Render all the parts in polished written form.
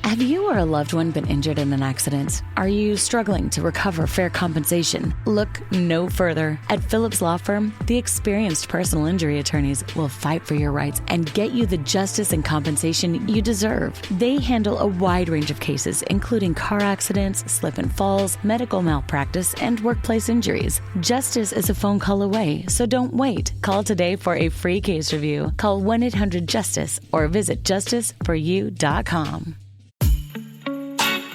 Have you or a loved one been injured in an accident? Are you struggling to recover fair compensation? Look no further. At Phillips Law Firm, the experienced personal injury attorneys will fight for your rights and get you the justice and compensation you deserve. They handle a wide range of cases, including car accidents, slip and falls, medical malpractice, and workplace injuries. Justice is a phone call away, so don't wait. Call today for a free case review. Call 1-800-JUSTICE or visit justiceforyou.com.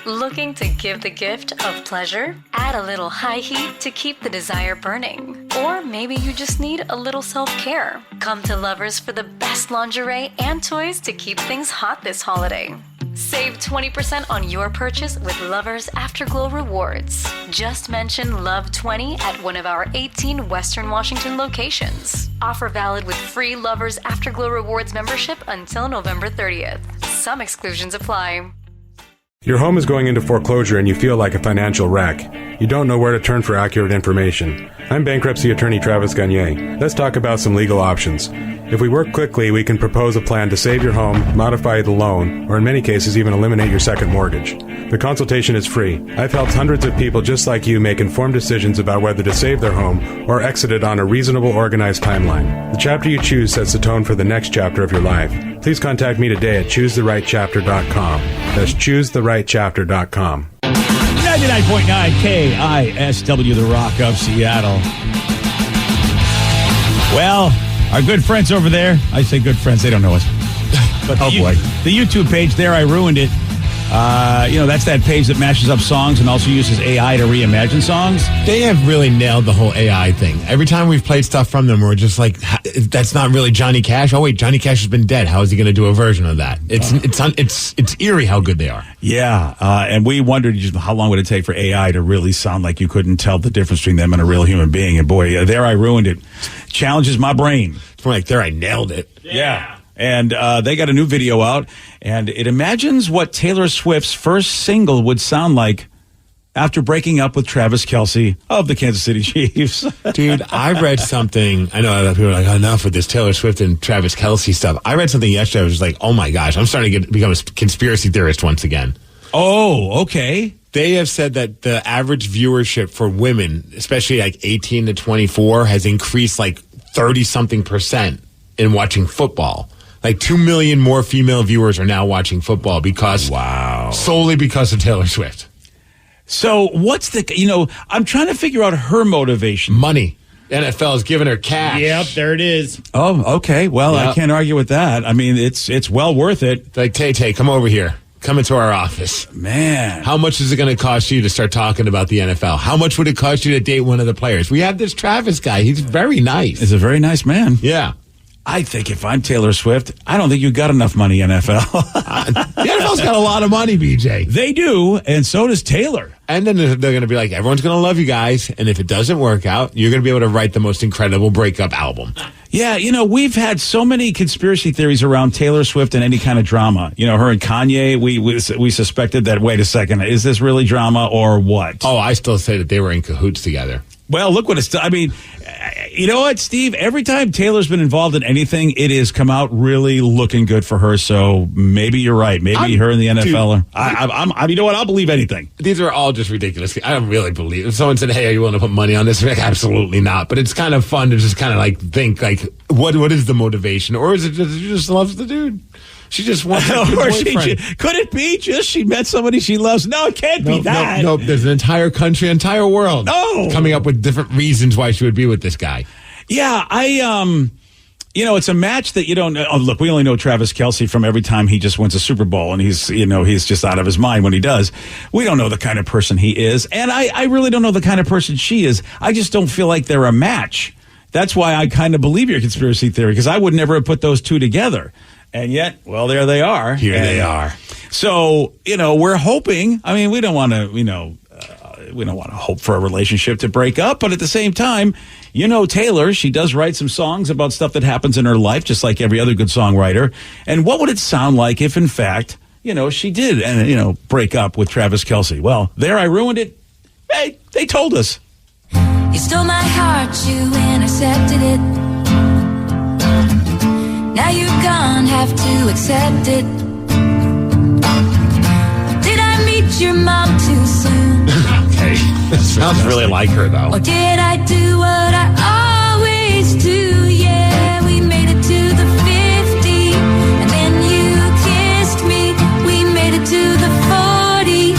Looking to give the gift of pleasure? Add a little high heat to keep the desire burning. Or maybe you just need a little self-care. Come to Lovers for the best lingerie and toys to keep things hot this holiday. Save 20% on your purchase with Lovers Afterglow Rewards. Just mention LOVE20 at one of our 18 Western Washington locations. Offer valid with free Lovers Afterglow Rewards membership until November 30th. Some exclusions apply. Your home is going into foreclosure and you feel like a financial wreck. You don't know where to turn for accurate information. I'm bankruptcy attorney Travis Gagne. Let's talk about some legal options. If we work quickly, we can propose a plan to save your home, modify the loan, or in many cases even eliminate your second mortgage. The consultation is free. I've helped hundreds of people just like you make informed decisions about whether to save their home or exit it on a reasonable, organized timeline. The chapter you choose sets the tone for the next chapter of your life. Please contact me today at choosetherightchapter.com. That's choosetherightchapter.com. 99.9 KISW, the Rock of Seattle. Well, our good friends over there, I say good friends, they don't know us. But the YouTube page there, I ruined it. That's that page that mashes up songs and also uses AI to reimagine songs. They have really nailed the whole AI thing. Every time we've played stuff from them, we're just like, that's not really Johnny Cash. Oh, wait, Johnny Cash has been dead. How is he going to do a version of that? It's eerie how good they are. Yeah, and we wondered just how long would it take for AI to really sound like you couldn't tell the difference between them and a real human being. And boy, there I ruined it. Challenges my brain. It's more like there I nailed it. Yeah. And they got a new video out, and it imagines what Taylor Swift's first single would sound like after breaking up with Travis Kelce of the Kansas City Chiefs. Dude, I read something. I know a lot of people are like, enough with this Taylor Swift and Travis Kelce stuff. I read something yesterday. I was just like, oh my gosh, I'm starting to become a conspiracy theorist once again. Oh, okay. They have said that the average viewership for women, especially like 18 to 24, has increased like 30-something% in watching football. Like 2 million more female viewers are now watching football solely because of Taylor Swift. So what's I'm trying to figure out her motivation. Money. NFL is giving her cash. Yep, there it is. Oh, okay. Well, yep. I can't argue with that. I mean, it's well worth it. Like, Tay, come over here. Come into our office. Man. How much is it going to cost you to start talking about the NFL? How much would it cost you to date one of the players? We have this Travis guy. He's very nice. He's a very nice man. Yeah. I think if I'm Taylor Swift, I don't think you got enough money, NFL. The NFL's got a lot of money, BJ. They do, and so does Taylor. And then they're going to be like, everyone's going to love you guys, and if it doesn't work out, you're going to be able to write the most incredible breakup album. Yeah, we've had so many conspiracy theories around Taylor Swift and any kind of drama. Her and Kanye, we suspected that, wait a second, is this really drama or what? Oh, I still say that they were in cahoots together. Well, look what it's done. I mean, you know what, Steve? Every time Taylor's been involved in anything, it has come out really looking good for her. So maybe you're right. Maybe her and the NFL are. You know what? I'll believe anything. These are all just ridiculous. I don't really believe. If someone said, "Hey, are you willing to put money on this?" I'm like, absolutely not. But it's kind of fun to just kind of like think like, what is the motivation, or is it just she just loves the dude? She just wants a good boyfriend. Could it be just she met somebody she loves? No, it can't be that. No, there's an entire country, entire world coming up with different reasons why she would be with this guy. Yeah, it's a match that you don't know. Oh, look, we only know Travis Kelce from every time he just wins a Super Bowl, and he's just out of his mind when he does. We don't know the kind of person he is, and I really don't know the kind of person she is. I just don't feel like they're a match. That's why I kind of believe your conspiracy theory, because I would never have put those two together. And yet, well, there they are. They are. So, we're hoping. I mean, we don't want to, we don't want to hope for a relationship to break up. But at the same time, Taylor, she does write some songs about stuff that happens in her life, just like every other good songwriter. And what would it sound like if, in fact, she did, break up with Travis Kelce? Well, there I ruined it. Hey, they told us. You stole my heart, you intercepted it. Now you're gone, have to accept it. Sounds really like her, though. Or did I do what I always do? Yeah, we made it to the 50, and then you kissed me. We made it to the 40,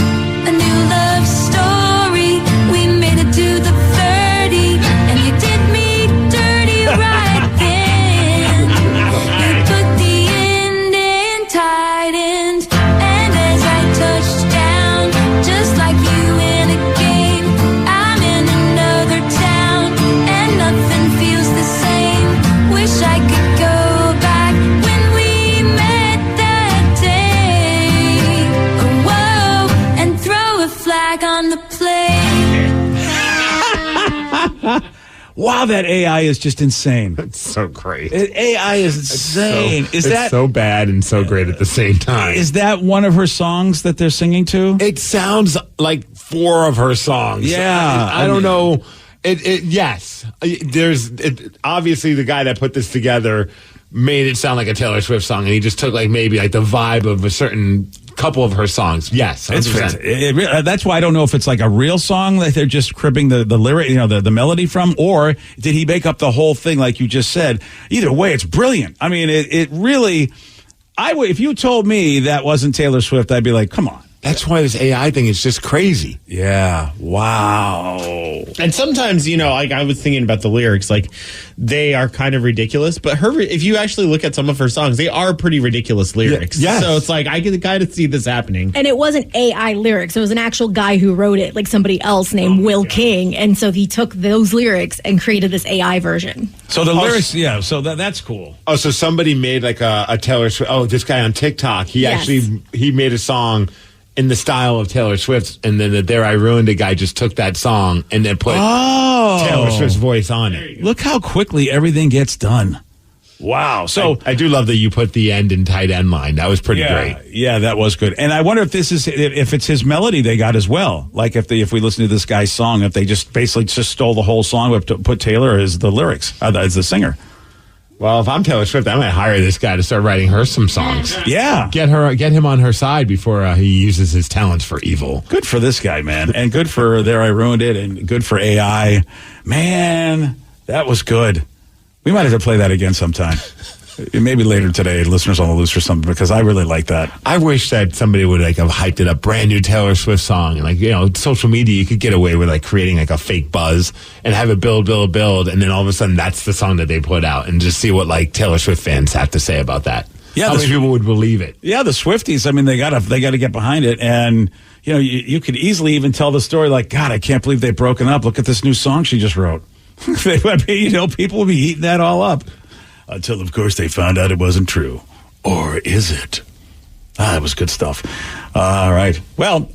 a new love story. We made it to the 30, and you did me dirty right then. You put the end in tight ends, and as I touched down, just like you in a game, I'm in another town, and nothing feels the same. Wish I could go back when we met that day. Oh, whoa, and throw a flag on the play. Wow, that AI is just insane. It's so great. AI is insane. It's so bad and so great at the same time. Is that one of her songs that they're singing to? It sounds like 4 of her songs. Yeah. I don't know. Yes. Obviously, the guy that put this together made it sound like a Taylor Swift song, and he just took maybe the vibe of a certain couple of her songs. Yes. It's that's why I don't know if it's like a real song that they're just cribbing the lyric, the melody from, or did he make up the whole thing like you just said? Either way, it's brilliant. I mean, it really, if you told me that wasn't Taylor Swift, I'd be like, come on. That's why this AI thing is just crazy. Yeah. Wow. And sometimes, I was thinking about the lyrics, they are kind of ridiculous, but if you actually look at some of her songs, they are pretty ridiculous lyrics. Yes. So it's I get kind of see this happening. And it wasn't AI lyrics. It was an actual guy who wrote it, somebody else named Will King. And so he took those lyrics and created this AI version. So the lyrics, so that's cool. Oh, so somebody made a Taylor Swift, this guy on TikTok, he made a song in the style of Taylor Swift's, and then the There I Ruined It guy just took that song and then put Taylor Swift's voice on it. Look how quickly everything gets done. Wow. So I do love that you put the end in tight end line. That was pretty great. Yeah, that was good. And I wonder if it's his melody they got as well. Like if we listen to this guy's song, if they just basically just stole the whole song, but put Taylor as the lyrics, as the singer. Well, if I'm Taylor Swift, I might hire this guy to start writing her some songs. Yeah. Get him on her side before he uses his talents for evil. Good for this guy, man. And good for There I Ruined It, and good for AI. Man, that was good. We might have to play that again sometime. Maybe later today, listeners on the loose or something, because I really like that. I wish that somebody would have hyped it up, brand new Taylor Swift song, and social media, you could get away with creating a fake buzz and have it build, and then all of a sudden that's the song that they put out, and just see what Taylor Swift fans have to say about that. Yeah, how many people would believe it? Yeah, the Swifties. I mean, they gotta get behind it, and you could easily even tell the story God, I can't believe they've broken up. Look at this new song she just wrote. People will be eating that all up. Until, of course, they found out it wasn't true. Or is it? That was good stuff. All right. Well,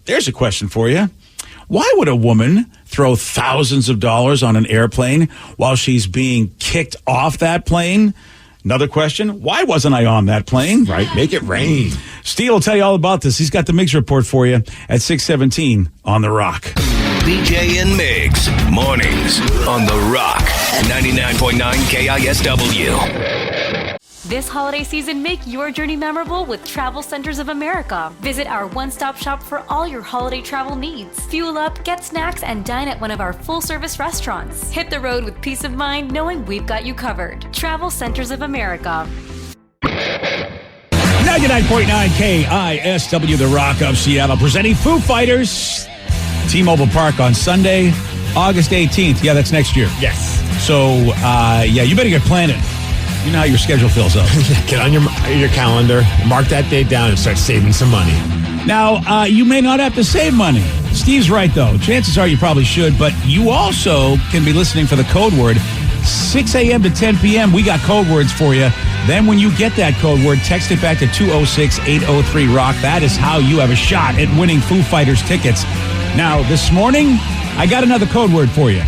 there's a question for you. Why would a woman throw thousands of dollars on an airplane while she's being kicked off that plane? Another question. Why wasn't I on that plane? Right. Make it rain. Steve will tell you all about this. He's got the Migs report for you at 6:17 on The Rock. BJ and Migs, mornings on The Rock, 99.9 KISW. This holiday season, make your journey memorable with Travel Centers of America. Visit our one-stop shop for all your holiday travel needs. Fuel up, get snacks, and dine at one of our full-service restaurants. Hit the road with peace of mind knowing we've got you covered. Travel Centers of America. 99.9 KISW, The Rock of Seattle, presenting Foo Fighters, T-Mobile Park on Sunday, August 18th. Yeah, that's next year. Yes. So, you better get planning. You know how your schedule fills up. Get on your calendar, mark that date down, and start saving some money. Now, you may not have to save money. Steve's right, though. Chances are you probably should, but you also can be listening for the code word. 6 a.m. to 10 p.m., we got code words for you. Then when you get that code word, text it back to 206-803-ROCK. That is how you have a shot at winning Foo Fighters tickets. Now, this morning, I got another code word for you.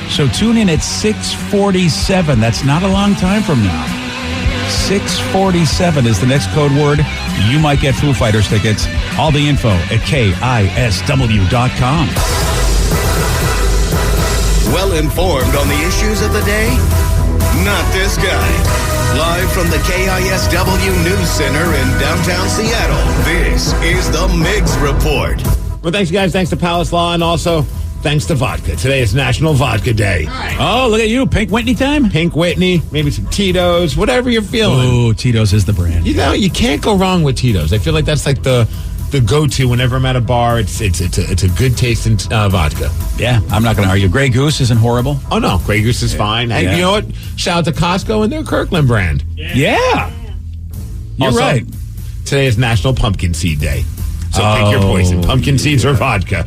So tune in at 6:47. That's not a long time from now. 6:47 is the next code word. You might get Foo Fighters tickets. All the info at KISW.com. Well informed on the issues of the day? Not this guy. Live from the KISW News Center in downtown Seattle, this is the Migs Report. Well, thanks, guys. Thanks to Palace Law, and also thanks to vodka. Today is National Vodka Day. Oh, look at you. Pink Whitney time? Pink Whitney, maybe some Tito's, whatever you're feeling. Oh, Tito's is the brand. You know, you can't go wrong with Tito's. I feel like that's like the go-to whenever I'm at a bar. It's a good tasting vodka. Yeah, I'm not going to argue. Grey Goose isn't horrible. Oh, no. Grey Goose is fine. Hey, Yeah. you know what? Shout out to Costco and their Kirkland brand. Yeah. You're Also, right. Today is National Pumpkin Seed Day. So pick your poison. Pumpkin seeds or vodka.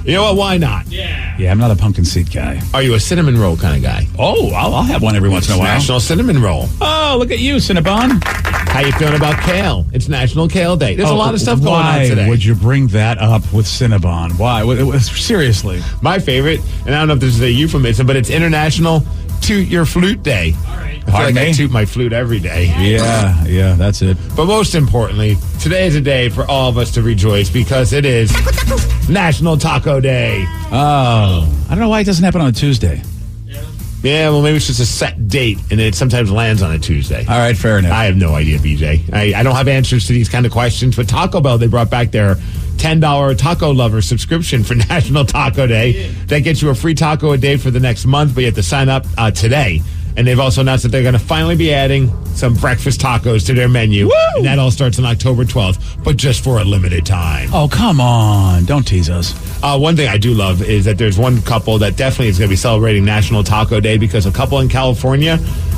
You know what? Why not? Yeah, I'm not a pumpkin seed guy. Are you a cinnamon roll kind of guy? Oh, I'll have one every once in a while. National Cinnamon Roll. Oh, look at you, Cinnabon. How you feeling about kale? It's National Kale Day. There's a lot of stuff going on today. Why would you bring that up with Cinnabon? Why? Seriously. My favorite, and I don't know if this is a euphemism, but it's International Toot Your Flute Day. I feel like I toot my flute every day. Yeah, that's it. But most importantly, today is a day for all of us to rejoice because it is National Taco Day. Oh, I don't know why it doesn't happen on a Tuesday. Yeah, well, maybe it's just a set date, and it sometimes lands on a Tuesday. All right, fair enough. I have no idea, BJ. I don't have answers to these kind of questions, but Taco Bell, they brought back their $10 Taco Lover subscription for National Taco Day. That gets you a free taco a day for the next month, but you have to sign up today. And they've also announced that they're going to finally be adding some breakfast tacos to their menu. Woo! And that all starts on October 12th, but just for a limited time. Oh, come on. Don't tease us. One thing I do love is that there's one couple that definitely is going to be celebrating National Taco Day because a couple in California,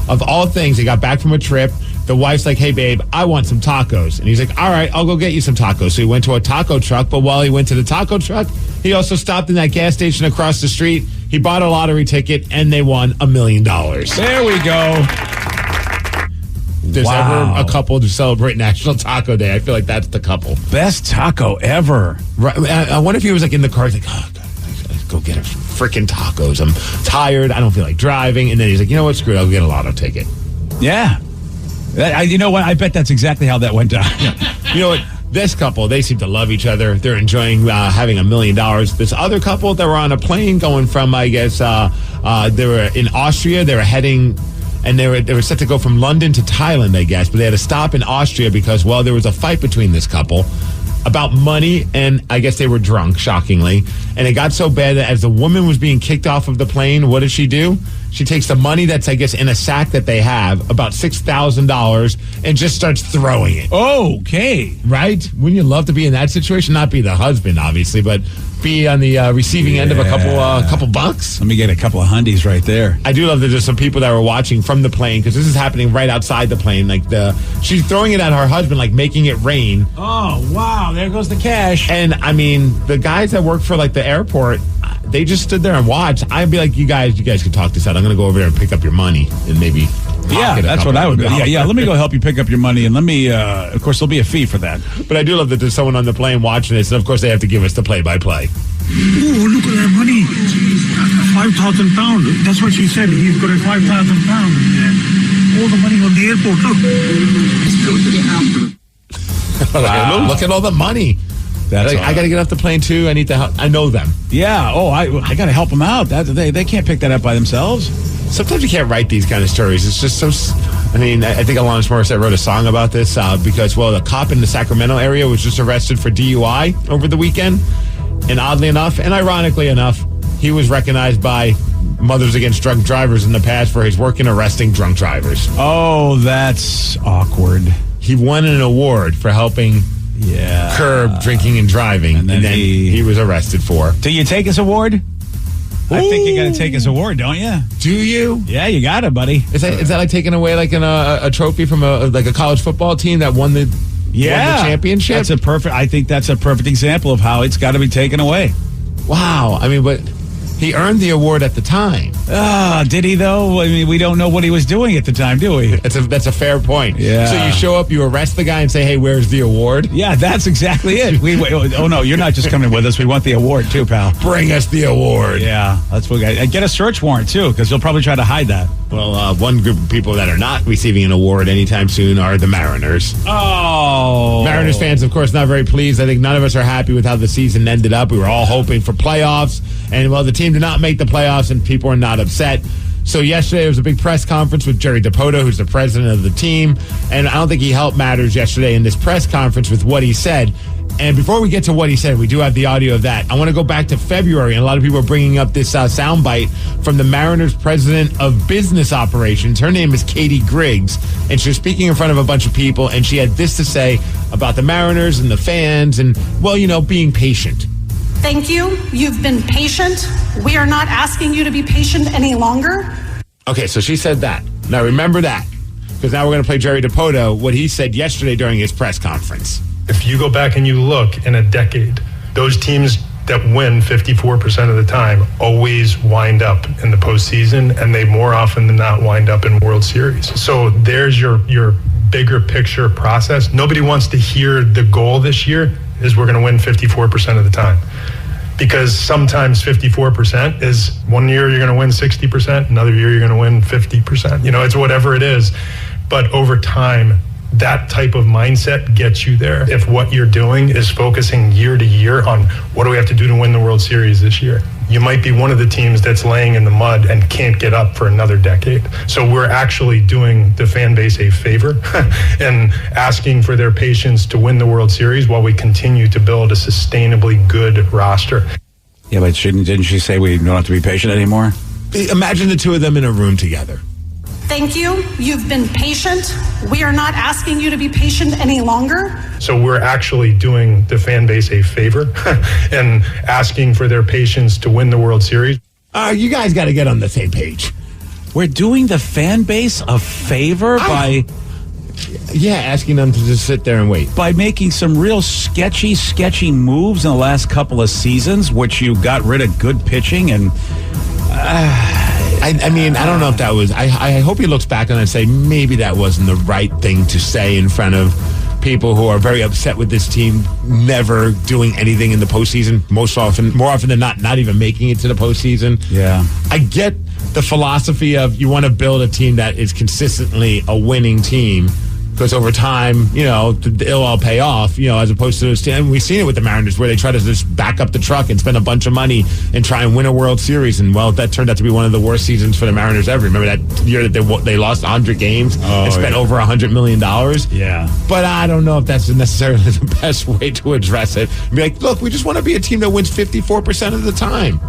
of all things, they got back from a trip. The wife's like, hey, babe, I want some tacos. And he's like, all right, I'll go get you some tacos. So he went to a taco truck, but while he went to the taco truck, he also stopped in that gas station across the street. He bought a lottery ticket, and they won $1 million. There we go. If there's ever a couple to celebrate National Taco Day, I feel like that's the couple. Best taco ever. Right. I wonder if he was like in the car, he's like, oh, God, I gotta go get some freaking tacos. I'm tired. I don't feel like driving. And then he's like, you know what? Screw it. I'll get a lotto ticket. Yeah. You know what? I bet that's exactly how that went down. You know what? This couple, they seem to love each other. They're enjoying having $1 million. This other couple, they were on a plane going from, I guess, they were in Austria. They were heading, and they were set to go from London to Thailand, I guess. But they had to stop in Austria because, well, there was a fight between this couple about money, and I guess they were drunk, shockingly. And it got so bad that as the woman was being kicked off of the plane, what does she do? She takes the money that's, I guess, in a sack that they have, about $6,000, and just starts throwing it. Okay. Right? Wouldn't you love to be in that situation? Not be the husband, obviously, but be on the receiving end of a couple bucks. Let me get a couple of hundies right there. I do love that there's some people that were watching from the plane because this is happening right outside the plane. Like she's throwing it at her husband, like making it rain. Oh, wow. There goes the cash. And I mean, the guys that work for like the airport, they just stood there and watched. I'd be like, you guys can talk this out. I'm going to go over there and pick up your money and maybe. Yeah, that's what I would do. Yeah. Let me go help you pick up your money, and let me. Of course, there'll be a fee for that. But I do love that there's someone on the plane watching this, and of course, they have to give us the play-by-play. Oh, look at that money. £5,000. That's what she said. He's got a £5,000. All the money on the airport. Look. Wow. Look at all the money. That's I got to get off the plane too. I need to help. I know them. Yeah. Oh, I got to help them out. They can't pick that up by themselves. Sometimes you can't write these kind of stories. It's just so. I mean, I think Alanis Morissette wrote a song about this because, well, the cop in the Sacramento area was just arrested for DUI over the weekend. And oddly enough, and ironically enough, he was recognized by Mothers Against Drunk Drivers in the past for his work in arresting drunk drivers. Oh, that's awkward. He won an award for helping curb drinking and driving, and then he was arrested for. Do you take his award? I think you got to take his award, don't you? Do you? Yeah, you got it, buddy. Is that like taking away like a trophy from a college football team that won the championship? I think that's a perfect example of how it's got to be taken away. Wow. I mean, but he earned the award at the time. Did he though? I mean, we don't know what he was doing at the time, do we? That's a fair point. Yeah. So you show up, you arrest the guy, and say, "Hey, where's the award?" Yeah, that's exactly it. Oh no, you're not just coming with us. We want the award too, pal. Bring us the award. Yeah, that's what we got. Get a search warrant too, because they'll probably try to hide that. Well, one group of people that are not receiving an award anytime soon are the Mariners. Oh. Mariners fans, of course, not very pleased. I think none of us are happy with how the season ended up. We were all hoping for playoffs, and well, the team did not make the playoffs, and people are not upset. So yesterday there was a big press conference with Jerry DiPoto, who's the president of the team, and I don't think he helped matters yesterday in this press conference with what he said. And before we get to what he said, we do have the audio of that. I want to go back to February, and a lot of people are bringing up this soundbite from the Mariners president of business operations. Her name is Katie Griggs, and she was speaking in front of a bunch of people, and she had this to say about the Mariners and the fans and, well, being patient. Thank you. You've been patient. We are not asking you to be patient any longer. Okay, so she said that. Now remember that, because now we're going to play Jerry DiPoto, what he said yesterday during his press conference. If you go back and you look in a decade, those teams that win 54% of the time always wind up in the postseason, and they more often than not wind up in World Series. So there's your bigger picture process. Nobody wants to hear the goal this year is we're going to win 54% of the time. Because sometimes 54% is one year you're going to win 60%, another year you're going to win 50%. It's whatever it is. But over time, that type of mindset gets you there. If what you're doing is focusing year to year on what do we have to do to win the World Series this year, you might be one of the teams that's laying in the mud and can't get up for another decade. So we're actually doing the fan base a favor and asking for their patience to win the World Series while we continue to build a sustainably good roster. Yeah, but didn't she say we don't have to be patient anymore? Imagine the two of them in a room together. Thank you. You've been patient. We are not asking you to be patient any longer. So we're actually doing the fan base a favor and asking for their patience to win the World Series. You guys got to get on the same page. We're doing the fan base a favor by... Yeah, asking them to just sit there and wait. By making some real sketchy moves in the last couple of seasons, which you got rid of good pitching and... I mean, I don't know if that was... I hope he looks back on it and say maybe that wasn't the right thing to say in front of people who are very upset with this team never doing anything in the postseason. More often than not even making it to the postseason. Yeah. I get the philosophy of you want to build a team that is consistently a winning team. Because over time, it'll all pay off, as opposed to those teams. We've seen it with the Mariners where they try to just back up the truck and spend a bunch of money and try and win a World Series. And, well, that turned out to be one of the worst seasons for the Mariners ever. Remember that year that they lost 100 games and spent over $100 million? Yeah. But I don't know if that's necessarily the best way to address it. Be like, look, we just want to be a team that wins 54% of the time.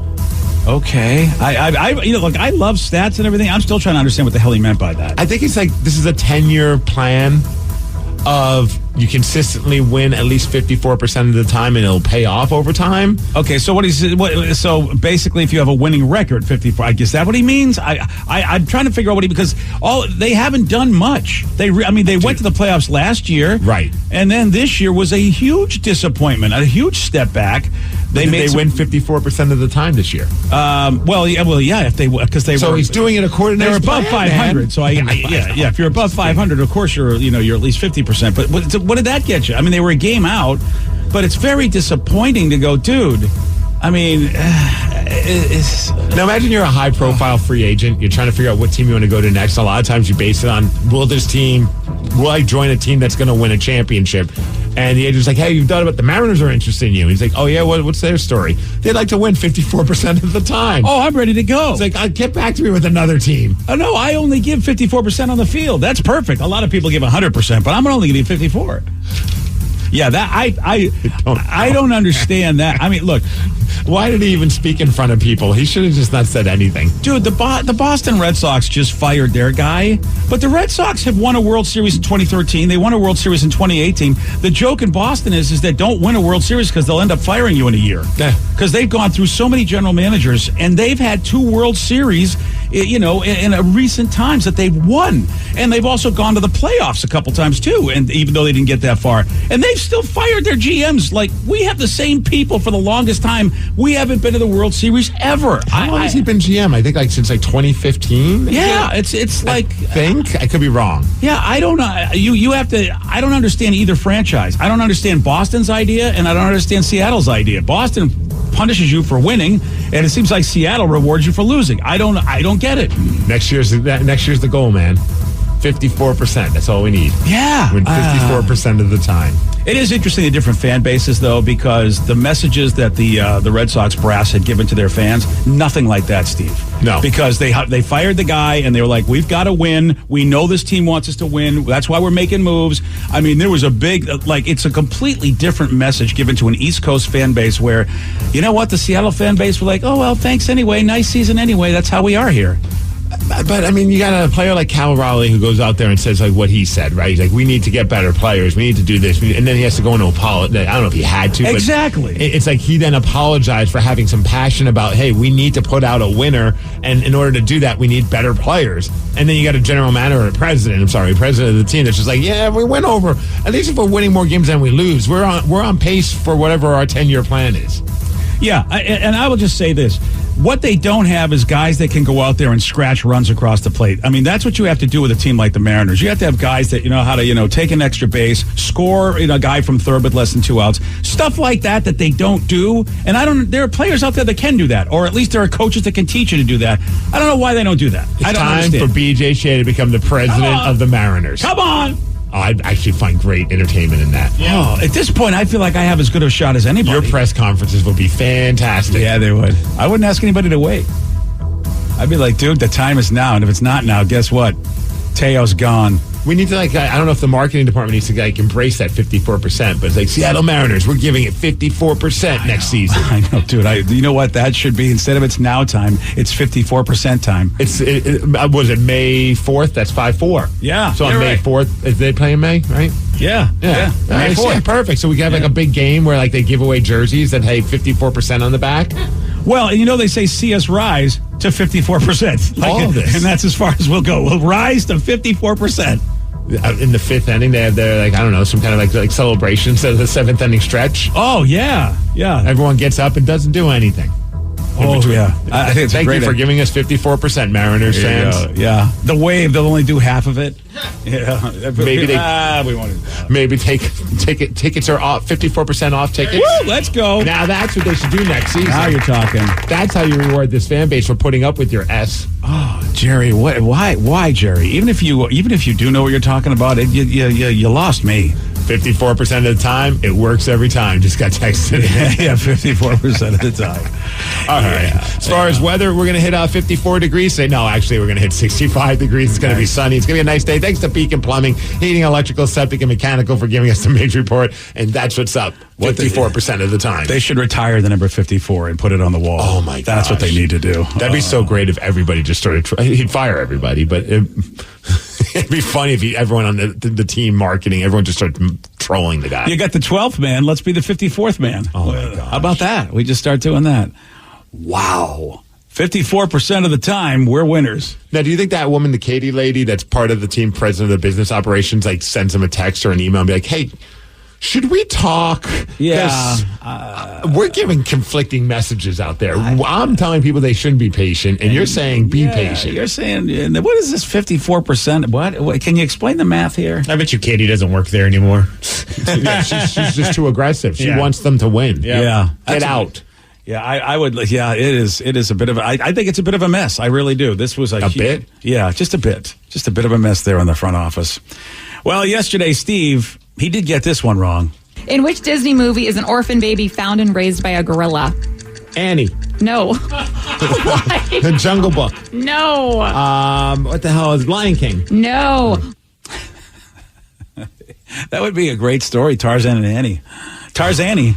Okay. I love stats and everything. I'm still trying to understand what the hell he meant by that. I think it's like this is a 10-year plan of you consistently win at least 54% of the time and it'll pay off over time. Okay, so so basically if you have a winning record, 54, I guess that what he means? I'm trying to figure out because they haven't done much. They went to the playoffs last year. Right. And then this year was a huge disappointment, a huge step back. They win 54% of the time this year. So he's doing it according to they're his above plan, 500. man. So if you're above 500, of course you're at least 50%. But what did that get you? I mean, they were a game out, but it's very disappointing to go, dude. I mean, now imagine you're a high-profile free agent. You're trying to figure out what team you want to go to next. A lot of times you base it on, will I join a team that's going to win a championship? And the agent's like, hey, you've done it, but the Mariners are interested in you. He's like, oh, yeah, what's their story? They'd like to win 54% of the time. Oh, I'm ready to go. It's like, get back to me with another team. Oh, no, I only give 54% on the field. That's perfect. A lot of people give 100%, but I'm only going to give 54. Yeah, that I don't understand that. I mean, look, why did he even speak in front of people? He should have just not said anything. Dude, the Boston Red Sox just fired their guy, but the Red Sox have won a World Series in 2013. They won a World Series in 2018. The joke in Boston is that don't win a World Series because they'll end up firing you in a year. Because they've gone through so many general managers, and they've had 2 World Series, in recent times that they've won. And they've also gone to the playoffs a couple times, too, and even though they didn't get that far. And they've still fired their GMs. Like, we have the same people for the longest time. We haven't been to the World Series ever. How long has he been GM? I think since 2015. Yeah, it's like I could be wrong. Yeah, I don't know. You have to. I don't understand either franchise. I don't understand Boston's idea, and I don't understand Seattle's idea. Boston punishes you for winning, and it seems like Seattle rewards you for losing. I don't get it. Next year's the goal, man. 54%. That's all we need. Yeah. Win 54% of the time. It is interesting, the different fan bases, though, because the messages that the Red Sox brass had given to their fans, nothing like that, Steve. No. Because they fired the guy, and they were like, we've got to win. We know this team wants us to win. That's why we're making moves. I mean, there was a big, it's a completely different message given to an East Coast fan base where, you know what, the Seattle fan base were like, oh, well, thanks anyway. Nice season anyway. That's how we are here. But, I mean, you got a player like Cal Raleigh who goes out there and says, like, what he said, right? He's like, we need to get better players. We need to do this. And then he has to go into apologize. I don't know if he had to. Exactly. But it's like he then apologized for having some passion about, hey, we need to put out a winner. And in order to do that, we need better players. And then you got a general manager or president of the team that's just like, yeah, we went over. At least if we're winning more games than we lose, we're on pace for whatever our 10-year plan is. Yeah, and I will just say this. What they don't have is guys that can go out there and scratch runs across the plate. I mean, that's what you have to do with a team like the Mariners. You have to have guys that know how to, take an extra base, score, a guy from third with less than 2 outs. Stuff like that they don't do. And there are players out there that can do that, or at least there are coaches that can teach you to do that. I don't know why they don't do that. It's I don't time understand. for B.J. Shea to become the president of the Mariners. Come on! Oh, I'd actually find great entertainment in that. Yeah. Oh, at this point, I feel like I have as good a shot as anybody. Your press conferences would be fantastic. Yeah, they would. I wouldn't ask anybody to wait. I'd be like, dude, the time is now. And if it's not now, guess what? Teo's gone. We need to, I don't know if the marketing department needs to, embrace that 54%, but it's like, Seattle Mariners, we're giving it 54% next season. I know, dude. You know what that should be? Instead of it's now time, it's 54% time. Was it May 4th? That's 5-4. Yeah. So on May 4th, is they playing May, right? Yeah. May 4th. Yeah, perfect. So we can have a big game where, they give away jerseys that, hey, 54% on the back. Well, and they say, see us rise to 54%. All of this. And that's as far as we'll go. We'll rise to 54%. In the fifth inning, they have their, some kind of like celebrations of the seventh inning stretch. Oh, yeah. Yeah. Everyone gets up and doesn't do anything. Oh, yeah. I think it's Thank you for giving us 54%, Mariners fans. Yeah. The wave, they'll only do half of it. Yeah. Maybe we want to. Maybe tickets are off, 54% off tickets. Woo, let's go. Now that's what they should do next season. Now you're talking. That's how you reward this fan base for putting up with your S. Oh, Jerry, why, Jerry? Even if you do know what you're talking about, you lost me. 54% of the time, it works every time. Just got texted. Yeah, 54% of the time. All right. As far as weather, we're going to hit 54 degrees. No, actually, we're going to hit 65 degrees. It's going to be sunny. It's going to be a nice day. Thanks to Beacon Plumbing, Heating, Electrical, Septic, and Mechanical for giving us the Migs report. And that's what's up. 54% of the time. They should retire the number 54 and put it on the wall. Oh, my God. That's what they need to do. That'd be so great if everybody just started. He'd fire everybody, but it'd be funny if everyone on the team marketing, everyone just started trolling the guy. You got the 12th man. Let's be the 54th man. Oh, my God. How about that? We just start doing that. Wow. 54% of the time, we're winners. Now, do you think that woman, the Katie lady, that's part of the team president of the business operations, sends him a text or an email and be like, hey, should we talk? Yeah. We're giving conflicting messages out there. I'm telling people they shouldn't be patient, and you're saying be patient. You're saying, what is this 54%? What? Can you explain the math here? I bet you Katie doesn't work there anymore. Yeah, she's just too aggressive. She wants them to win. Yeah. Get out. Yeah, I would. Yeah, it is a bit of. I think it's a bit of a mess. I really do. This was a bit. Yeah, just a bit of a mess there in the front office. Well, yesterday, Steve, he did get this one wrong. In which Disney movie is an orphan baby found and raised by a gorilla? Annie. No. The Jungle Book. No. What the hell is Lion King? No. That would be a great story, Tarzan and Annie. Tarzani.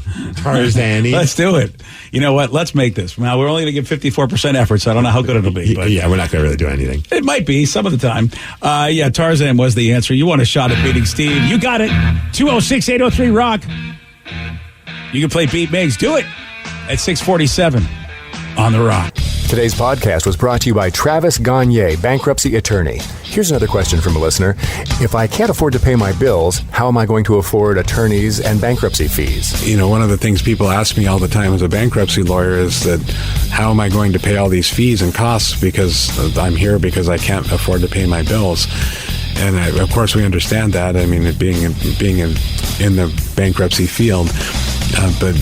Let's do it. You know what? Let's make this. Now, we're only going to give 54% effort, so I don't know how good it'll be. But yeah, we're not going to really do anything. It might be some of the time. Yeah, Tarzan was the answer. You want a shot at beating Steve? You got it. 206-803-ROCK. You can play Beat Migs. Do it at 647 on The Rock. Today's podcast was brought to you by Travis Gagne, bankruptcy attorney. Here's another question from a listener. If I can't afford to pay my bills, how am I going to afford attorneys and bankruptcy fees? You know, one of the things people ask me all the time as a bankruptcy lawyer is that how am I going to pay all these fees and costs because I'm here because I can't afford to pay my bills? And of course, we understand that. I mean, being in the bankruptcy field. But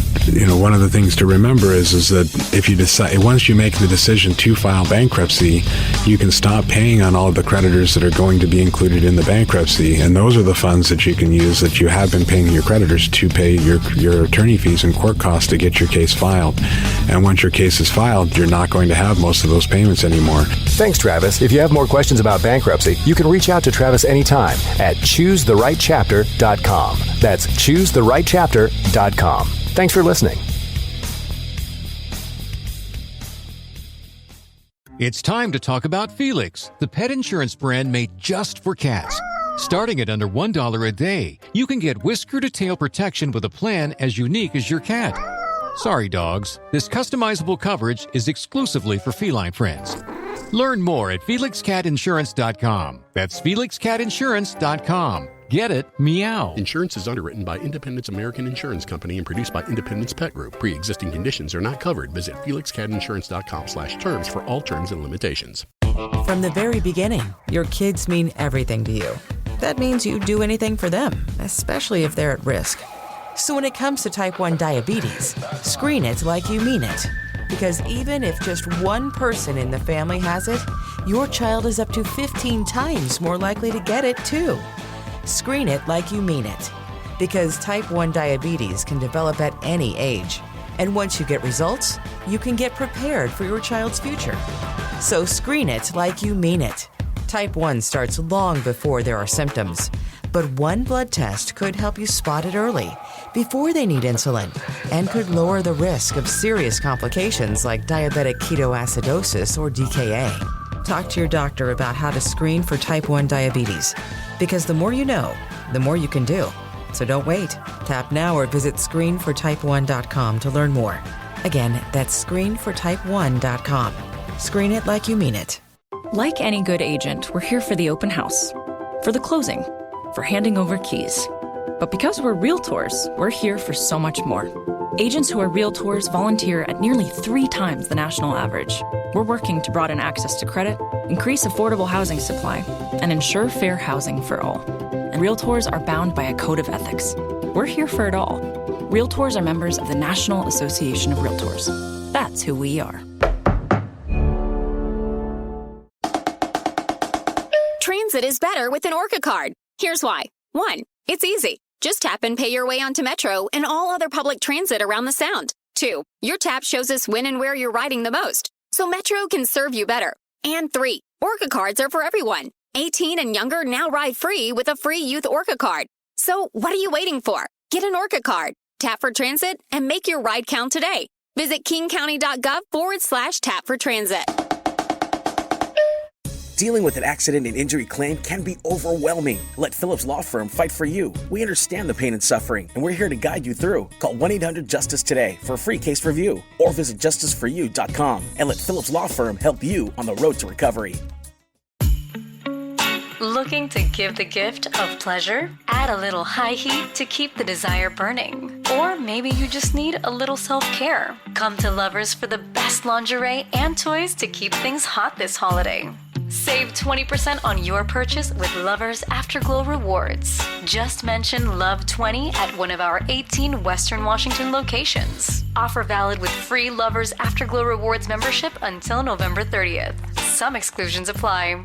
one of the things to remember is that if you decide, once you make the decision to file bankruptcy, you can stop paying on all of the creditors that are going to be included in the bankruptcy, and those are the funds that you can use that you have been paying your creditors to pay your attorney fees and court costs to get your case filed. And once your case is filed, you're not going to have most of those payments anymore. Thanks, Travis. If you have more questions about bankruptcy, you can reach out to Travis anytime at ChooseTheRightChapter.com. That's ChooseTheRightChapter.com. Thanks for listening. It's time to talk about Felix, the pet insurance brand made just for cats. Starting at under $1 a day, you can get whisker-to-tail protection with a plan as unique as your cat. Sorry, dogs. This customizable coverage is exclusively for feline friends. Learn more at FelixCatInsurance.com. That's FelixCatInsurance.com. Get it? Meow. Insurance is underwritten by Independence American Insurance Company and produced by Independence Pet Group. Pre-existing conditions are not covered. Visit FelixCatInsurance.com/terms for all terms and limitations. From the very beginning, your kids mean everything to you. That means you'd do anything for them, especially if they're at risk. So when it comes to type 1 diabetes, screen it like you mean it. Because even if just one person in the family has it, your child is up to 15 times more likely to get it too. Screen it like you mean it. Because type 1 diabetes can develop at any age. And once you get results, you can get prepared for your child's future. So screen it like you mean it. Type 1 starts long before there are symptoms. But one blood test could help you spot it early, before they need insulin, and could lower the risk of serious complications like diabetic ketoacidosis or DKA. Talk to your doctor about how to screen for type 1 diabetes. Because the more you know, the more you can do. So don't wait. Tap now or visit screenfortype1.com to learn more. Again, that's screenfortype1.com. Screen it like you mean it. Like any good agent, we're here for the open house, for the closing, for handing over keys. But because we're realtors, we're here for so much more. Agents who are realtors volunteer at nearly 3 times the national average. We're working to broaden access to credit, increase affordable housing supply, and ensure fair housing for all. And realtors are bound by a code of ethics. We're here for it all. Realtors are members of the National Association of Realtors. That's who we are. Transit is better with an Orca card. Here's why. 1, it's easy. Just tap and pay your way onto Metro and all other public transit around the Sound. 2, your tap shows us when and where you're riding the most, so Metro can serve you better. And 3, Orca cards are for everyone. 18 and younger now ride free with a free youth Orca card. So what are you waiting for? Get an Orca card, tap for transit, and make your ride count today. Visit kingcounty.gov/tap for transit. Dealing with an accident and injury claim can be overwhelming. Let Phillips Law Firm fight for you. We understand the pain and suffering, and we're here to guide you through. Call 1-800-JUSTICE today for a free case review, or visit justiceforyou.com and let Phillips Law Firm help you on the road to recovery. Looking to give the gift of pleasure? Add a little high heat to keep the desire burning. Or maybe you just need a little self-care. Come to Lovers for the best lingerie and toys to keep things hot this holiday. Save 20% on your purchase with Lovers Afterglow Rewards. Just mention Love20 at one of our 18 Western Washington locations. Offer valid with free Lovers Afterglow Rewards membership until November 30th. Some exclusions apply.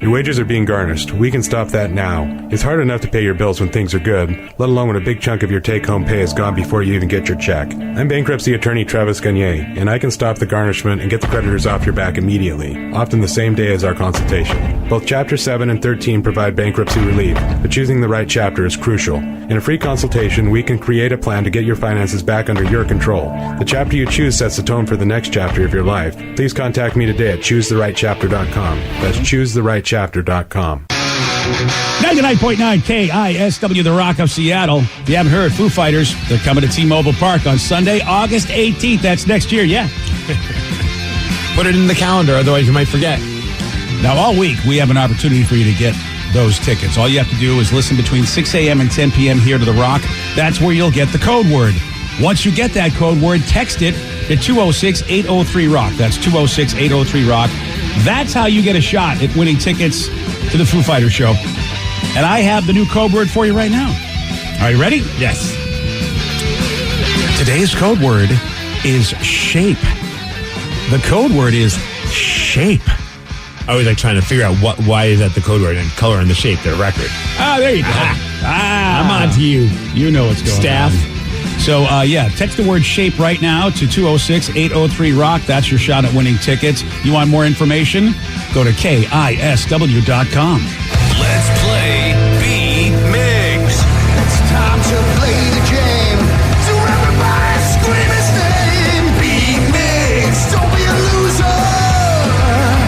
Your wages are being garnished. We can stop that now. It's hard enough to pay your bills when things are good, let alone when a big chunk of your take-home pay is gone before you even get your check. I'm bankruptcy attorney Travis Gagne, and I can stop the garnishment and get the creditors off your back immediately, often the same day as our consultation. Both Chapter 7 and 13 provide bankruptcy relief, but choosing the right chapter is crucial. In a free consultation, we can create a plan to get your finances back under your control. The chapter you choose sets the tone for the next chapter of your life. Please contact me today at ChooseTheRightChapter.com. That's ChooseTheRightChapter.com. 99.9 KISW, the Rock of Seattle. If you haven't heard, Foo Fighters, they're coming to T-Mobile Park on Sunday, August 18th. That's next year, yeah. Put it in the calendar, otherwise you might forget. Now, all week, we have an opportunity for you to get those tickets. All you have to do is listen between 6 a.m. and 10 p.m. here to The Rock. That's where you'll get the code word. Once you get that code word, text it to 206-803-ROCK. That's 206-803-ROCK. That's how you get a shot at winning tickets to the Foo Fighters show. And I have the new code word for you right now. Are you ready? Yes. Today's code word is shape. The code word is shape. I was like trying to figure out why is that the code word and color and the shape, their record. Ah, there you go. I'm on to you. You know what's going Staff. on. So, text the word shape right now to 206-803-ROCK. That's your shot at winning tickets. You want more information? Go to KISW.com. Let's play Be Migs. It's time to play the game. So everybody scream his name. Be Migs. Don't be a loser.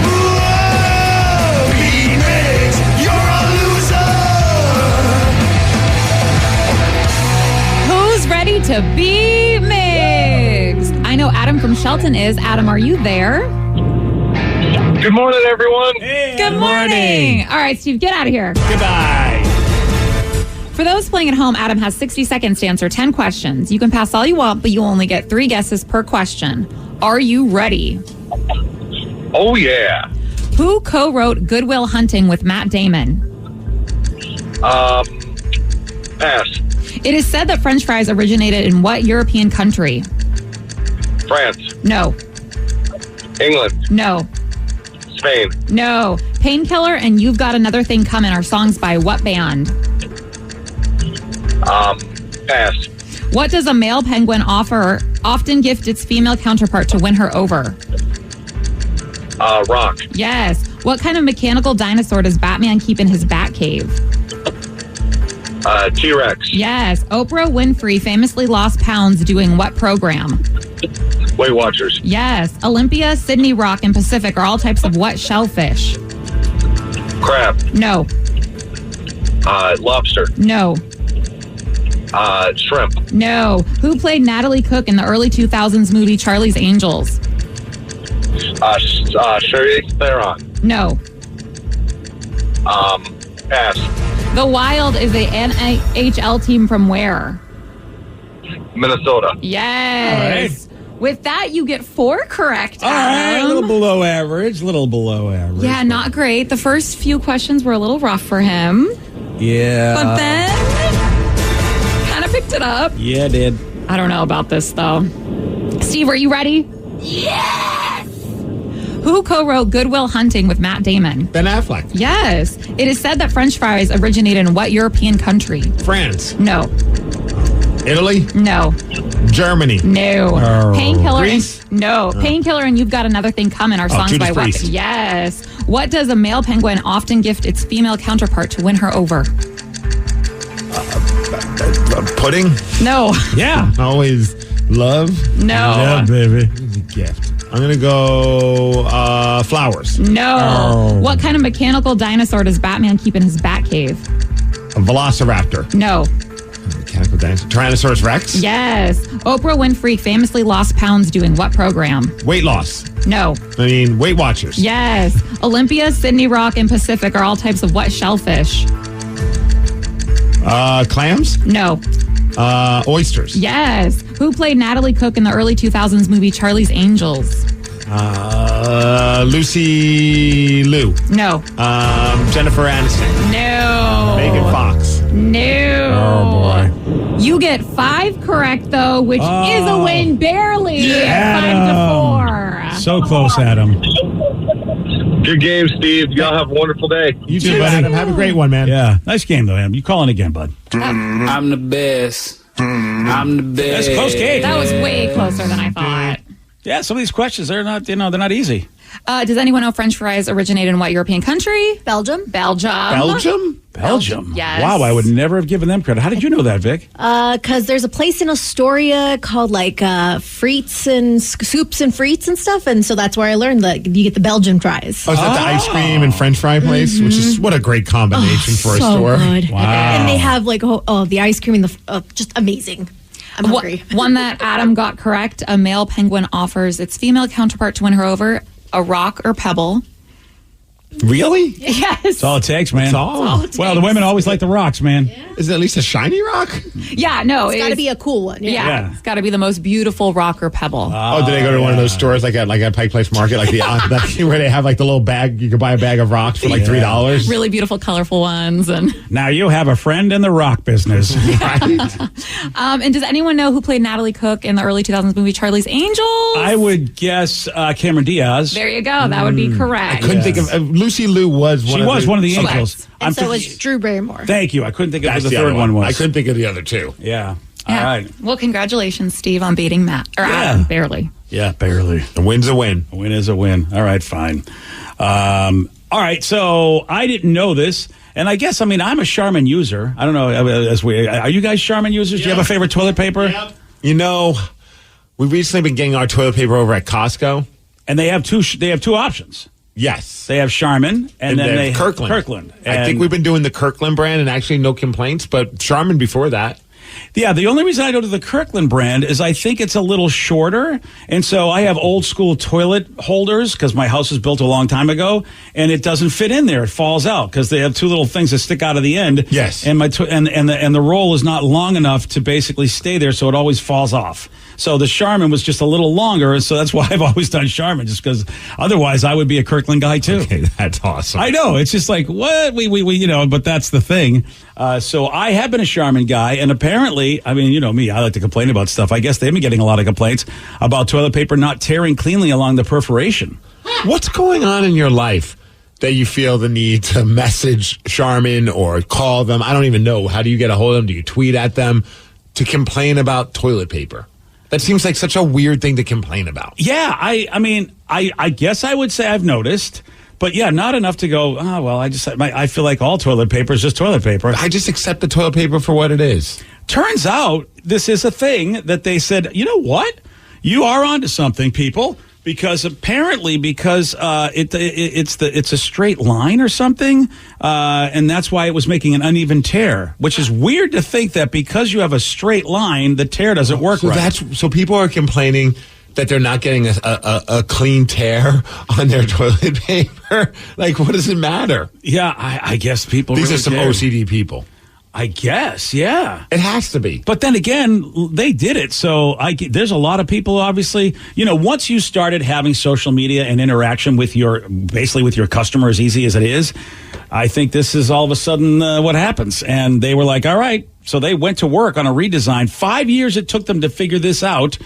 Whoa. Be Migs. You're a loser. Who's ready to be Migs? I know Adam from Shelton is. Adam, are you there? Good morning, everyone. Good morning. All right, Steve, get out of here. Goodbye. For those playing at home, Adam has 60 seconds to answer 10 questions. You can pass all you want, but you only get 3 guesses per question. Are you ready? Oh, yeah. Who co-wrote Good Will Hunting with Matt Damon? Pass. It is said that French fries originated in what European country? France. No. England. No. Spain. No. Painkiller and You've Got Another Thing Coming are songs by what band? Pass. What does a male penguin often gift its female counterpart to win her over? Rock. Yes. What kind of mechanical dinosaur does Batman keep in his Batcave? T-Rex. Yes. Oprah Winfrey famously lost pounds doing what program? Weight Watchers. Yes. Olympia, Sydney Rock, and Pacific are all types of what shellfish? Crab. No. Lobster. No. Shrimp. No. Who played Natalie Cook in the early 2000s movie Charlie's Angels? Charlize Theron. No. Pass. The Wild is a NHL team from where? Minnesota. Yes. With that, you get 4 correct, All right, a Adam. little below average. Yeah, not great. The first few questions were a little rough for him. Yeah. But then, kind of picked it up. Yeah, it did. I don't know about this, though. Steve, are you ready? Yes! Who co-wrote Good Will Hunting with Matt Damon? Ben Affleck. Yes. It is said that French fries originated in what European country? France. No. Italy. No. Germany. No. Painkiller. Greece? No. Painkiller and You've Got Another Thing Coming are songs Judas by what? Priest. Yes. What does a male penguin often gift its female counterpart to win her over? Pudding. No. Yeah. Always love. No. Yeah, baby. It's a gift. I'm going to go flowers. No. Oh. What kind of mechanical dinosaur does Batman keep in his Batcave? A velociraptor. No. Mechanical dinosaur. Tyrannosaurus Rex. Yes. Oprah Winfrey famously lost pounds doing what program? Weight loss. No. I mean, Weight Watchers. Yes. Olympia, Sydney Rock, and Pacific are all types of what shellfish? Clams. No. Oysters. Yes. Who played Natalie Cook in the early 2000s movie Charlie's Angels? Lucy Liu. No. Jennifer Aniston. No. Megan Fox. No. Oh, boy. You get 5 correct, though, which is a win barely. Yeah. 5 to 4. So close, Adam. Good game, Steve. Y'all have a wonderful day. You too, buddy. Adam. Have a great one, man. Yeah. Nice game, though, Adam. You calling again, bud. I'm the best. I'm the best. That's a close game. That was way closer than I thought. Yeah, some of these questions, they're not easy. Does anyone know French fries originated in what European country? Belgium. Belgium? Belgium? Yes. Wow, I would never have given them credit. How did you know that, Vic? Because there's a place in Astoria called like frites and soups and frites and stuff, and so that's where I learned that you get the Belgian fries. Oh, is that the ice cream and French fry place? Which is what a great combination for a so store. Good. Wow. And they have like the ice cream and the just amazing. I'm hungry. One that Adam got correct. A male penguin offers its female counterpart to win her over. A rock or pebble? Really? Yes. That's all it takes, man. That's all it Well, the women always like the rocks, man. Is it at least a shiny rock? Yeah, no. It's got to be a cool one. Yeah. It's got to be the most beautiful rock or pebble. Oh, did they go to one of those stores like at Pike Place Market, like where they have like the little bag? You can buy a bag of rocks for like $3. Really beautiful, colorful ones. And now you have a friend in the rock business. and does anyone know who played Natalie Cook in the early 2000s movie Charlie's Angels? I would guess Cameron Diaz. There you go. That would be correct. I couldn't think of Lucy Liu was one. She of was the, one of the okay. Angels. And so was Drew Barrymore. Thank you. I couldn't think of That's who the other third one was. I couldn't think of the other two. Yeah. Yeah. All right. Well, congratulations, Steve, on beating Matt. Or Adam, barely. Yeah, barely. A win's a win. A win is a win. All right, fine. All right, so I didn't know this. And I guess, I'm a Charmin user. I don't know. Are you guys Charmin users? Do you have a favorite toilet paper? Yep. You know, we've recently been getting our toilet paper over at Costco. And they have two options. Yes. They have Charmin and then they have Kirkland. I think we've been doing the Kirkland brand and actually no complaints, but Charmin before that. Yeah, the only reason I go to the Kirkland brand is I think it's a little shorter. And so I have old school toilet holders because my house was built a long time ago and it doesn't fit in there. It falls out because they have two little things that stick out of the end. Yes. And the roll is not long enough to basically stay there, so it always falls off. So the Charmin was just a little longer, and so that's why I've always done Charmin, just because otherwise I would be a Kirkland guy too. Okay, that's awesome. I know. It's just like, what? We but that's the thing. So I have been a Charmin guy, and apparently, you know me, I like to complain about stuff. I guess they've been getting a lot of complaints about toilet paper not tearing cleanly along the perforation. What's going on in your life that you feel the need to message Charmin or call them? I don't even know. How do you get a hold of them? Do you tweet at them to complain about toilet paper? That seems like such a weird thing to complain about. Yeah, I guess I would say I've noticed, but yeah, not enough to go, oh, well, I feel like all toilet paper is just toilet paper. I just accept the toilet paper for what it is. Turns out this is a thing that they said, you know what? You are onto something, people. Because apparently, it's a straight line or something, and that's why it was making an uneven tear. Which is weird to think that because you have a straight line, the tear doesn't work right. So people are complaining that they're not getting a clean tear on their toilet paper. Like, what does it matter? Yeah, I guess people. These really are some care. OCD people. I guess, yeah. It has to be. But then again, they did it. So there's a lot of people, obviously, once you started having social media and interaction with your customer as easy as it is, I think this is all of a sudden what happens. And they were like, all right. So they went to work on a redesign. 5 years it took them to figure this out.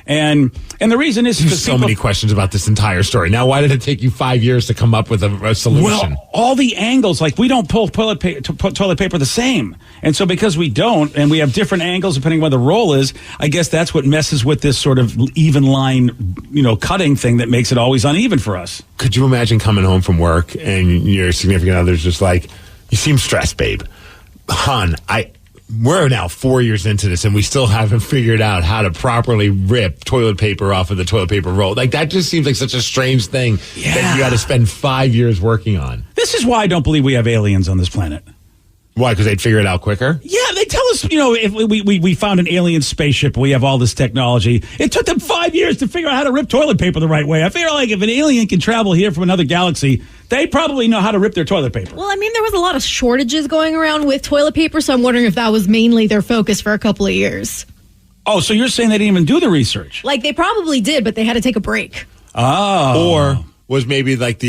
And the reason is there's so many questions about this entire story. Now, why did it take you 5 years to come up with a solution? Well, all the angles, like we don't pull toilet paper the same. And so because we don't, and we have different angles depending where the roll is, I guess that's what messes with this sort of even line, cutting thing that makes it always uneven for us. Could you imagine coming home from work and your significant other's just like, you seem stressed, babe. Hon, we're now 4 years into this and we still haven't figured out how to properly rip toilet paper off of the toilet paper roll. Like, that just seems like such a strange thing that you got to spend 5 years working on. This is why I don't believe we have aliens on this planet. Why? Because they'd figure it out quicker? Yeah, they tell us, if we found an alien spaceship, we have all this technology. It took them 5 years to figure out how to rip toilet paper the right way. I figure like if an alien can travel here from another galaxy, they probably know how to rip their toilet paper. Well, there was a lot of shortages going around with toilet paper, so I'm wondering if that was mainly their focus for a couple of years. Oh, so you're saying they didn't even do the research? Like, they probably did, but they had to take a break. Oh. Or was maybe like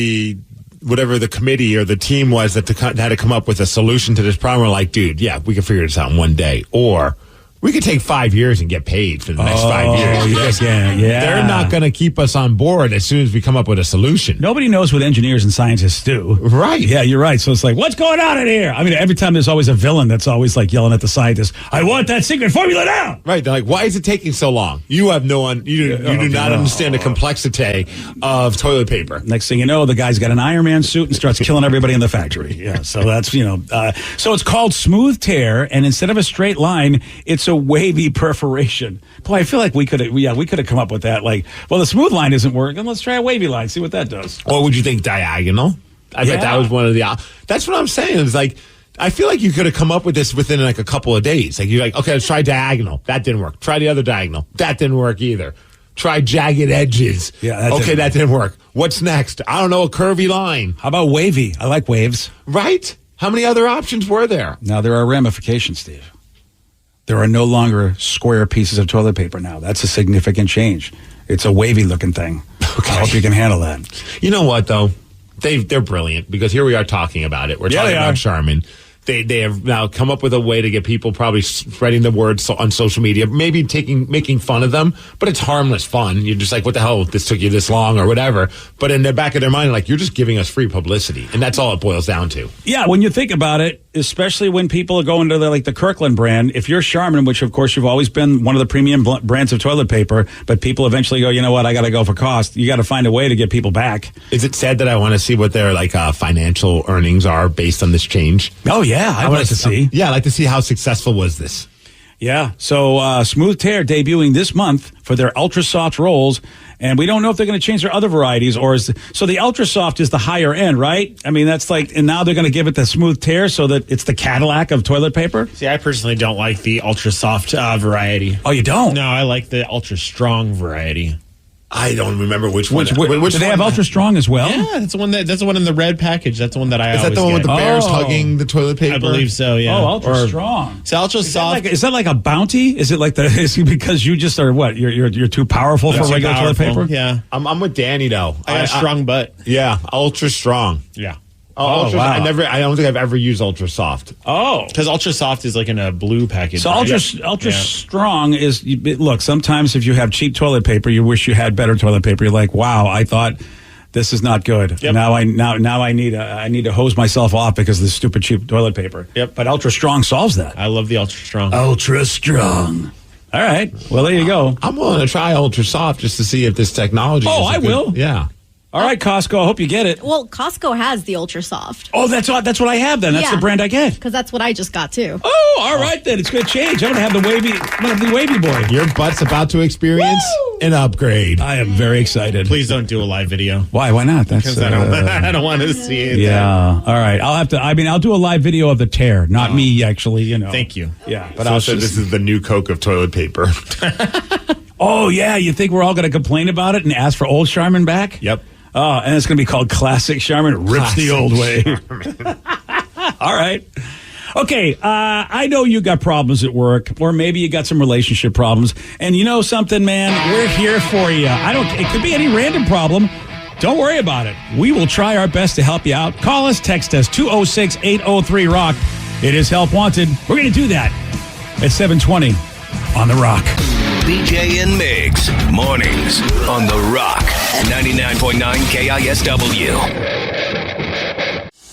whatever the committee or the team was that had to come up with a solution to this problem. We're like, dude, yeah, we can figure this out in one day. Or we could take 5 years and get paid for the next 5 years. Yeah. They're not going to keep us on board as soon as we come up with a solution. Nobody knows what engineers and scientists do. Right. Yeah, you're right. So it's like, what's going on in here? Every time there's always a villain that's always like yelling at the scientist, I want that secret formula now. Right. They're like, why is it taking so long? You have you do not understand the complexity of toilet paper. Next thing you know, the guy's got an Iron Man suit and starts killing everybody in the factory. Yeah. So that's, so it's called smooth tear. And instead of a straight line, it's a wavy perforation. Boy, I feel like we could have come up with that. Like, well, the smooth line isn't working. Let's try a wavy line. See what that does. What would you think? Diagonal? I bet that was one of the. That's what I'm saying. It's like, I feel like you could have come up with this within like a couple of days. Like, you're like, okay, let's try diagonal. That didn't work. Try the other diagonal. That didn't work either. Try jagged edges. Yeah. That didn't work. What's next? I don't know, a curvy line. How about wavy? I like waves. Right? How many other options were there? Now, there are ramifications, Steve. There are no longer square pieces of toilet paper now. That's a significant change. It's a wavy-looking thing. Okay. I hope you can handle that. You know what, though? They're brilliant, because here we are talking about it. We're talking about Charmin. They have now come up with a way to get people probably spreading the word on social media, maybe making fun of them, but it's harmless fun. You're just like, what the hell, this took you this long or whatever. But in the back of their mind, like, you're just giving us free publicity. And that's all it boils down to. Yeah, when you think about it, especially when people are going to the Kirkland brand, if you're Charmin, which of course you've always been one of the premium brands of toilet paper, but people eventually go, you know what, I got to go for cost. You got to find a way to get people back. Is it sad that I want to see what their financial earnings are based on this change? Oh, yeah. I'd like to see. Yeah, I'd like to see how successful was this. Yeah. So Smooth Tear debuting this month for their Ultra Soft rolls. And we don't know if they're going to change their other varieties so the Ultra Soft is the higher end, right? I mean, that's and now they're going to give it the Smooth Tear so that it's the Cadillac of toilet paper. See, I personally don't like the Ultra Soft variety. Oh, you don't? No, I like the Ultra Strong variety. I don't remember which one. Do they have Ultra Strong as well? Yeah, that's the one in the red package. That's the one that I always get. Is that the one with the bears hugging the toilet paper? I believe so, yeah. Oh, Ultra Strong. So Ultra Soft. Is that like a bounty? Is it like is it because you just are what? You're too powerful for regular toilet paper? Yeah. I'm with Danny though. I got a strong butt. Yeah, Ultra Strong. Yeah. Oh, wow. I don't think I've ever used Ultra Soft. Oh. Because Ultra Soft is like in a blue package. So right? Ultra Strong is, look, sometimes if you have cheap toilet paper, you wish you had better toilet paper. You're like, wow, I thought this is not good. Yep. Now I need to hose myself off because of this stupid cheap toilet paper. Yep. But Ultra Strong solves that. I love the Ultra Strong. Ultra Strong. All right. Well, there you go. I'm willing to try Ultra Soft just to see if this technology is I will. Yeah. All right, Costco. I hope you get it. Well, Costco has the Ultra Soft. Oh, that's what I have then. That's the brand I get. Because that's what I just got too. Oh, all right then. It's going to change. I'm going to have the wavy boy. Your butt's about to experience an upgrade. I am very excited. Please don't do a live video. Why? Why not? Because I don't want to see it. Yeah. All right. I'll do a live video of the tear, not me actually. Thank you. Yeah. But also, this is the new Coke of toilet paper. Oh yeah. You think we're all going to complain about it and ask for old Charmin back? Yep. Oh, and it's going to be called Classic Charmin. Rips the old way. All right. Okay, I know you got problems at work, or maybe you got some relationship problems. And you know something, man? We're here for you. It could be any random problem. Don't worry about it. We will try our best to help you out. Call us, text us, 206-803-ROCK. It is Help Wanted. We're going to do that at 7:20 on The Rock. BJ and Migs, mornings on The Rock, 99.9 KISW.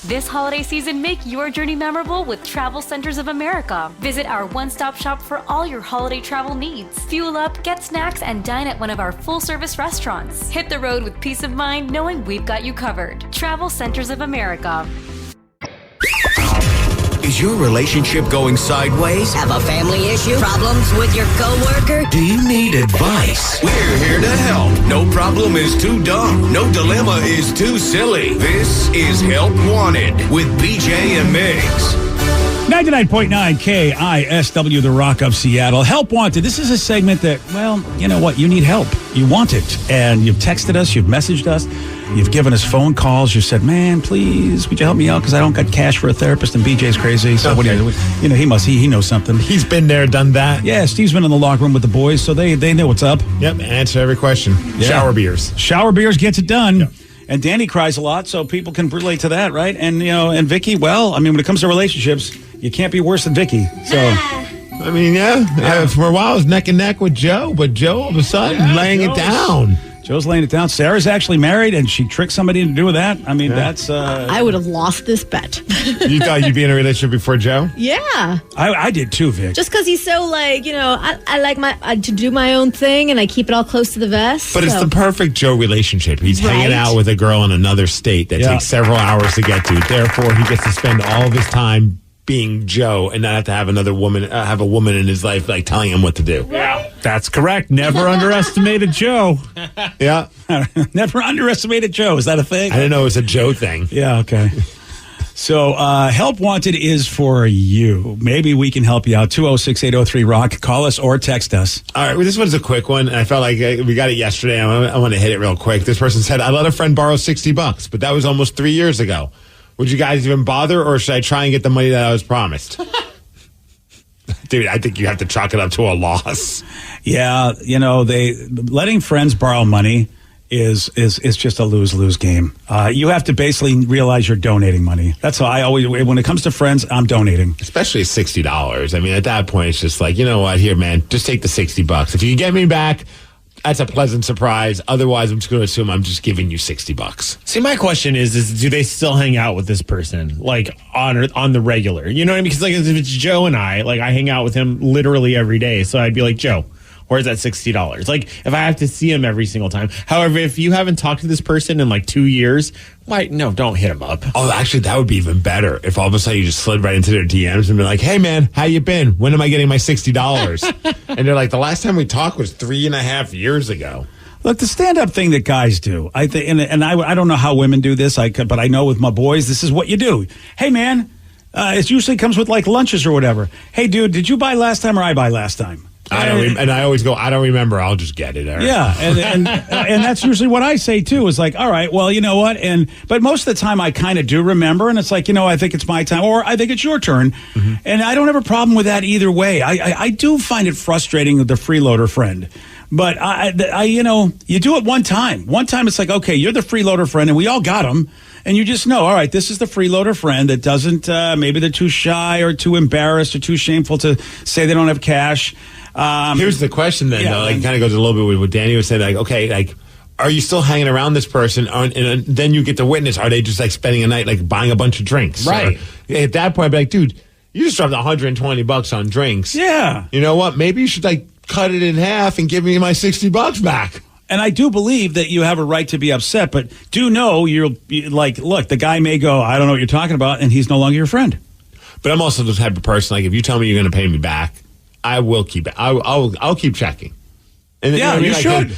This holiday season, make your journey memorable with Travel Centers of America. Visit our one-stop shop for all your holiday travel needs. Fuel up, get snacks, and dine at one of our full-service restaurants. Hit the road with peace of mind knowing we've got you covered. Travel Centers of America. Is your relationship going sideways? Have a family issue? Problems with your coworker? Do you need advice? We're here to help. No problem is too dumb. No dilemma is too silly. This is Help Wanted with BJ and Migs. 99.9 KISW, The Rock of Seattle. Help Wanted. This is a segment that, well, you know what? You need help. You want it. And you've texted us. You've messaged us. You've given us phone calls. You said, man, please, would you help me out? Because I don't got cash for a therapist and BJ's crazy. So what do you know, he knows something. He's been there, done that. Yeah, Steve's been in the locker room with the boys, so they know what's up. Yep, answer every question. Yeah. Shower beers. Shower beers gets it done. Yep. And Danny cries a lot, so people can relate to that, right? And, and Vicky, well, I mean, when it comes to relationships, you can't be worse than Vicky. So, I mean, yeah. For a while, I was neck and neck with Joe, but Joe, all of a sudden, laying it down. Joe's laying it down. Sarah's actually married, and she tricked somebody into doing that. I mean, that's... I would have lost this bet. You thought you'd be in a relationship before Joe? Yeah. I did too, Vic. Just because he's so I like to do my own thing, and I keep it all close to the vest. But it's the perfect Joe relationship. He's hanging out with a girl in another state that takes several hours to get to. Therefore, he gets to spend all of his time being Joe and not have to have another woman, have a woman in his life like telling him what to do. Yeah, that's correct. Never underestimated Joe. Yeah. Never underestimated Joe. Is that a thing? I didn't know it was a Joe thing. Yeah, okay. So, Help Wanted is for you. Maybe we can help you out. 206-803-ROCK. Call us or text us. All right, well, this one's a quick one. And I felt like we got it yesterday. I want to hit it real quick. This person said, I let a friend borrow $60, but that was almost 3 years ago. Would you guys even bother, or should I try and get the money that I was promised? Dude, I think you have to chalk it up to a loss. Yeah, letting friends borrow money is just a lose-lose game. You have to basically realize you're donating money. That's how I always, when it comes to friends, I'm donating. Especially $60. I mean, at that point, it's just like, you know what, here, man, just take the $60. If you get me back, that's a pleasant surprise. Otherwise, I'm just going to assume I'm just giving you $60. See, my question is do they still hang out with this person, like, on the regular? You know what I mean? Because, like, if it's Joe and I hang out with him literally every day. So I'd be like, Joe, where's that $60? Like, if I have to see him every single time. However, if you haven't talked to this person in like 2 years, no, don't hit him up. Oh, actually, that would be even better if all of a sudden you just slid right into their DMs and be like, hey, man, how you been? When am I getting my $60? And they're like, the last time we talked was 3.5 years ago. Look, the stand-up thing that guys do, I think, and I don't know how women do this, but I know with my boys, this is what you do. Hey, man, it usually comes with like lunches or whatever. Hey, dude, did you buy last time or I buy last time? And I always go, I don't remember. I'll just get it. Eric. Yeah, and that's usually what I say too. Is like, all right, well, you know what? But most of the time, I kind of do remember, and it's like, I think it's my time, or I think it's your turn, and I don't have a problem with that either way. I do find it frustrating with the freeloader friend. But you do it one time. One time, it's like, okay, you're the freeloader friend, and we all got them. And you just know, all right, this is the freeloader friend that doesn't, maybe they're too shy or too embarrassed or too shameful to say they don't have cash. Here's the question then, though. Like, it kind of goes a little bit with what Danny was saying. Like, okay, like, are you still hanging around this person? And then you get to witness, are they just like spending a night, like buying a bunch of drinks? Right. Or, at that point, I'd be like, dude, you just dropped $120 on drinks. Yeah. You know what? Maybe you should like cut it in half and give me my $60 back. And I do believe that you have a right to be upset, but do know you're like, look, the guy may go, I don't know what you're talking about, and he's no longer your friend. But I'm also the type of person, like, if you tell me you're going to pay me back, I will keep it. I'll keep checking. And yeah, you should.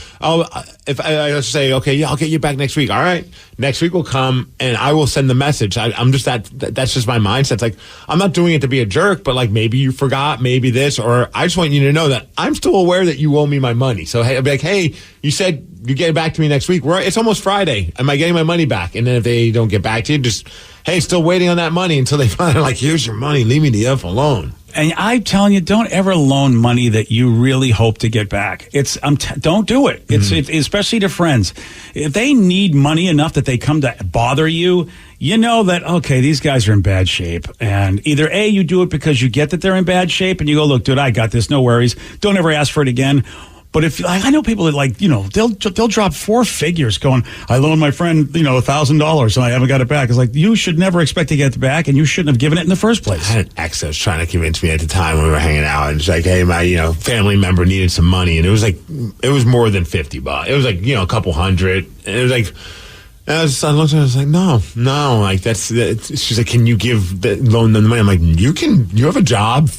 If I say, okay, yeah, I'll get you back next week. All right, next week will come, and I will send the message. I'm just that's just my mindset. It's like, I'm not doing it to be a jerk, but like, maybe you forgot, maybe this, or I just want you to know that I'm still aware that you owe me my money. So hey, I'll be like, hey, you said you get it back to me next week. It's almost Friday. Am I getting my money back? And then if they don't get back to you, just, hey, still waiting on that money until they finally like, here's your money. Leave me the F alone. And I'm telling you, don't ever loan money that you really hope to get back. Don't do it. It's especially to friends. If they need money enough that they come to bother you, you know that, okay, these guys are in bad shape. And either A, you do it because you get that they're in bad shape and you go, look, dude, I got this. No worries. Don't ever ask for it again. But if I know people that like, they'll drop four figures going, I loaned my friend, $1,000 and I haven't got it back. It's like, you should never expect to get it back, and you shouldn't have given it in the first place. I had an ex that was trying to convince me at the time when we were hanging out, and it's like, hey, my family member needed some money, and it was more than $50. It was like a couple hundred, and it was like. I looked at her, I was like, no, like she's like, can you loan them the money? I'm like, you have a job,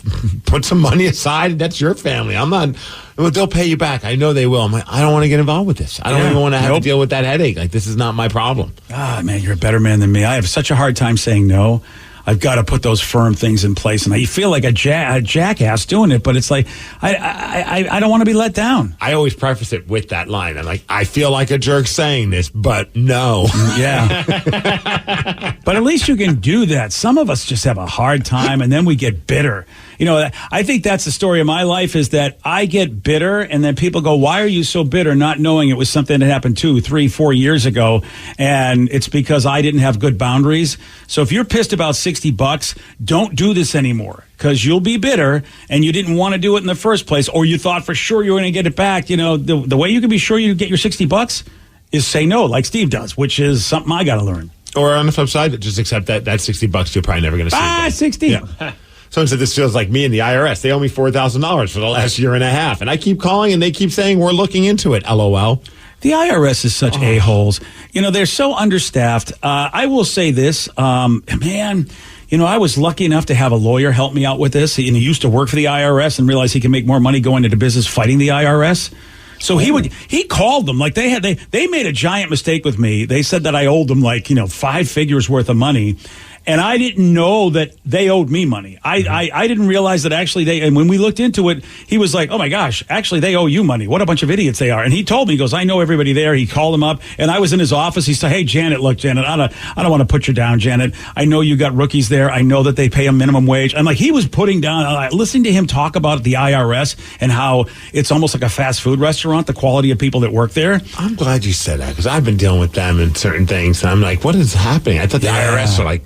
put some money aside, that's your family. I'm not, well, they'll pay you back. I know they will. I'm like, I don't want to get involved with this. I don't even want to have to deal with that headache. Like, this is not my problem. Ah, man, you're a better man than me. I have such a hard time saying no. I've got to put those firm things in place, and I feel like a jackass doing it. But it's like I don't want to be let down. I always preface it with that line. I'm like, I feel like a jerk saying this, but no. Yeah. But at least you can do that. Some of us just have a hard time, and then we get bitter. I think that's the story of my life, is that I get bitter, and then people go, why are you so bitter, not knowing it was something that happened 2, 3, 4 years ago, and it's because I didn't have good boundaries. So if you're pissed about $60, don't do this anymore, because you'll be bitter, and you didn't want to do it in the first place, or you thought for sure you were going to get it back. The way you can be sure you get your $60 is say no, like Steve does, which is something I got to learn. Or on the flip side, just accept that $60 you're probably never going to see again. 60. Yeah. Someone said, this feels like me and the IRS. They owe me $4,000 for the last year and a half. And I keep calling, and they keep saying, we're looking into it, LOL. The IRS is such a-holes. They're so understaffed. I will say this, man, I was lucky enough to have a lawyer help me out with this. And he used to work for the IRS and realized he can make more money going into business fighting the IRS. So he called them, like they made a giant mistake with me. They said that I owed them 5 figures worth of money. And I didn't know that they owed me money. I didn't realize that actually and when we looked into it, he was like, oh my gosh, actually they owe you money. What a bunch of idiots they are. And he told me, he goes, I know everybody there. He called them up and I was in his office. He said, hey, Janet, look, Janet, I don't want to put you down, Janet. I know you got rookies there. I know that they pay a minimum wage. And like he was putting down, listening to him talk about the IRS and how it's almost like a fast food restaurant, the quality of people that work there. I'm glad you said that because I've been dealing with them and certain things. And I'm like, what is happening? I thought the IRS are like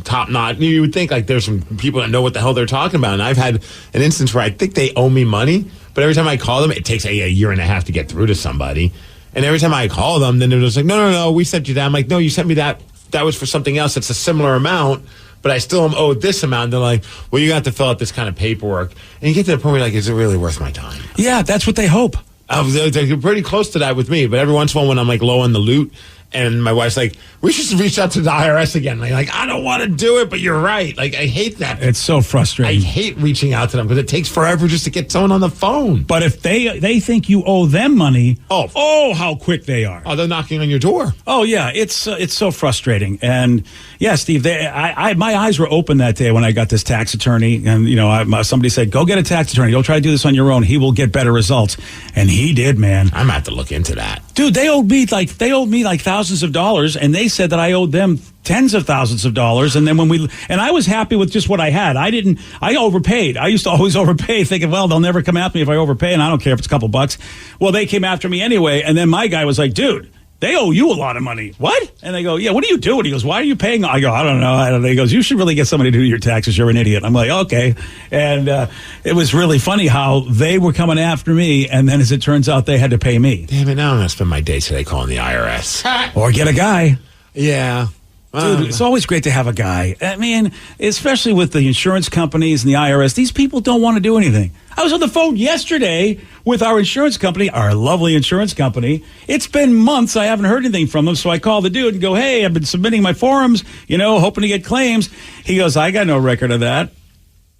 top notch. You would think like there's some people that know what the hell they're talking about. And I've had an instance where I think they owe me money, but every time I call them, it takes a year and a half to get through to somebody. And every time I call them, then they're just like, no, we sent you that. I'm like, no, you sent me that. That was for something else. It's a similar amount, but I still am owed this amount. They're like, well, you got to fill out this kind of paperwork. And you get to the point where you're like, is it really worth my time? Yeah, that's what they hope. They're pretty close to that with me, but every once in a while when I'm like low on the loot, and my wife's like, we should reach out to the IRS again. Like, I don't want to do it, but you're right. Like, I hate that. It's so frustrating. I hate reaching out to them because it takes forever just to get someone on the phone. But if they think you owe them money, oh, how quick they are. Oh, they're knocking on your door. Oh, yeah. It's so frustrating. And, yeah, Steve, my eyes were open that day when I got this tax attorney. And, somebody said, go get a tax attorney. Go try to do this on your own. He will get better results. And he did, man. I'm going to have to look into that. Dude, they owed me like thousands of dollars, and they said that I owed them tens of thousands of dollars. And then and I was happy with just what I had. I overpaid. I used to always overpay, thinking, well, they'll never come after me if I overpay, and I don't care if it's a couple bucks. Well, they came after me anyway, and then my guy was like, dude, they owe you a lot of money. What? And they go, yeah, what are you doing? He goes, why are you paying? I go, I don't know. He goes, you should really get somebody to do your taxes. You're an idiot. I'm like, okay. And it was really funny how they were coming after me, and then as it turns out, they had to pay me. Damn it, now I'm going to spend my day today calling the IRS. Or get a guy. Yeah. Dude, it's always great to have a guy. I mean, especially with the insurance companies and the IRS, these people don't want to do anything. I was on the phone yesterday with our insurance company, our lovely insurance company. It's been months. I haven't heard anything from them. So I call the dude and go, hey, I've been submitting my forms, hoping to get claims. He goes, I got no record of that.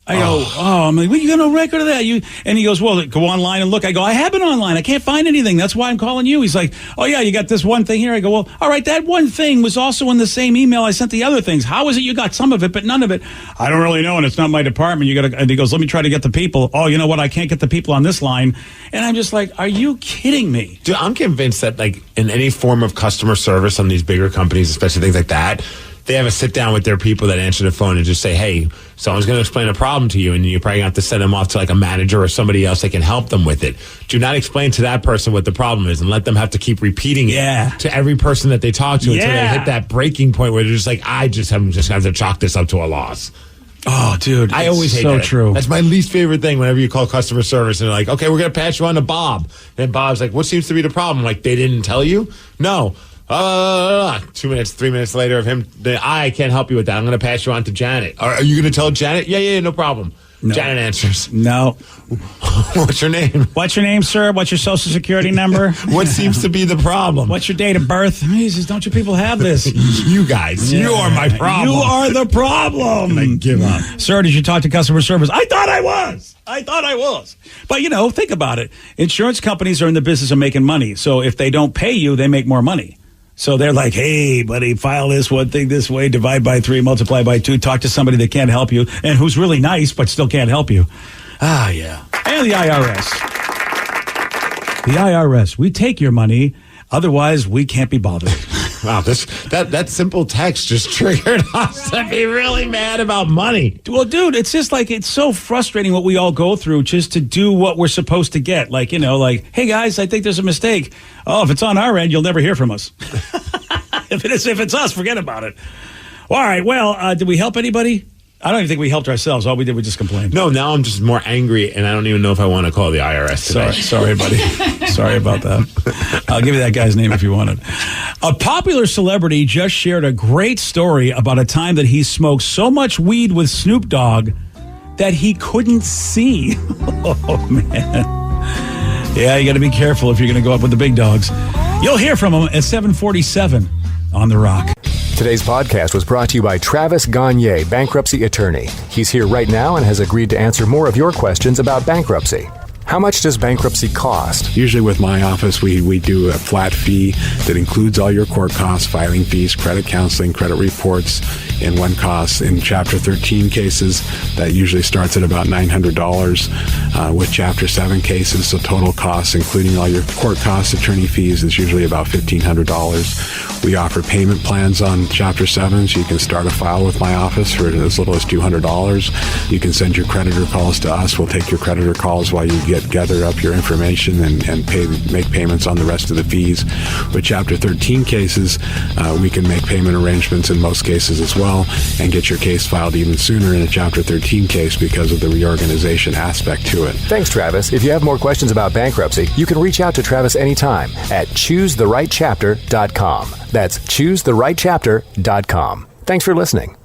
I go, I'm like, well, you got no record of that. And he goes, well, go online and look. I go, I have been online. I can't find anything. That's why I'm calling you. He's like, oh, yeah, you got this one thing here. I go, well, all right, that one thing was also in the same email I sent the other things. How is it you got some of it, but none of it? I don't really know, and it's not my department. And he goes, let me try to get the people. Oh, you know what? I can't get the people on this line. And I'm just like, are you kidding me? Dude, I'm convinced that, like, in any form of customer service on these bigger companies, especially things like that, they have a sit down with their people that answer the phone and just say, hey, someone's going to explain a problem to you, and you're probably going to have to send them off to like a manager or somebody else that can help them with it. Do not explain to that person what the problem is and let them have to keep repeating it to every person that they talk to until they hit that breaking point where they're just like, I'm just have to chalk this up to a loss. Oh, dude, I always hate so that. True. That's my least favorite thing whenever you call customer service and they're like, okay, we're going to pass you on to Bob. And Bob's like, what seems to be the problem? Like, they didn't tell you? No. 2 minutes, 3 minutes later of him, I can't help you with that. I'm going to pass you on to Janet. Are you going to tell Janet? Yeah, no problem. No. Janet answers. No. What's your name? What's your name, sir? What's your social security number? What seems to be the problem? What's your date of birth? Jesus, don't you people have this? You guys, you are my problem. You are the problem. I give up. Sir, did you talk to customer service? I thought I was. But, think about it. Insurance companies are in the business of making money. So if they don't pay you, they make more money. So they're like, hey, buddy, file this one thing this way, divide by 3, multiply by 2, talk to somebody that can't help you and who's really nice but still can't help you. Ah, yeah. And the IRS. The IRS. We take your money. Otherwise, we can't be bothered. Wow, that simple text just triggered us to be really mad about money. Well, dude, it's just like, it's so frustrating what we all go through just to do what we're supposed to get. Like, hey, guys, I think there's a mistake. Oh, if it's on our end, you'll never hear from us. If it's us, forget about it. All right, well, did we help anybody? I don't even think we helped ourselves. All we did was just complain. No, now I'm just more angry, and I don't even know if I want to call the IRS today. Sorry, buddy. Sorry about that. I'll give you that guy's name if you want it. A popular celebrity just shared a great story about a time that he smoked so much weed with Snoop Dogg that he couldn't see. Oh, man. Yeah, you got to be careful if you're going to go up with the big dogs. You'll hear from him at 7:47 on The Rock. Today's podcast was brought to you by Travis Gagne, bankruptcy attorney. He's here right now and has agreed to answer more of your questions about bankruptcy. How much does bankruptcy cost? Usually with my office, we do a flat fee that includes all your court costs, filing fees, credit counseling, credit reports in one cost. In Chapter 13 cases, that usually starts at about $900. With Chapter 7 cases, the total costs, including all your court costs, attorney fees, is usually about $1,500. We offer payment plans on Chapter 7, so you can start a file with my office for as little as $200. You can send your creditor calls to us. We'll take your creditor calls while you gather up your information and make payments on the rest of the fees. With Chapter 13 cases, we can make payment arrangements in most cases as well and get your case filed even sooner in a Chapter 13 case because of the reorganization aspect to it. Thanks, Travis. If you have more questions about bankruptcy, you can reach out to Travis anytime at choosetherightchapter.com. That's choosetherightchapter.com. Thanks for listening.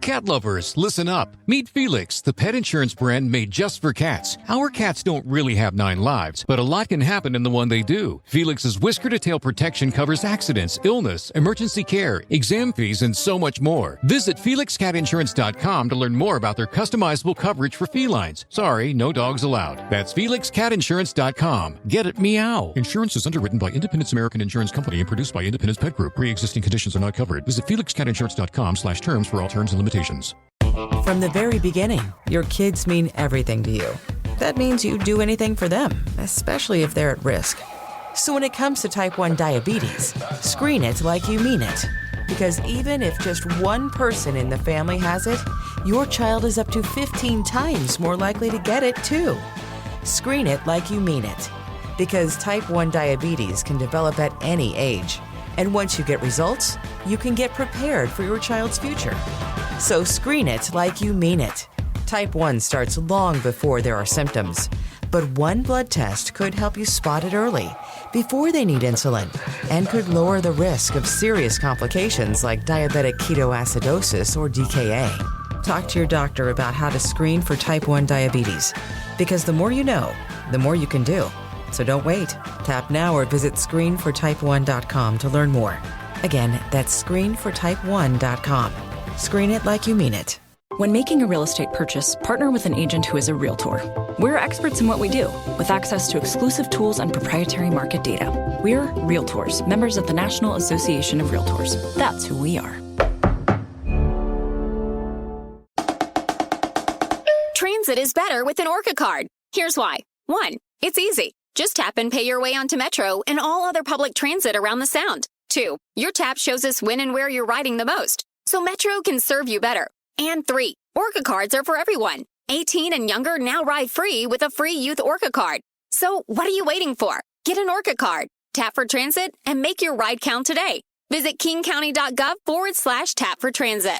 Cat lovers, listen up. Meet Felix, the pet insurance brand made just for cats. Our cats don't really have 9 lives, but a lot can happen in the one they do. Felix's whisker-to-tail protection covers accidents, illness, emergency care, exam fees, and so much more. Visit FelixCatInsurance.com to learn more about their customizable coverage for felines. Sorry, no dogs allowed. That's FelixCatInsurance.com. Get it, meow. Insurance is underwritten by Independence American Insurance Company and produced by Independence Pet Group. Pre-existing conditions are not covered. Visit FelixCatInsurance.com/terms for all terms and limitations. From the very beginning, your kids mean everything to you. That means you do anything for them, especially if they're at risk. So when it comes to type 1 diabetes, screen it like you mean it. Because even if just one person in the family has it, your child is up to 15 times more likely to get it too. Screen it like you mean it. Because type 1 diabetes can develop at any age. And once you get results, you can get prepared for your child's future. So screen it like you mean it. Type 1 starts long before there are symptoms, but one blood test could help you spot it early, before they need insulin, and could lower the risk of serious complications like diabetic ketoacidosis or DKA. Talk to your doctor about how to screen for type 1 diabetes, because the more you know, the more you can do. So don't wait. Tap now or visit screenfortype1.com to learn more. Again, that's screenfortype1.com. Screen it like you mean it. When making a real estate purchase, partner with an agent who is a realtor. We're experts in what we do, with access to exclusive tools and proprietary market data. We're Realtors, members of the National Association of Realtors. That's who we are. Transit is better with an Orca card. Here's why. 1, it's easy. Just tap and pay your way onto Metro and all other public transit around the Sound. 2, your tap shows us when and where you're riding the most, so Metro can serve you better. And 3, Orca cards are for everyone. 18 and younger now ride free with a free youth Orca card. So what are you waiting for? Get an Orca card, tap for transit, and make your ride count today. Visit kingcounty.gov/tap for transit.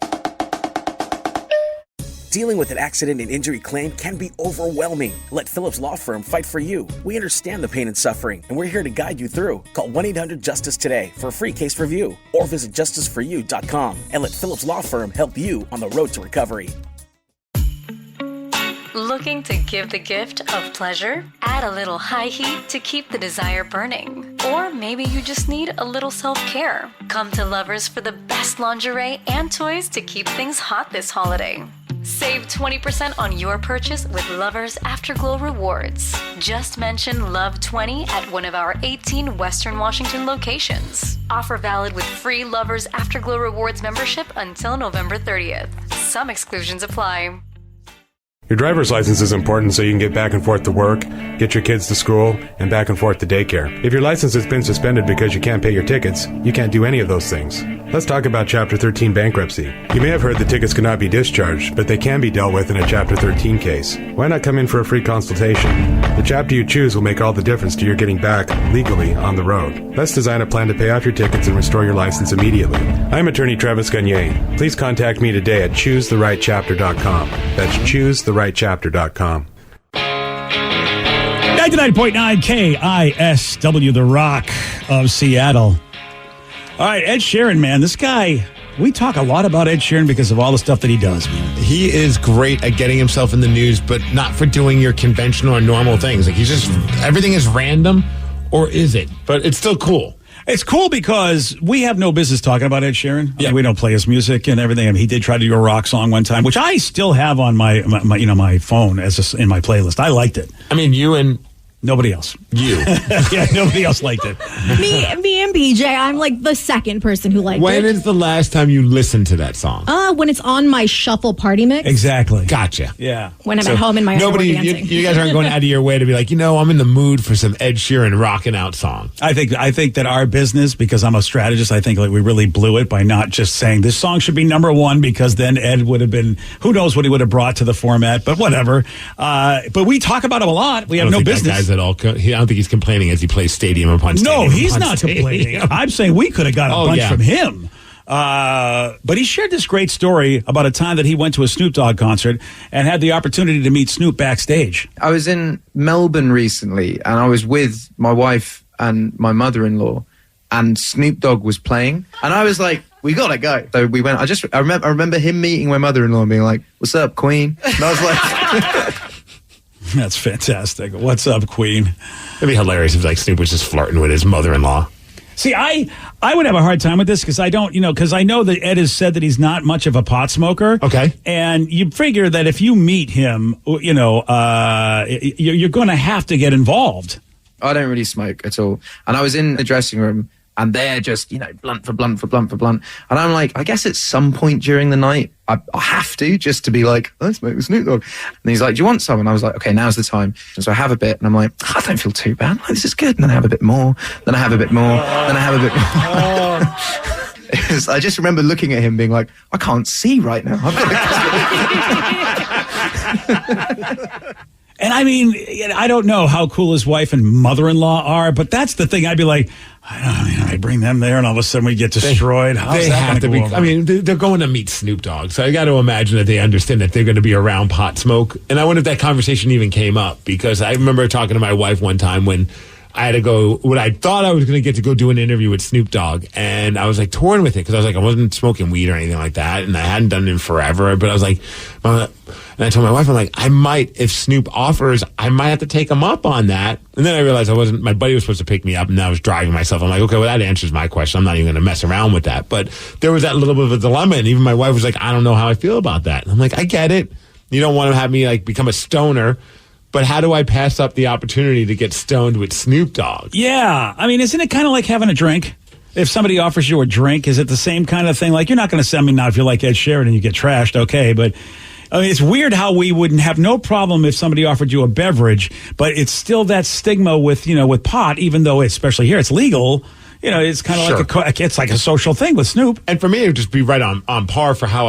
Dealing with an accident and injury claim can be overwhelming. Let Phillips Law Firm fight for you. We understand the pain and suffering, and we're here to guide you through. Call 1-800-JUSTICE today for a free case review, or visit justiceforyou.com and let Phillips Law Firm help you on the road to recovery. Looking to give the gift of pleasure? Add a little high heat to keep the desire burning. Or maybe you just need a little self-care. Come to Lovers for the best lingerie and toys to keep things hot this holiday. Save 20% on your purchase with Lovers Afterglow Rewards. Just mention Love20 at one of our 18 Western Washington locations. Offer valid with free Lovers Afterglow Rewards membership until November 30th. Some exclusions apply. Your driver's license is important so you can get back and forth to work, get your kids to school, and back and forth to daycare. If your license has been suspended because you can't pay your tickets, you can't do any of those things. Let's talk about Chapter 13 bankruptcy. You may have heard the tickets cannot be discharged, but they can be dealt with in a Chapter 13 case. Why not come in for a free consultation? The chapter you choose will make all the difference to your getting back legally on the road. Let's design a plan to pay off your tickets and restore your license immediately. I'm attorney Travis Gagne. Please contact me today at choosetherightchapter.com. That's choosetherightchapter.com. 99.9 KISW, the Rock of Seattle. All right, Ed Sheeran, man, this guy, we talk a lot about Ed Sheeran because of all the stuff that he does, man. He is great at getting himself in the news, but not for doing your conventional or normal things. Like, he's just, everything is random, or is it? But it's still cool. It's cool because we have no business talking about Ed Sheeran. I mean, we don't play his music and everything. I mean, he did try to do a rock song one time, which I still have on my phone in my playlist. I liked it. I mean, you and nobody else. You. Yeah, nobody else liked it. Me and PJ, I'm like the second person who liked it. When is the last time you listened to that song? When it's on my shuffle party mix. Exactly. Gotcha. Yeah. When I'm at home in my nobody, underwear dancing. you guys aren't going out of your way to be like, I'm in the mood for some Ed Sheeran rocking out song. I think that our business, because I'm a strategist, I think like we really blew it by not just saying this song should be number one, because then Ed would have been, who knows what he would have brought to the format, but whatever. But we talk about him a lot. We have no business. That guy's at all. I don't think he's complaining as he plays stadium upon stadium. No, he's upon not stadium. complaining. I'm saying we could have got a bunch from him. But he shared this great story about a time that he went to a Snoop Dogg concert and had the opportunity to meet Snoop backstage. I was in Melbourne recently, and I was with my wife and my mother-in-law, and Snoop Dogg was playing, and I was like, we gotta go. So we went. I remember him meeting my mother-in-law and being like, "What's up, Queen?" And I was like, "That's fantastic. What's up, Queen?" It'd be hilarious if like Snoop was just flirting with his mother-in-law. See, I would have a hard time with this because I don't, because I know that Ed has said that he's not much of a pot smoker. Okay. And you figure that if you meet him, you're going to have to get involved. I don't really smoke at all. And I was in the dressing room, and they're just, blunt for blunt for blunt for blunt. And I'm like, I guess at some point during the night, I have to, just to be like, let's smoke with Snoop Dogg. And he's like, do you want some? And I was like, okay, now's the time. And so I have a bit, and I'm like, I don't feel too bad. Like, this is good. And then I have a bit more. Then I have a bit more. Then I have a bit more. I just remember looking at him being like, I can't see right now. I've got And I mean, I don't know how cool his wife and mother-in-law are, but that's the thing. I'd be like, I bring them there, and all of a sudden we get destroyed. They have to be. I mean, they're going to meet Snoop Dogg, so I got to imagine that they understand that they're going to be around pot smoke. And I wonder if that conversation even came up, because I remember talking to my wife one time when I had to go, when I thought I was going to get to go do an interview with Snoop Dogg, and I was like torn with it, because I was like, I wasn't smoking weed or anything like that, and I hadn't done it in forever, but I was like, and I told my wife, I'm like, I might, if Snoop offers, I might have to take him up on that. And then I realized my buddy was supposed to pick me up, and I was driving myself. I'm like, okay, well, that answers my question. I'm not even going to mess around with that. But there was that little bit of a dilemma, and even my wife was like, I don't know how I feel about that. And I'm like, I get it. You don't want to have me like become a stoner, but how do I pass up the opportunity to get stoned with Snoop Dogg? Yeah. I mean, isn't it kind of like having a drink? If somebody offers you a drink, is it the same kind of thing? Like, you're not going to send me now if you're like Ed Sheeran and you get trashed, okay, but I mean, it's weird how we wouldn't have no problem if somebody offered you a beverage, but it's still that stigma with pot, even though, especially here, it's legal. It's kind of like it's like a social thing with Snoop. And for me, it would just be right on par for how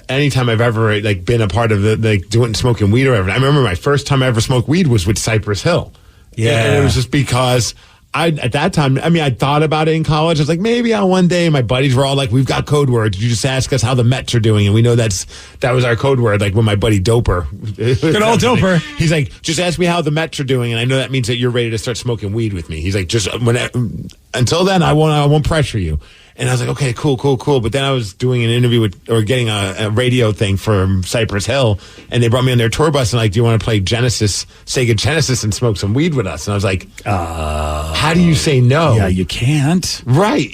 anytime I've ever like been a part of doing smoking weed or whatever. I remember my first time I ever smoked weed was with Cypress Hill. Yeah. And it was just because at that time, I mean, I thought about it in college. I was like, maybe I'll one day. My buddies were all like, we've got code words. You just ask us how the Mets are doing. And we know that was our code word. Like when my buddy Doper. Good old Doper. He's like, just ask me how the Mets are doing. And I know that means that you're ready to start smoking weed with me. He's like, until then, I won't pressure you. And I was like, okay, cool. But then I was doing an interview getting a radio thing from Cypress Hill, and they brought me on their tour bus and like, do you want to play Sega Genesis and smoke some weed with us? And I was like, how do you say no? Yeah, you can't. Right.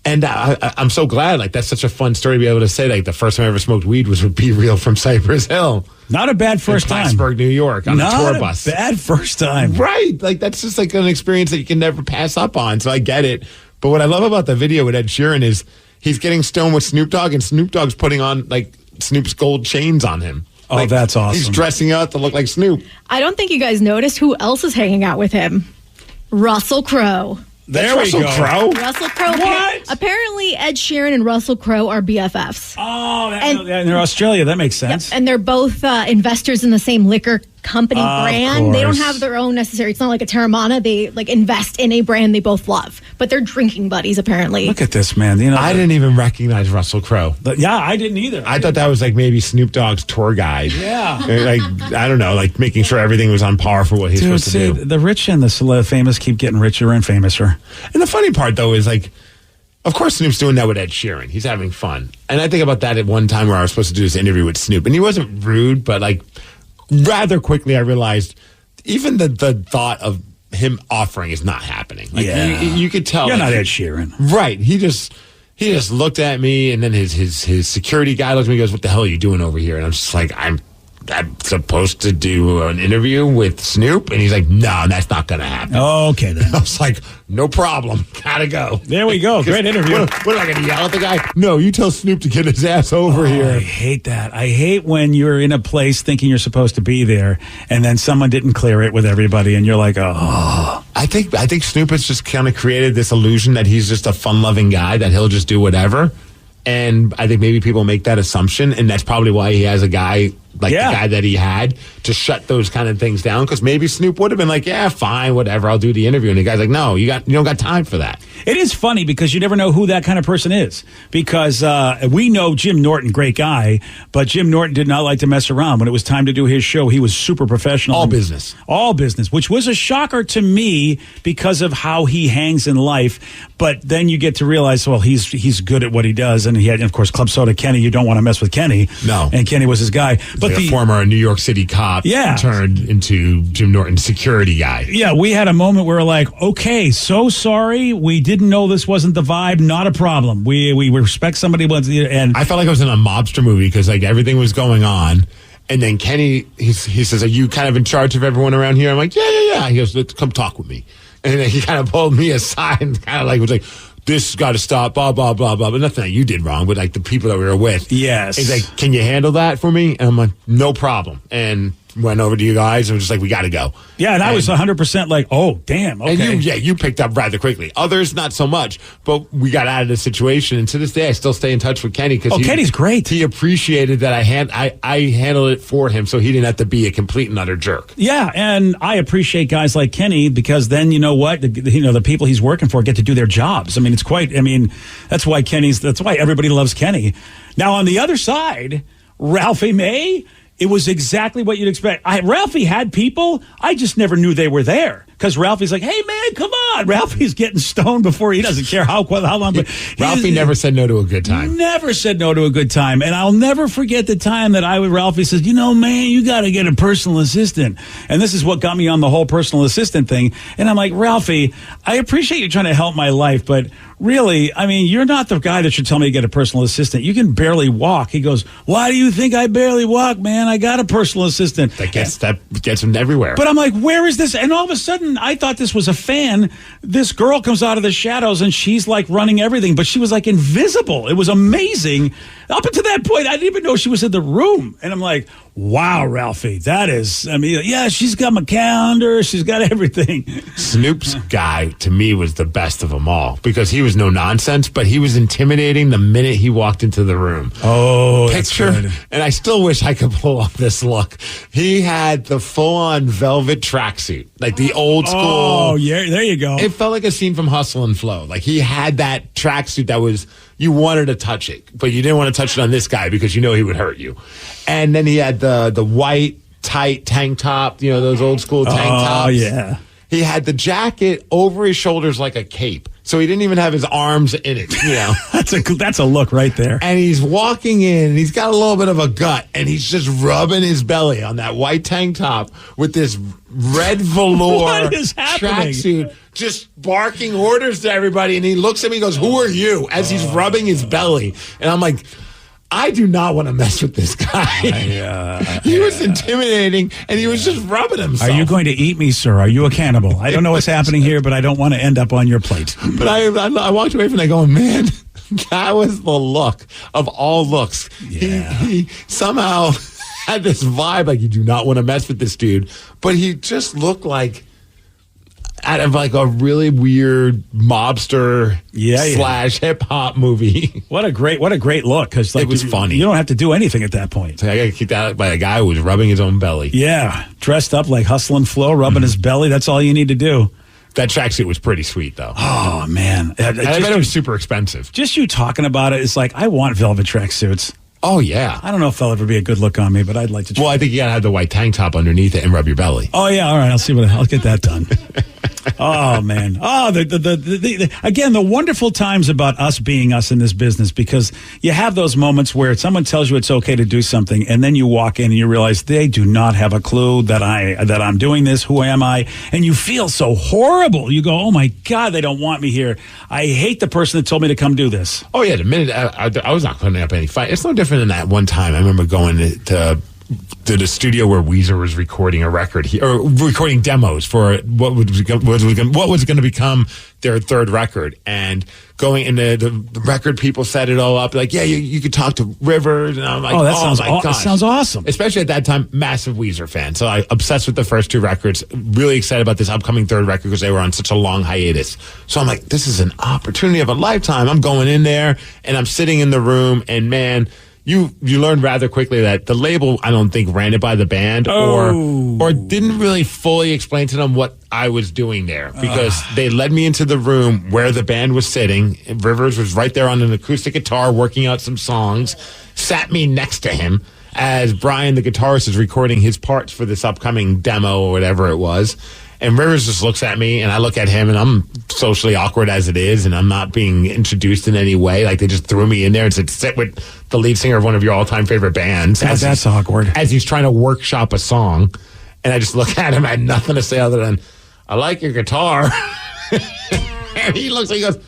And I'm so glad, like, that's such a fun story to be able to say, like, the first time I ever smoked weed was with Be Real from Cypress Hill. Not a bad first time. Plattsburgh, New York, on a tour bus. Not a bad first time. Right. Like, that's just like an experience that you can never pass up on. So I get it. But what I love about the video with Ed Sheeran is he's getting stoned with Snoop Dogg, and Snoop Dogg's putting on, like, Snoop's gold chains on him. Oh, like, that's awesome. He's dressing out to look like Snoop. I don't think you guys noticed who else is hanging out with him. Russell Crowe. There we go. Russell Crowe. What? Apparently, Ed Sheeran and Russell Crowe are BFFs. Oh, and they're Australia. That makes sense. Yep, and they're both investors in the same liquor company brand. They don't have their own necessary. It's not like a Terramana. They like invest in a brand they both love, but they're drinking buddies apparently. Look at this, man. I didn't even recognize Russell Crowe. Yeah, I didn't either. I thought that was like maybe Snoop Dogg's tour guide. Yeah. Like, I don't know, like making sure everything was on par for what he's supposed to do. The rich and the famous keep getting richer and famouser. And the funny part, though, is like, of course, Snoop's doing that with Ed Sheeran. He's having fun. And I think about that at one time where I was supposed to do this interview with Snoop. And he wasn't rude, but like rather quickly I realized even the thought of him offering is not happening. Like, Yeah. you could tell. You're like, not Ed Sheeran. Right. He just looked at me, and then his security guy looked at me and goes, "What the hell are you doing over here?" And I'm just like, I'm supposed to do an interview with Snoop, and he's like, "No, that's not going to happen." Okay, then. I was like, "No problem, gotta go." There we go. Great interview. What am I going to yell at the guy? No, you tell Snoop to get his ass over here. I hate that. I hate when you're in a place thinking you're supposed to be there, and then someone didn't clear it with everybody, and you're like, oh. I think Snoop has just kind of created this illusion that he's just a fun-loving guy, that he'll just do whatever. And I think maybe people make that assumption, and that's probably why he has a guy like the guy that he had to shut those kind of things down. Because maybe Snoop would have been like, "Yeah, fine, whatever, I'll do the interview." And the guy's like, "No, you don't got time for that." It is funny because you never know who that kind of person is. Because we know Jim Norton, great guy, but Jim Norton did not like to mess around. When it was time to do his show, he was super professional. All business, which was a shocker to me because of how he hangs in life. But then you get to realize, well, he's good at what he does, and he had, of course, Club Soda Kenny. You don't want to mess with Kenny. No, and Kenny was his guy. But like a former New York City cop, turned into Jim Norton's security guy. Yeah, we had a moment where we're like, okay, so sorry, we didn't know this wasn't the vibe. Not a problem. We respect somebody, and I felt like I was in a mobster movie because like everything was going on. And then Kenny, he says, "Are you kind of in charge of everyone around here?" I'm like, yeah. He goes, "Come talk with me." And then he kind of pulled me aside and kind of like was like, "This got to stop, blah, blah, blah, blah." But nothing that you did wrong, but like the people that we were with. Yes. He's like, "Can you handle that for me?" And I'm like, "No problem." And went over to you guys and was just like, "We got to go." Yeah, and I was 100% like, oh, damn, okay. And you picked up rather quickly. Others, not so much. But we got out of the situation. And to this day, I still stay in touch with Kenny. Kenny's great. He appreciated that I handled it for him so he didn't have to be a complete and utter jerk. Yeah, and I appreciate guys like Kenny because then, you know what, the people he's working for get to do their jobs. I mean, that's why everybody loves Kenny. Now, on the other side, Ralphie May, it was exactly what you'd expect. Ralphie had people, I just never knew they were there. Because Ralphie's like, "Hey, man, come on." Ralphie's getting stoned before he doesn't care how long. But Ralphie never said no to a good time. Never said no to a good time. And I'll never forget the time that Ralphie says, "Man, you got to get a personal assistant." And this is what got me on the whole personal assistant thing. And I'm like, "Ralphie, I appreciate you trying to help my life, but really, you're not the guy that should tell me to get a personal assistant. You can barely walk." He goes, "Why do you think I barely walk, man? I got a personal assistant." That gets him everywhere. But I'm like, where is this? And all of a sudden, I thought this was a fan. This girl comes out of the shadows and she's like running everything, but she was like invisible. It was amazing. Up until that point, I didn't even know she was in the room. And I'm like, wow, Ralphie, that is, she's got my calendar. She's got everything. Snoop's guy, to me, was the best of them all because he was no nonsense, but he was intimidating the minute he walked into the room. Oh, picture, that's good. And I still wish I could pull off this look. He had the full-on velvet tracksuit, like the old school. Oh, yeah, there you go. It felt like a scene from Hustle and Flow. Like he had that tracksuit that was, you wanted to touch it, but you didn't want to touch it on this guy because you know he would hurt you. And then he had the white tight tank top, those old school tank tops. Oh, yeah. He had the jacket over his shoulders like a cape. So he didn't even have his arms in it, That's a look right there. And he's walking in, and he's got a little bit of a gut, and he's just rubbing his belly on that white tank top with this red velour What is happening? tracksuit, just barking orders to everybody. And he looks at me and goes, "Who are you?" as he's rubbing his belly. And I'm like, I do not want to mess with this guy. He was intimidating, and he was just rubbing himself. Are you going to eat me, sir? Are you a cannibal? I don't know what's happening here, but I don't want to end up on your plate. But I walked away from that going, man, that was the look of all looks. Yeah. He somehow had this vibe like you do not want to mess with this dude, but he just looked like out of like a really weird mobster / hip hop movie. What a great look! Because it was funny. You don't have to do anything at that point. So I got kicked out by a guy who was rubbing his own belly. Yeah, dressed up like Hustle and Flow, rubbing his belly. That's all you need to do. That tracksuit was pretty sweet, though. Oh man, I bet it was super expensive. Just you talking about it, it's like I want velvet tracksuits. Oh yeah. I don't know if they'll ever be a good look on me, but I'd like to try. Well, I think you gotta have the white tank top underneath it and rub your belly. Oh yeah, all right. I'll get that done. Oh man! Oh, again, the wonderful times about us being us in this business, because you have those moments where someone tells you it's okay to do something, and then you walk in and you realize they do not have a clue that I'm doing this. Who am I? And you feel so horrible. You go, oh my God, they don't want me here. I hate the person that told me to come do this. Oh yeah, the minute I was not putting up any fight. It's no different than that one time. I remember going to the studio where Weezer was recording a record, or recording demos for what was going to become their third record, and going into the record people set it all up like, yeah, you could talk to Rivers, and I'm like, that sounds awesome. Especially at that time, massive Weezer fan, so I obsessed with the first two records, really excited about this upcoming third record because they were on such a long hiatus. So I'm like, this is an opportunity of a lifetime. I'm going in there and I'm sitting in the room, and man, You learned rather quickly that the label, I don't think, ran it by the band or didn't really fully explain to them what I was doing there, because they led me into the room where the band was sitting. Rivers was right there on an acoustic guitar working out some songs, sat me next to him as Brian, the guitarist, is recording his parts for this upcoming demo or whatever it was. And Rivers just looks at me, and I look at him, and I'm socially awkward as it is, and I'm not being introduced in any way. Like, they just threw me in there and said, sit with the lead singer of one of your all-time favorite bands. That's awkward. As he's trying to workshop a song. And I just look at him. I had nothing to say other than, I like your guitar. And he looks like he goes,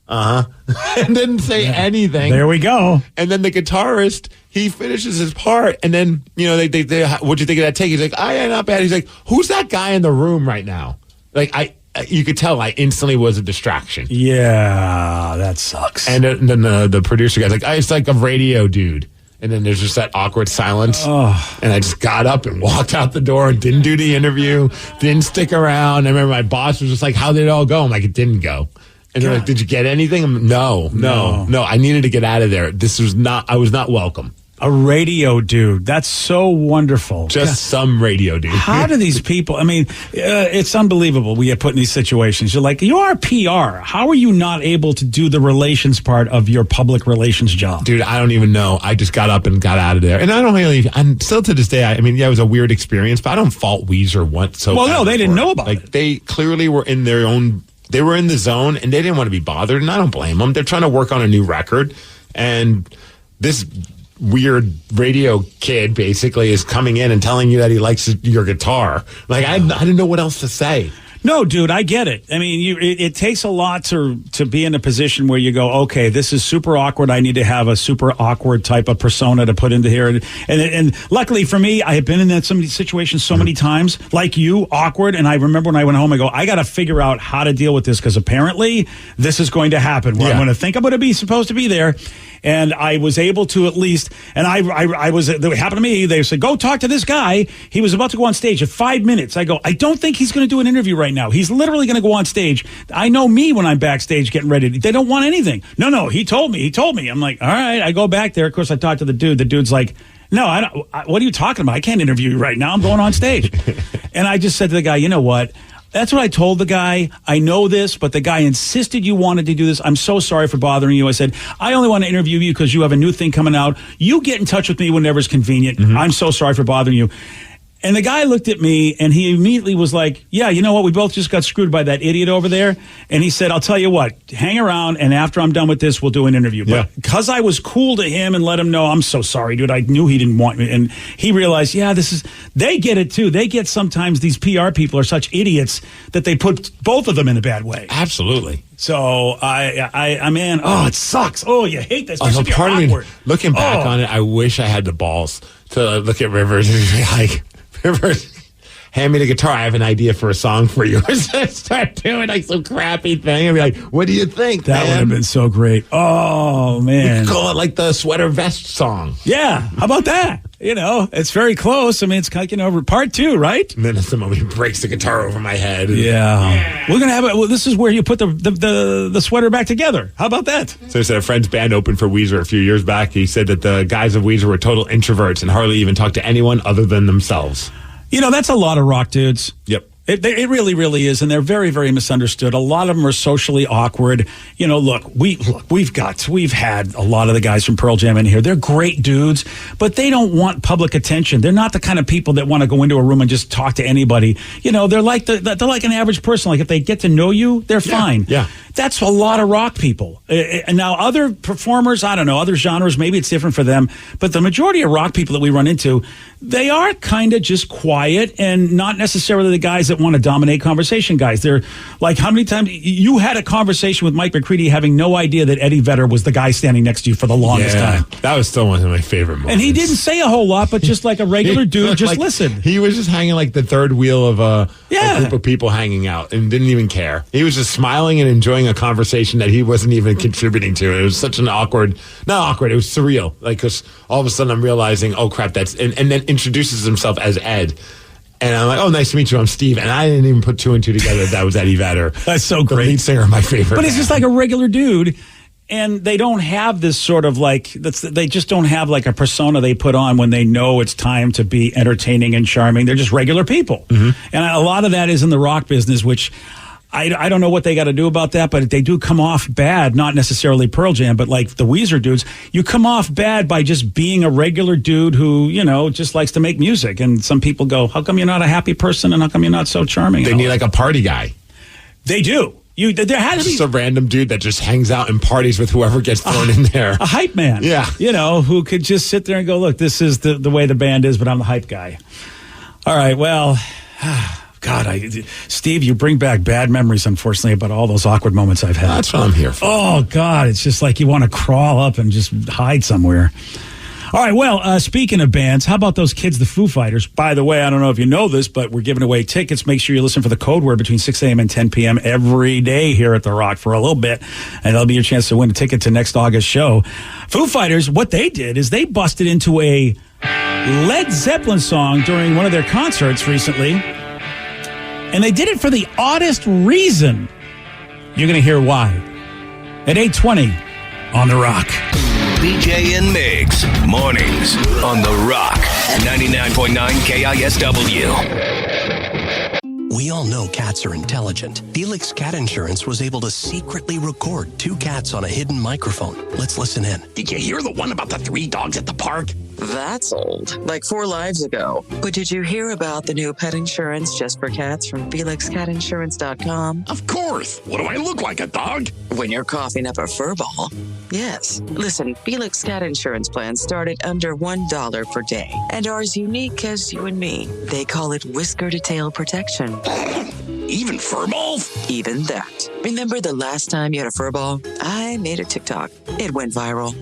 and didn't say anything. There we go. And then the guitarist, he finishes his part, and then, they what'd you think of that take? He's like, yeah, not bad. He's like, who's that guy in the room right now? Like, you could tell I instantly was a distraction. Yeah, that sucks. And then the producer guy's like, it's like a radio dude. And then there's just that awkward silence. Oh. And I just got up and walked out the door and didn't do the interview, didn't stick around. I remember my boss was just like, how did it all go? I'm like, it didn't go. And they're like, did you get anything? I'm like, no. I needed to get out of there. I was not welcome. A radio dude. That's so wonderful. Just some radio dude. How do these people, it's unbelievable we get put in these situations. You're like, you are PR. How are you not able to do the relations part of your public relations job? Dude, I don't even know. I just got up and got out of there. And I'm still to this day, it was a weird experience, but I don't fault Weezer whatsoever. Well, no, they didn't know about it. They clearly were in their own, they were in the zone, and they didn't want to be bothered, and I don't blame them. They're trying to work on a new record, and this weird radio kid basically is coming in and telling you that he likes your guitar. Like, I didn't know what else to say. No, dude, I get it. It takes a lot to be in a position where you go, okay, this is super awkward. I need to have a super awkward type of persona to put into here. And luckily for me, I have been in some of these situations so many times, like you, awkward. And I remember when I went home, I go, I got to figure out how to deal with this, because apparently this is going to happen. Where I'm going to think I'm going to be supposed to be there. And I was able to at least, and I was, it happened to me. They said, go talk to this guy. He was about to go on stage in 5 minutes. I go, I don't think he's going to do an interview right now. He's literally going to go on stage. I know me when I'm backstage getting ready. They don't want anything. No, he told me. I'm like, all right, I go back there. Of course, I talk to the dude. The dude's like, no, I don't. What are you talking about? I can't interview you right now. I'm going on stage. And I just said to the guy, you know what? That's what I told the guy. I know this, but the guy insisted you wanted to do this. I'm so sorry for bothering you. I said, I only want to interview you because you have a new thing coming out. You get in touch with me whenever's convenient. Mm-hmm. I'm so sorry for bothering you. And the guy looked at me, and he immediately was like, yeah, you know what? We both just got screwed by that idiot over there. And he said, I'll tell you what, hang around, and after I'm done with this, we'll do an interview. But because I was cool to him and let him know, I'm so sorry, dude. I knew he didn't want me. And he realized, they get it too. They get sometimes these PR people are such idiots that they put both of them in a bad way. Absolutely. So it sucks. Oh, you hate this. Although part of me, looking back on it, I wish I had the balls to look at Rivers and be like, Rivers, hand me the guitar. I have an idea for a song for you. Start doing like some crappy thing and be like, what do you think, That would have been so great. Oh, man. We could call it like the sweater vest song. Yeah. How about that? It's very close. It's kind of, part 2, right? And then somebody breaks the guitar over my head. Yeah. We're going to have it. Well, this is where you put the sweater back together. How about that? So he said a friend's band opened for Weezer a few years back. He said that the guys of Weezer were total introverts and hardly even talked to anyone other than themselves. That's a lot of rock dudes. Yep. It really, really is, and they're very, very misunderstood. A lot of them are socially awkward. You know, we've had a lot of the guys from Pearl Jam in here. They're great dudes, but they don't want public attention. They're not the kind of people that want to go into a room and just talk to anybody. You know, they're like they're like an average person. Like if they get to know you, they're fine. Yeah. That's a lot of rock people. And now other performers, I don't know, other genres, maybe it's different for them. But the majority of rock people that we run into, they are kind of just quiet and not necessarily the guys that want to dominate conversation guys. They're like, how many times you had a conversation with Mike McCready having no idea that Eddie Vedder was the guy standing next to you for the longest time? That was still one of my favorite moments. And he didn't say a whole lot, but just like a regular dude, just listen. He was just hanging like the third wheel of a group of people hanging out and didn't even care. He was just smiling and enjoying a conversation that he wasn't even contributing to. It was such an not awkward, it was surreal. Like, because all of a sudden I'm realizing, oh crap, and then introduces himself as Ed. And I'm like, oh, nice to meet you. I'm Steve. And I didn't even put two and two together. That was Eddie Vedder. That's so great. The lead singer of my favorite But he's band. just like a regular dude. And they don't have this sort of they just don't have like a persona they put on when they know it's time to be entertaining and charming. They're just regular people. And a lot of that is in the rock business, which I don't know what they got to do about that, but they do come off bad, not necessarily Pearl Jam, but like the Weezer dudes, you come off bad by just being a regular dude who, just likes to make music. And some people go, how come you're not a happy person and how come you're not so charming? They need like a party guy. They do. There has to be just a random dude that just hangs out and parties with whoever gets thrown in there. A hype man. Yeah. Who could just sit there and go, look, this is the way the band is, but I'm the hype guy. All right, well, God, Steve, you bring back bad memories, unfortunately, about all those awkward moments I've had. That's what I'm here for. Oh, God, it's just like you want to crawl up and just hide somewhere. All right, well, speaking of bands, how about those kids, the Foo Fighters? By the way, I don't know if you know this, but we're giving away tickets. Make sure you listen for the code word between 6 a.m. and 10 p.m. every day here at The Rock for a little bit, and that'll be your chance to win a ticket to next August show. Foo Fighters, what they did is they busted into a Led Zeppelin song during one of their concerts recently, and they did it for the oddest reason. You're going to hear why. At 8:20 on The Rock. BJ and Migs, mornings on The Rock, 99.9 KISW. We all know cats are intelligent. Felix Cat Insurance was able to secretly record 2 cats on a hidden microphone. Let's listen in. Did you hear the one about the 3 dogs at the park? That's old, like 4 lives ago. But did you hear about the new pet insurance just for cats from FelixCatInsurance.com? Of course. What do I look like, a dog? When you're coughing up a fur ball. Yes. Listen, Felix Cat Insurance plans start at under $1 per day and are as unique as you and me. They call it whisker to tail protection. Even fur balls? Even that. Remember the last time you had a fur ball? I made a TikTok. It went viral.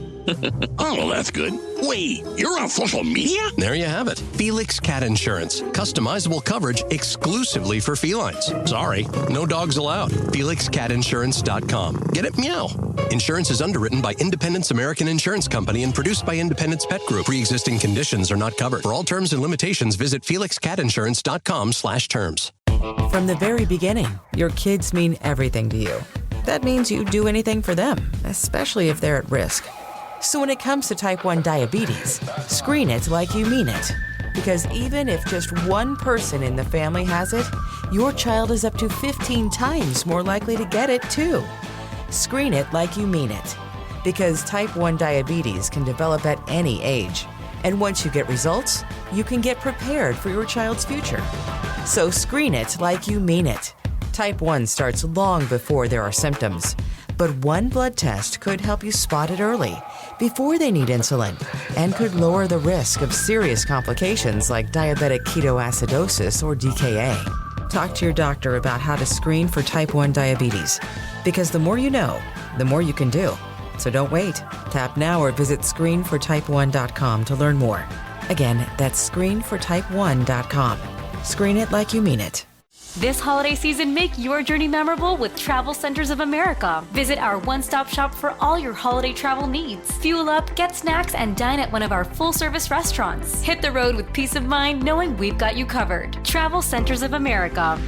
Oh, well, that's good. Wait, you're on social media? There you have it. Felix Cat Insurance. Customizable coverage exclusively for felines. Sorry, no dogs allowed. FelixCatInsurance.com. Get it? Meow. Insurance is underwritten by Independence American Insurance Company and produced by Independence Pet Group. Pre-existing conditions are not covered. For all terms and limitations, visit FelixCatInsurance.com/terms. From the very beginning, your kids mean everything to you. That means you do anything for them, especially if they're at risk. So when it comes to type 1 diabetes, screen it like you mean it. Because even if just one person in the family has it, your child is up to 15 times more likely to get it too. Screen it like you mean it. Because type 1 diabetes can develop at any age. And once you get results, you can get prepared for your child's future. So screen it like you mean it. Type 1 starts long before there are symptoms. But one blood test could help you spot it early, before they need insulin, and could lower the risk of serious complications like diabetic ketoacidosis or DKA. Talk to your doctor about how to screen for type 1 diabetes, because the more you know, the more you can do. So don't wait. Tap now or visit screenfortype1.com to learn more. Again, that's screenfortype1.com. Screen it like you mean it. This holiday season, make your journey memorable with Travel Centers of America. Visit our one-stop shop for all your holiday travel needs. Fuel up, get snacks, and dine at one of our full-service restaurants. Hit the road with peace of mind knowing we've got you covered. Travel Centers of America.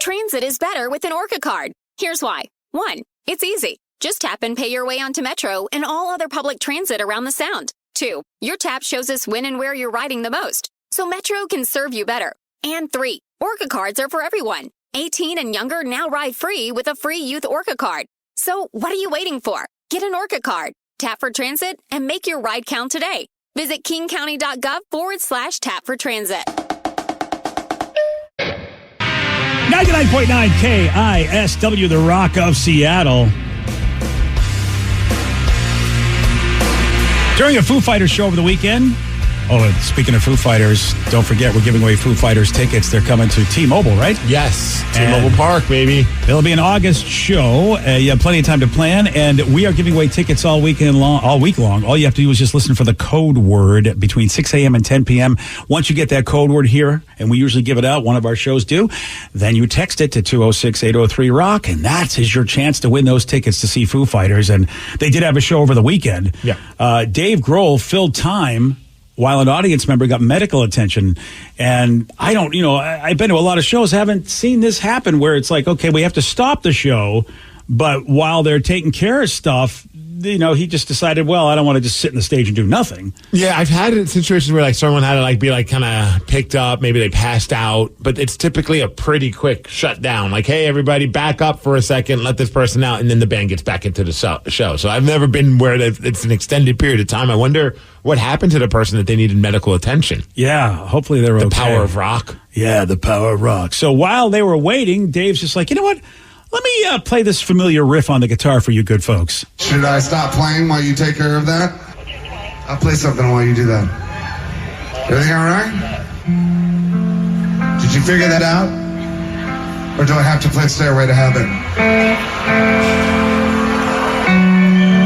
Transit is better with an Orca card. Here's why. 1, it's easy. Just tap and pay your way onto Metro and all other public transit around the Sound. 2, your tap shows us when and where you're riding the most, so Metro can serve you better. And 3, Orca cards are for everyone. 18 and younger now ride free with a free youth Orca card. So what are you waiting for? Get an Orca card, tap for transit, and make your ride count today. Visit kingcounty.gov/tap for transit. 99.9 KISW, the Rock of Seattle. During a Foo Fighters show over the weekend. Oh, and speaking of Foo Fighters, don't forget we're giving away Foo Fighters tickets. They're coming to T-Mobile, right? Yes, T-Mobile Park, baby. It'll be an August show. You have plenty of time to plan, and we are giving away tickets all week long. All you have to do is just listen for the code word between 6 a.m. and 10 p.m. Once you get that code word here, and we usually give it out, one of our shows do, then you text it to 206-803-ROCK, and that is your chance to win those tickets to see Foo Fighters. And they did have a show over the weekend. Yeah. Dave Grohl filled time while an audience member got medical attention. And I've been to a lot of shows, haven't seen this happen where it's like, okay, we have to stop the show, but while they're taking care of stuff, he just decided, well, I don't want to just sit in the stage and do nothing. Yeah, I've had situations where someone had to be kind of picked up, maybe they passed out, but it's typically a pretty quick shutdown. Hey, everybody, back up for a second, let this person out, and then the band gets back into the show. So I've never been where it's an extended period of time. I wonder what happened to the person that they needed medical attention. Yeah, hopefully they're okay. The power of rock. Yeah, the power of rock. So while they were waiting, Dave's just like, you know what? Let me play this familiar riff on the guitar for you good folks. Should I stop playing while you take care of that? I'll play something while you do that. Everything all right? Did you figure that out? Or do I have to play Stairway to Heaven?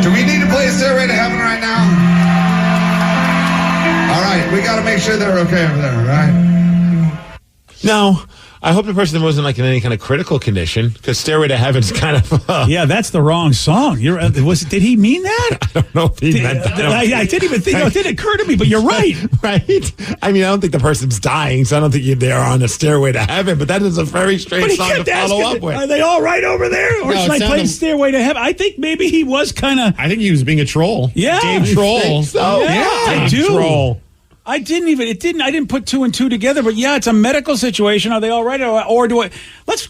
Do we need to play Stairway to Heaven right now? All right, we got to make sure they're okay over there, all right? No. I hope the person wasn't in any kind of critical condition, because Stairway to Heaven's kind of... Yeah, that's the wrong song. Did he mean that? I don't know if he meant that. I didn't even think... It didn't occur to me, but you're right. Right? I mean, I don't think the person's dying, so I don't think they're on a Stairway to Heaven, but that is a very strange song to follow up with. Are they all right over there? Or should I play Stairway to Heaven? I think maybe he was kind of... I think he was being a troll. Yeah. Dave Troll. So? Yeah, I do. Troll. I didn't put two and two together, but yeah, it's a medical situation. Are they all right? Or do I,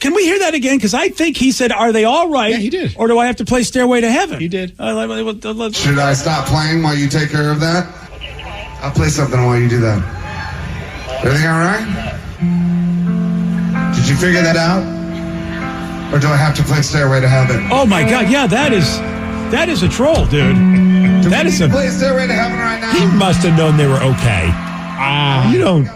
can we hear that again? Because I think he said, are they all right? Yeah, he did. Or do I have to play Stairway to Heaven? He did. Should I stop playing while you take care of that? I'll play something while you do that. Everything all right? Did you figure that out? Or do I have to play Stairway to Heaven? Oh my God, yeah, that is a troll, dude. That is play Stairway to Heaven right now? He must have known they were okay. You don't.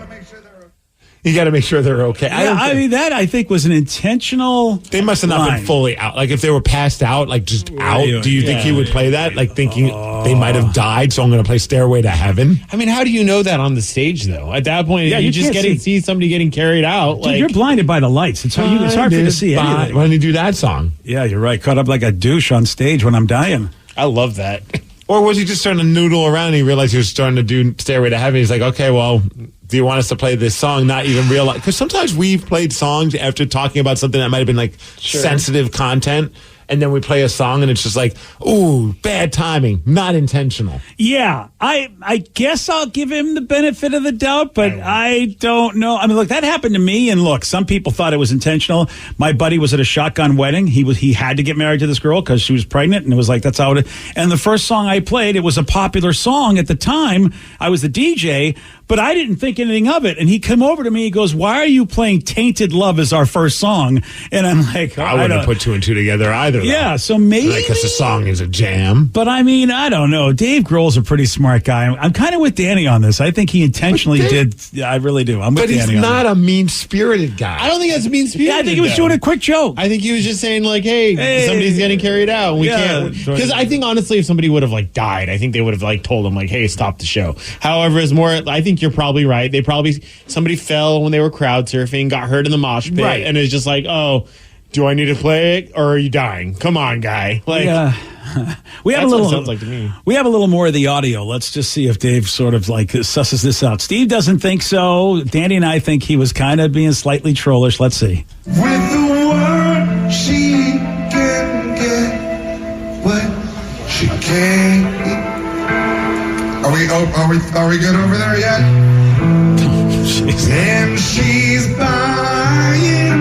You got to make sure they're okay. Yeah, I think was an intentional. They must have not been fully out. If they were passed out, just out, do you think he would play that? Thinking they might have died, so I'm going to play Stairway to Heaven? I mean, how do you know that on the stage, though? At that point, you just see somebody getting carried out. Dude, you're blinded by the lights. It's hard for you to see anything. Why don't you do that song? Yeah, you're right. Caught up like a douche on stage when I'm dying. I love that. Or was he just starting to noodle around and he realized he was starting to do Stairway to Heaven? He's like, okay, well, do you want us to play this song? Not even realize. Because sometimes we've played songs after talking about something that might have been sensitive content. And then we play a song and it's just ooh, bad timing, not intentional. Yeah, I guess I'll give him the benefit of the doubt, but I don't know. I mean, look, that happened to me, and look, some people thought it was intentional. My buddy was at a shotgun wedding. He had to get married to this girl because she was pregnant, and it was that's how it. And the first song I played, it was a popular song at the time. I was the DJ, but I didn't think anything of it. And he came over to me, he goes, "Why are you playing Tainted Love as our first song?" And I'm like, I wouldn't have put two and two together either. Yeah, so maybe because the song is a jam. But I mean, I don't know. Dave Grohl's a pretty smart guy. I'm kind of with Danny on this. I think he intentionally did. Yeah, I really do. I'm with Danny on this. But he's not a mean-spirited guy. I don't think that's mean-spirited. Yeah, I think he was doing a quick joke. I think he was just saying hey, somebody's getting carried out. We can't. Because I think honestly, if somebody would have died, I think they would have told him hey, stop the show. However, it's more. I think you're probably right. Somebody fell when they were crowd surfing, got hurt in the mosh pit, right. And it's just oh, do I need to play it or are you dying? Come on, guy. We have that's what it sounds like to me. We have a little more of the audio. Let's just see if Dave sort of susses this out. Steve doesn't think so. Danny and I think he was kind of being slightly trollish. Let's see. With the word she can get what she can't. Are we good over there yet? And she's buying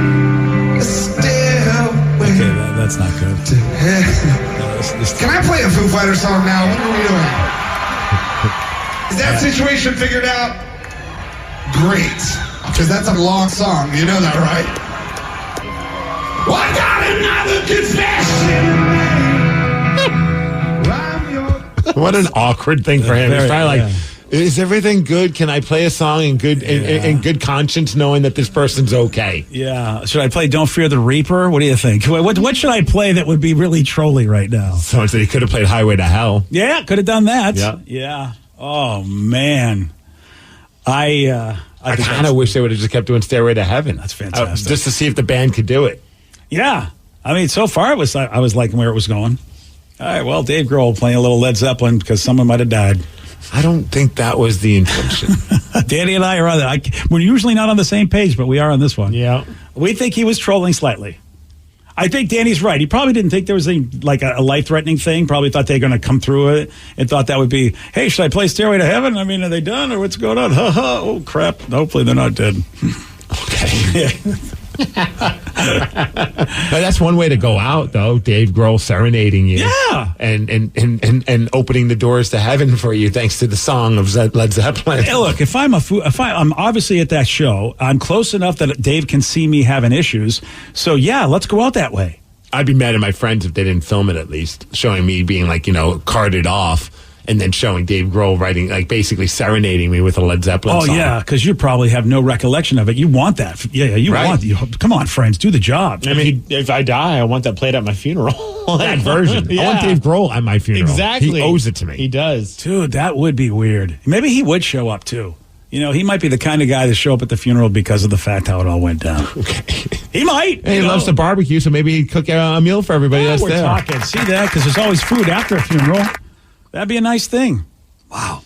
a stairway. Okay, that's not good. Can I play a Foo Fighters song now? What are we doing? Is that situation figured out? Great. Because that's a long song. You know that, right? Well, I got another confession. What an awkward thing for him. He's probably like, is everything good? Can I play a song in good conscience, knowing that this person's okay? Yeah. Should I play "Don't Fear the Reaper"? What do you think? What should I play that would be really trolly right now? So he could have played "Highway to Hell." Yeah, could have done that. Yeah. Yeah. Oh man. I kind of wish they would have just kept doing "Stairway to Heaven." That's fantastic. Just to see if the band could do it. Yeah. I mean, so far I was liking where it was going. All right. Well, Dave Grohl playing a little Led Zeppelin because someone might have died. I don't think that was the intention. Danny and I are we're usually not on the same page, but we are on this one. Yeah. We think he was trolling slightly. I think Danny's right. He probably didn't think there was a life-threatening thing. Probably thought they were going to come through it and thought that would be, hey, should I play Stairway to Heaven? I mean, are they done or what's going on? Ha ha. Oh, crap. Hopefully they're not dead. Okay. But that's one way to go out, though. Dave Grohl serenading you, yeah, and opening the doors to heaven for you, thanks to the song of Led Zeppelin. Hey, look, if I'm obviously at that show, I'm close enough that Dave can see me having issues. So yeah, let's go out that way. I'd be mad at my friends if they didn't film it, at least showing me being carted off. And then showing Dave Grohl writing, basically serenading me with a Led Zeppelin song. Oh, yeah, because you probably have no recollection of it. You want that. Yeah, you want come on, friends, do the job. I mean, if I die, I want that played at my funeral. That version. Yeah. I want Dave Grohl at my funeral. Exactly. He owes it to me. He does. Dude, that would be weird. Maybe he would show up, too. He might be the kind of guy to show up at the funeral because of the fact how it all went down. Okay. He might. He loves to barbecue, so maybe he'd cook a meal for everybody that's we're there. Talking. See that? Because there's always food after a funeral. That'd be a nice thing. Wow.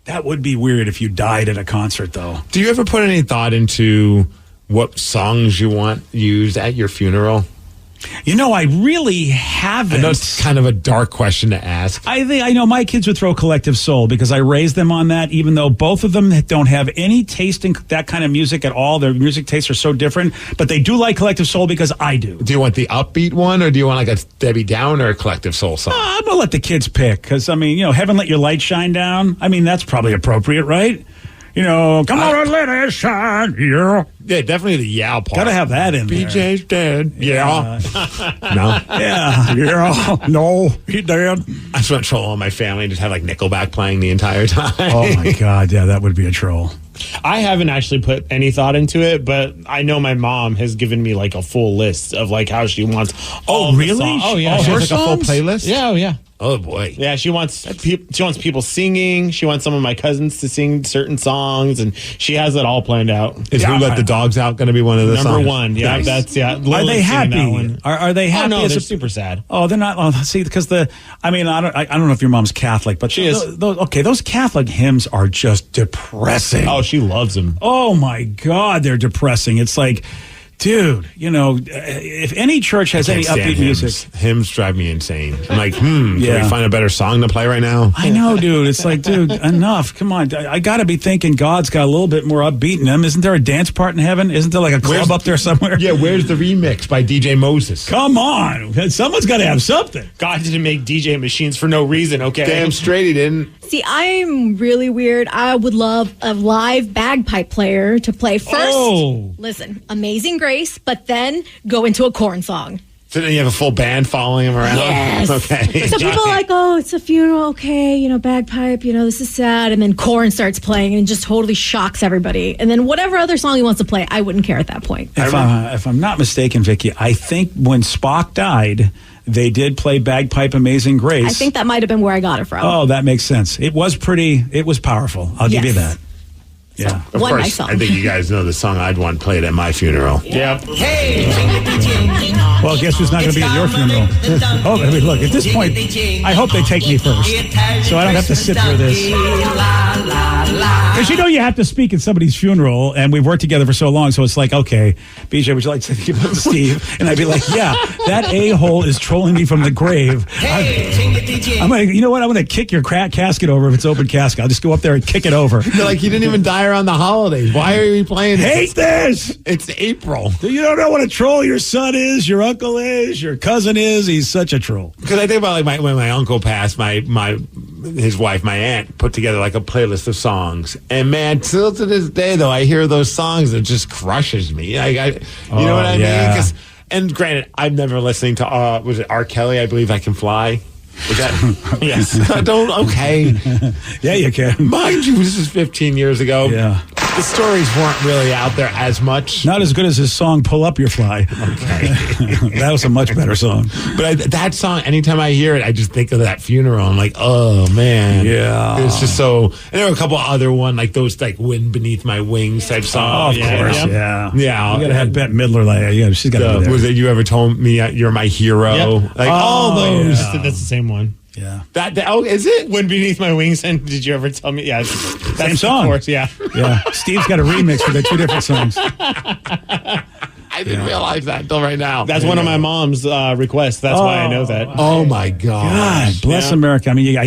That would be weird if you died at a concert, though. Do you ever put any thought into what songs you want used at your funeral? I really haven't. I know it's kind of a dark question to ask. I know my kids would throw Collective Soul because I raised them on that, even though both of them don't have any taste in that kind of music at all. Their music tastes are so different, but they do like Collective Soul because I do. Do you want the upbeat one, or do you want a Debbie Downer Collective Soul song? I'm going to let the kids pick because, Heaven Let Your Light Shine Down. I mean, that's probably appropriate, right? Come on, let it shine. Yeah. Yeah, definitely the yeah part. Gotta have that in there. BJ's dead. Yeah. No. Yeah. Yeah. No, he dead. I just want to troll all my family and just have Nickelback playing the entire time. Oh my God. Yeah, that would be a troll. I haven't actually put any thought into it, but I know my mom has given me a full list of how she wants. Oh, really? Oh, yeah. She has a full playlist? Yeah. Oh, yeah. Oh boy! Yeah, she wants people singing. She wants some of my cousins to sing certain songs, and she has it all planned out. Is Who Let the Dogs Out going to be one of the number songs? one? Yeah, nice. That's Are they happy? Are they happy? Oh, no, they're super sad. Oh, they're not. Oh, see, because I don't know if your mom's Catholic, but she is. Those Catholic hymns are just depressing. Oh, she loves them. Oh my God, they're depressing. It's like, dude, if any church has any upbeat music. Hymns drive me insane. I'm like, can we find a better song to play right now? I know, dude. It's like, dude, enough. Come on. I got to be thinking God's got a little bit more upbeat in him. Isn't there a dance part in heaven? Isn't there a club up there somewhere? Yeah, where's the remix by DJ Moses? Come on. Someone's got to have something. God didn't make DJ machines for no reason, okay? Damn straight he didn't. See, I'm really weird. I would love a live bagpipe player to play first. Oh. Listen, Amazing Grace, but then go into a corn song. So then you have a full band following him around? Yes. Okay. So people are like, oh, it's a funeral. Okay, bagpipe, this is sad. And then corn starts playing and it just totally shocks everybody. And then whatever other song he wants to play, I wouldn't care at that point. If I'm not mistaken, Vicky, I think when Spock died, they did play Bagpipe Amazing Grace. I think that might have been where I got it from. Oh, that makes sense. It was powerful. I'll give you that. Yeah. Of One course, nice song. I think you guys know the song I'd want played at my funeral. Yep. Hey, Well, guess who's not going to be at your funeral? Oh, I mean, look, at this point, I hope they take me first, so I don't have to sit through this. Because you have to speak at somebody's funeral, and we've worked together for so long, so it's like, okay, BJ, would you like to give it to Steve? And I'd be like, yeah, that a-hole is trolling me from the grave. I'm like, you know what? I'm going to kick your casket over if it's open casket. I'll just go up there and kick it over. You're like, you didn't even die around the holidays. Why are you playing this? Hate this! It's April. You don't know what a troll your son is, your uncle is, your cousin is. He's such a troll. Because I think about like when my uncle passed, his wife, my aunt, put together like a playlist of songs. And man, still to this day, though, I hear those songs, it just crushes me. You know what I mean? And granted, I'm never listening to, was it R. Kelly, I Believe I Can Fly? Was that? Yes. Okay. Yeah, you can. Mind you, this is 15 years ago. Yeah. The stories weren't really out there as much. Not as good as his song "Pull Up Your Fly." Okay. That was a much better song. But that song, anytime I hear it, I just think of that funeral. I'm like, oh man, yeah. It's just so. And there were a couple other ones like those, like "Wind Beneath My Wings" type songs. Oh, of course, yeah. You gotta have Bette Midler like, yeah, she's gotta be there. Was it "You Ever Told Me You're My Hero"? Yep. Like all those. Yeah. That's the same one. Yeah. Oh, is it? "Wind Beneath My Wings" and "Did You Ever Tell Me?" Yeah, same song. Of course, yeah. Yeah. Steve's got a remix for the two different songs. I didn't realize that until right now. That's one of my mom's requests. That's why I know that. Oh my God! Bless America. I mean,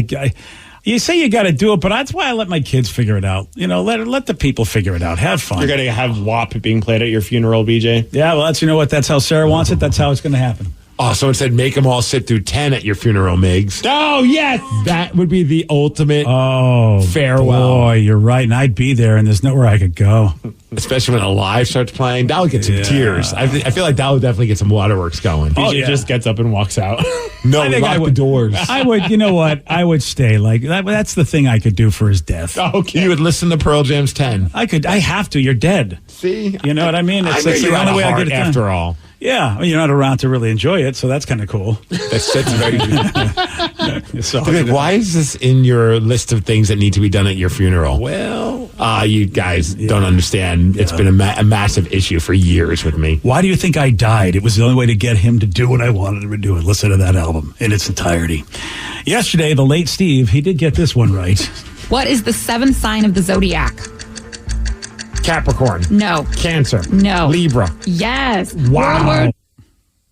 you say you got to do it, but that's why I let my kids figure it out. Let the people figure it out. Have fun. You're going to have WAP being played at your funeral, BJ? Yeah, well, that's how Sarah wants it. That's how it's going to happen. Oh, someone said make them all sit through 10 at your funeral, Migs. Oh, yes! That would be the ultimate farewell. Boy, you're right. And I'd be there, and there's nowhere I could go. Especially when a live starts playing. That would get some tears. I feel like that would definitely get some waterworks going. BJ just gets up and walks out. No, I think lock the doors. I would, you know what? I would stay. Like, that's the thing I could do for his death. Okay. You would listen to Pearl Jam's 10. I have to. You're dead. See? You know what I mean? It's the only way I get it done. After all. Yeah, you're not around to really enjoy it, so that's kind of cool. That's very good. So, why is this in your list of things that need to be done at your funeral? Well, you guys don't understand. It's been a massive issue for years with me. Why do you think I died? It was the only way to get him to do what I wanted him to do and listen to that album in its entirety. Yesterday, the late Steve, he did get this one right. What is the seventh sign of the zodiac? Capricorn. No. Cancer. No. Libra. Yes. Wow.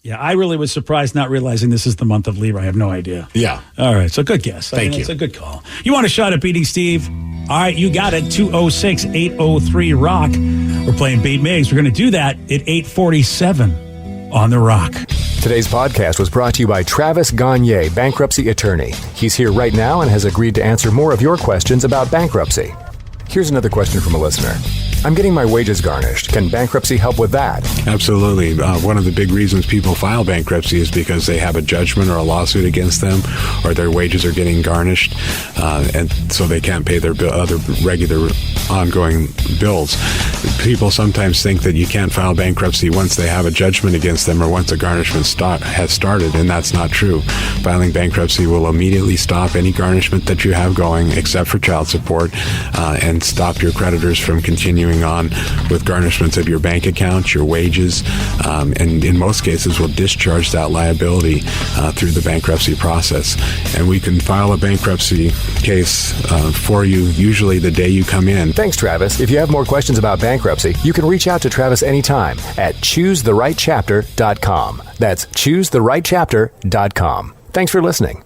Yeah, I really was surprised not realizing this is the month of Libra. I have no idea. Yeah. All right, so good guess. Thank you. It's a good call. You want a shot at beating Steve? All right, you got it. 206-803-ROCK. We're playing Beat Migs. We're going to do that at 8:47 on The Rock. Today's podcast was brought to you by Travis Gagne, bankruptcy attorney. He's here right now and has agreed to answer more of your questions about bankruptcy. Here's another question from a listener. I'm getting my wages garnished. Can bankruptcy help with that? Absolutely. One of the big reasons people file bankruptcy is because they have a judgment or a lawsuit against them, or their wages are getting garnished, and so they can't pay their other regular ongoing bills. People sometimes think that you can't file bankruptcy once they have a judgment against them or once a garnishment has started, and that's not true. Filing bankruptcy will immediately stop any garnishment that you have going, except for child support, and stop your creditors from continuing on with garnishments of your bank account, your wages, and in most cases will discharge that liability through the bankruptcy process. And we can file a bankruptcy case for you usually the day you come in. Thanks, Travis. If you have more questions about bankruptcy, you can reach out to Travis anytime at choosetherightchapter.com. That's choosetherightchapter.com. Thanks for listening.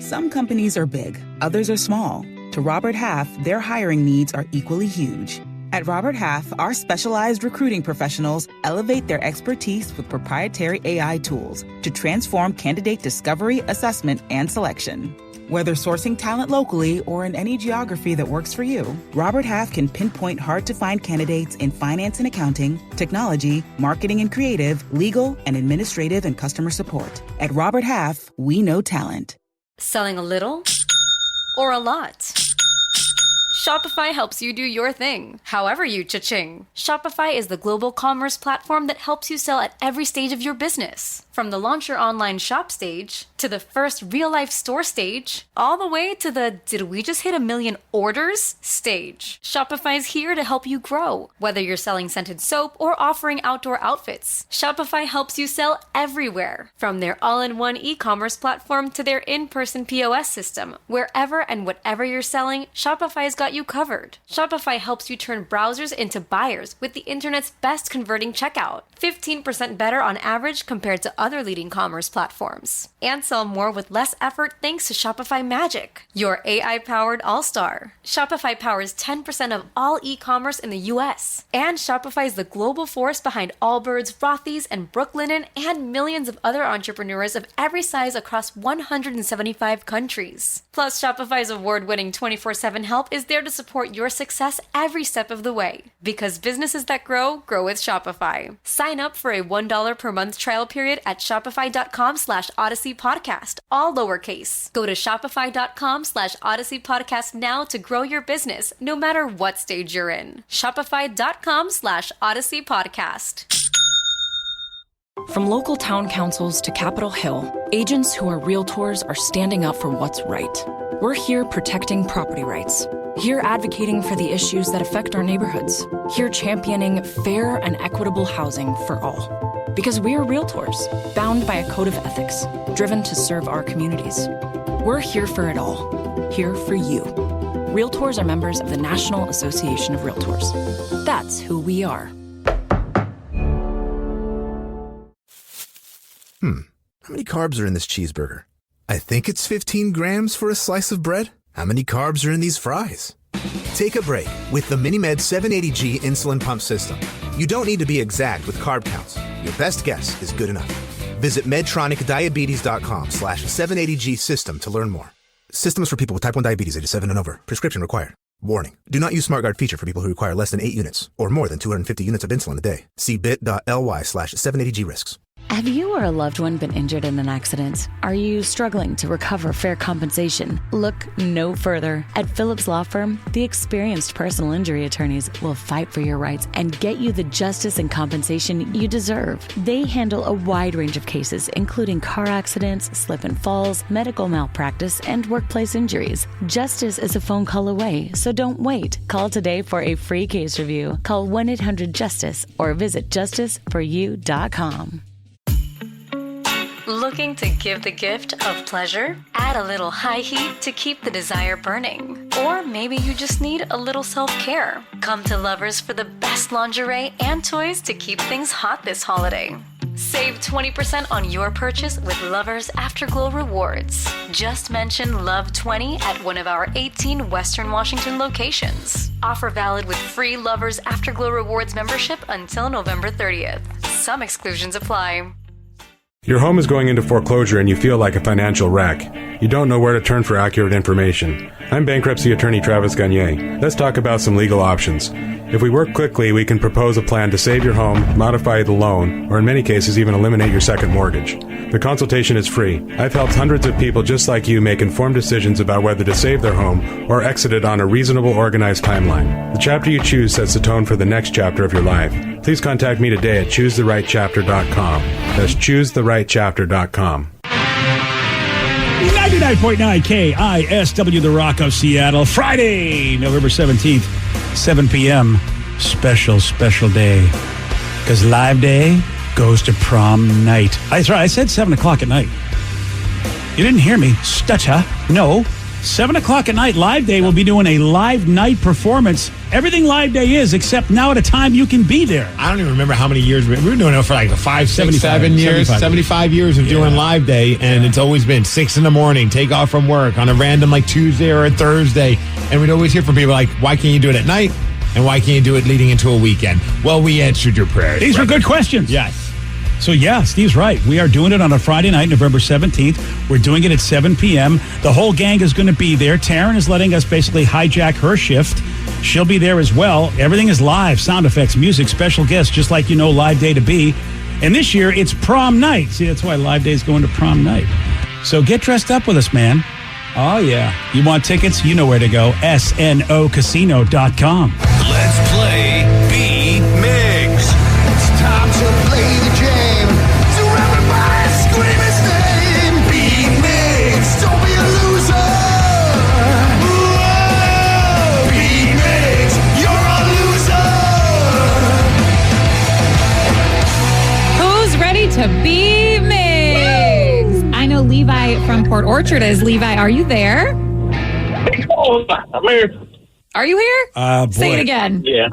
Some companies are big, others are small. To Robert Half, their hiring needs are equally huge. At Robert Half, our specialized recruiting professionals elevate their expertise with proprietary AI tools to transform candidate discovery, assessment, and selection. Whether sourcing talent locally or in any geography that works for you, Robert Half can pinpoint hard-to-find candidates in finance and accounting, technology, marketing and creative, legal, and administrative and customer support. At Robert Half, we know talent. Selling a little or a lot? Shopify helps you do your thing, however you cha-ching. Shopify is the global commerce platform that helps you sell at every stage of your business. From the launch your online shop stage, to the first real-life store stage, all the way to the did we just hit 1 million orders stage. Shopify's here to help you grow. Whether you're selling scented soap or offering outdoor outfits, Shopify helps you sell everywhere. From their all-in-one e-commerce platform to their in-person POS system, wherever and whatever you're selling, Shopify's got you covered. Shopify helps you turn browsers into buyers with the internet's best converting checkout. 15% better on average compared to other leading commerce platforms. And sell more with less effort thanks to Shopify Magic, your AI-powered all-star. Shopify powers 10% of all e-commerce in the US. And Shopify is the global force behind Allbirds, Rothy's, and Brooklinen, and millions of other entrepreneurs of every size across 175 countries. Plus, Shopify's award-winning 24/7 help is there to support your success every step of the way. Because businesses that grow, grow with Shopify. Sign up for a $1 per month trial period at shopify.com/Odyssey Podcast, all lowercase. Go to shopify.com/Odyssey Podcast now to grow your business, no matter what stage you're in. Shopify.com/Odyssey Podcast. From local town councils to Capitol Hill, agents who are realtors are standing up for what's right. We're here protecting property rights. Here advocating for the issues that affect our neighborhoods. Here championing fair and equitable housing for all. Because we are realtors, bound by a code of ethics, driven to serve our communities. We're here for it all. Here for you. Realtors are members of the National Association of Realtors. That's who we are. How many carbs are in this cheeseburger? I think it's 15 grams for a slice of bread. How many carbs are in these fries? Take a break with the MiniMed 780G insulin pump system. You don't need to be exact with carb counts. Your best guess is good enough. Visit medtronicdiabetes.com/780G system to learn more. Systems for people with type 1 diabetes, ages 7 and over. Prescription required. Warning. Do not use SmartGuard feature for people who require less than 8 units or more than 250 units of insulin a day. See bit.ly/780G risks. Have you or a loved one been injured in an accident? Are you struggling to recover fair compensation? Look no further. At Phillips Law Firm, the experienced personal injury attorneys will fight for your rights and get you the justice and compensation you deserve. They handle a wide range of cases, including car accidents, slip and falls, medical malpractice, and workplace injuries. Justice is a phone call away, so don't wait. Call today for a free case review. Call 1-800-JUSTICE or visit justiceforyou.com. Looking to give the gift of pleasure? Add a little high heat to keep the desire burning. Or maybe you just need a little self-care. Come to Lovers for the best lingerie and toys to keep things hot this holiday. Save 20% on your purchase with Lovers Afterglow Rewards. Just mention LOVE20 at one of our 18 Western Washington locations. Offer valid with free Lovers Afterglow Rewards membership until November 30th. Some exclusions apply. Your home is going into foreclosure and you feel like a financial wreck. You don't know where to turn for accurate information. I'm bankruptcy attorney Travis Gagne. Let's talk about some legal options. If we work quickly, we can propose a plan to save your home, modify the loan, or in many cases even eliminate your second mortgage. The consultation is free. I've helped hundreds of people just like you make informed decisions about whether to save their home or exit it on a reasonable, organized timeline. The chapter you choose sets the tone for the next chapter of your life. Please contact me today at choosetherightchapter.com. That's choosetherightchapter.com. 99.9 KISW, The Rock of Seattle. Friday, November 17th, 7 p.m. Special day. Because Live Day goes to prom night. That's right, I said 7 o'clock at night. You didn't hear me. Stutter. No. 7 o'clock at night, Live Day will be doing a live night performance. Everything Live Day is, except now at a time you can be there. I don't even remember how many years. We've been doing it for like 5, 6, 7 years. 75 years of doing Live Day, and it's always been 6 in the morning, take off from work on a random like Tuesday or a Thursday. And we'd always hear from people like, why can't you do it at night? And why can't you do it leading into a weekend? Well, we answered your prayers. These were good questions. Yes. So, yeah, Steve's right. We are doing it on a Friday night, November 17th. We're doing it at 7 p.m. The whole gang is going to be there. Taryn is letting us basically hijack her shift. She'll be there as well. Everything is live. Sound effects, music, special guests, just like you know Live Day to be. And this year, it's prom night. See, that's why Live Day is going to prom night. So get dressed up with us, man. Oh, yeah. You want tickets? You know where to go. snocasino.com. Let's play Beat Migs. It's time to play the game. So everybody scream his name. Beat Migs, don't be a loser. Whoa. Beat Migs, you're a loser. Who's ready to be Migs? I know Levi from Port Orchard is. Levi, are you there? Oh, I'm here. Are you here? Say it again. Yeah.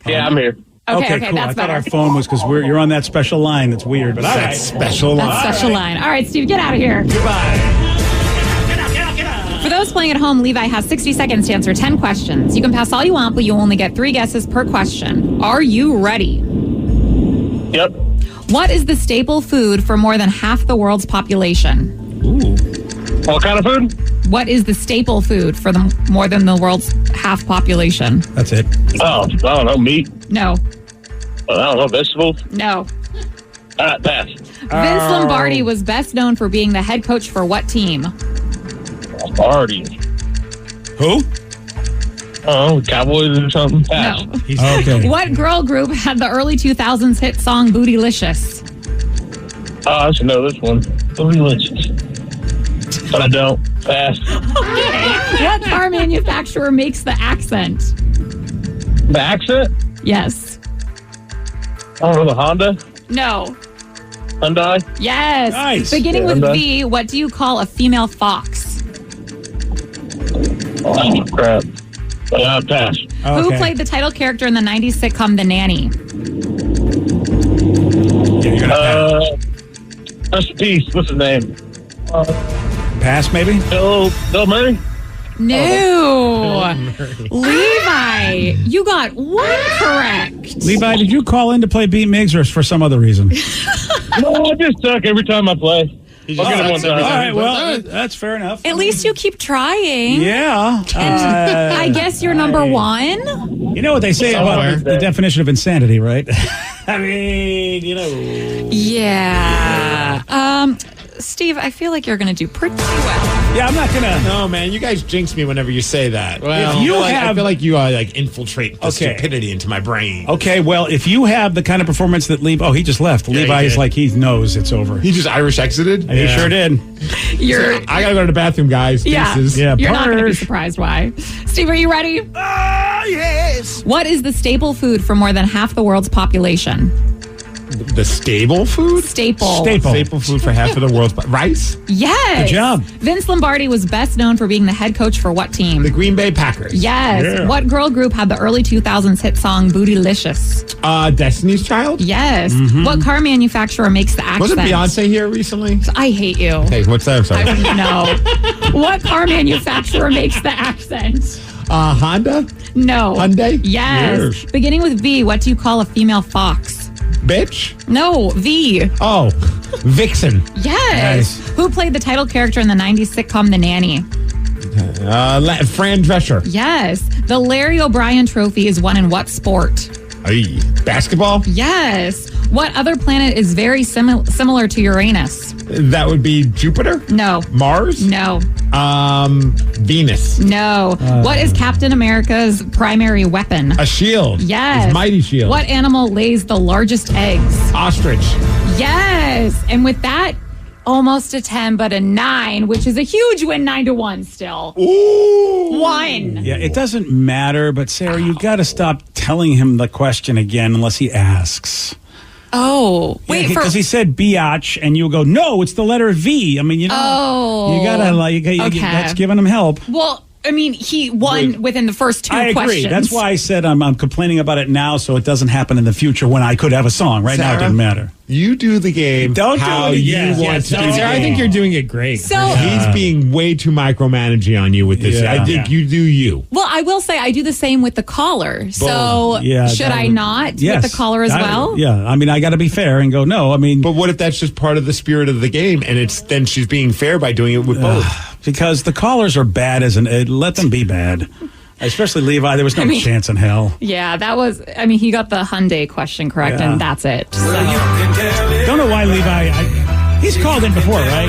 Yeah, I'm here. Okay, cool. that's I thought better. our phone was because you're on that special line. That's weird, but all right. Special That's special line. All right, Steve, get out of here. Goodbye. For those playing at home, Levi has 60 seconds to answer 10 questions. You can pass all you want, but you only get 3 guesses per question. Are you ready? Yep. What is the staple food for more than half the world's population? What kind of food? What is the staple food for more than the world's half population? That's it. Oh, I don't know. Meat? No. I don't know. Vegetables? No. Pass. Vince Lombardi was best known for being the head coach for what team? Lombardi. Who? Oh, Cowboys or something? Pass. No. Okay. What girl group had the early 2000s hit song Bootylicious? Oh, I should know this one. Delicious. But I don't. Pass. What car manufacturer makes the accent? The accent? Yes. I don't know. The Honda? No. Hyundai? Yes. Nice. Beginning with Hyundai. V, what do you call a female fox? Oh, crap. Pass. Who played the title character in the 90s sitcom The Nanny? Yeah, you're gonna Rest in peace. What's his name? pass, maybe? Bill Murray? No. Levi, you got 1 correct. Levi, did you call in to play Beat Migs or for some other reason? No, I just suck every time I play. I'll get it one time. All right, well, that's fair enough. At least you keep trying. Yeah. And I guess you're number 1. You know what they say about the definition of insanity, right? I mean, you know. Yeah. Steve, I feel like you're going to do pretty well. Yeah, I'm not going to. No, man, you guys jinx me whenever you say that. Well, if you I feel like you infiltrate the Okay. stupidity into my brain. Okay, well, if you have the kind of performance that Levi... Oh, he just left. Yeah, Levi he is did. like he knows it's over. He just Irish exited? He sure did. I gotta go to the bathroom, guys. Yeah, Deuces. Yeah, you're not going to be purge. surprised why. Steve, are you ready? Yes. What is the staple food for more than half the world's population? The stable food? Staple. Staple food for half of the world's... Rice? Yes. Good job. Vince Lombardi was best known for being the head coach for what team? The Green Bay Packers. Yes. Yeah. What girl group had the early 2000s hit song Bootylicious? Destiny's Child? Yes. Mm-hmm. What car manufacturer makes the accent? Wasn't Beyonce here recently? I hate you. Hey, what's that? I'm sorry. I wouldn't know. What car manufacturer makes the accent? Honda? No. Hyundai? Yes. Yes. Beginning with V, what do you call a female fox? Bitch? No, V. Oh, Vixen. Yes. Nice. Who played the title character in the 90s sitcom The Nanny? Fran Drescher. Yes. The Larry O'Brien Trophy is won in what sport? Aye. Basketball? Yes. What other planet is very similar to Uranus? That would be Jupiter? No. Mars? No. Venus. No. What is Captain America's primary weapon? A shield. Yes. His mighty shield. What animal lays the largest eggs? Ostrich. Yes. And with that, almost a 10, but a 9, which is a huge win, 9-1 still. Ooh. 1. Yeah, it doesn't matter, but Sarah, you got to stop telling him the question again unless he asks. Oh, wait, because he said biatch, and you go, no, it's the letter V. I mean, you know, you gotta okay. that's giving him help. Well, I mean, he won within the first 2 I agree. questions. That's why I said I'm complaining about it now, so it doesn't happen in the future when I could have a song. Right now, it doesn't matter. You do the game how you want to do the game. I think you're doing it great. So he's being way too micromanaging on you with this. Yeah. I think you do you. well, I will say I do the same with the caller. So should I not with the caller as well? Yeah, I mean, I got to be fair and go, no, I mean. But what if that's just part of the spirit of the game and then she's being fair by doing it with both? Because the callers are bad let them be bad. Especially Levi, there was no chance in hell. Yeah, that was, I mean, he got the Hyundai question correct, and that's it. So. Don't know why Levi, he's called in before, right?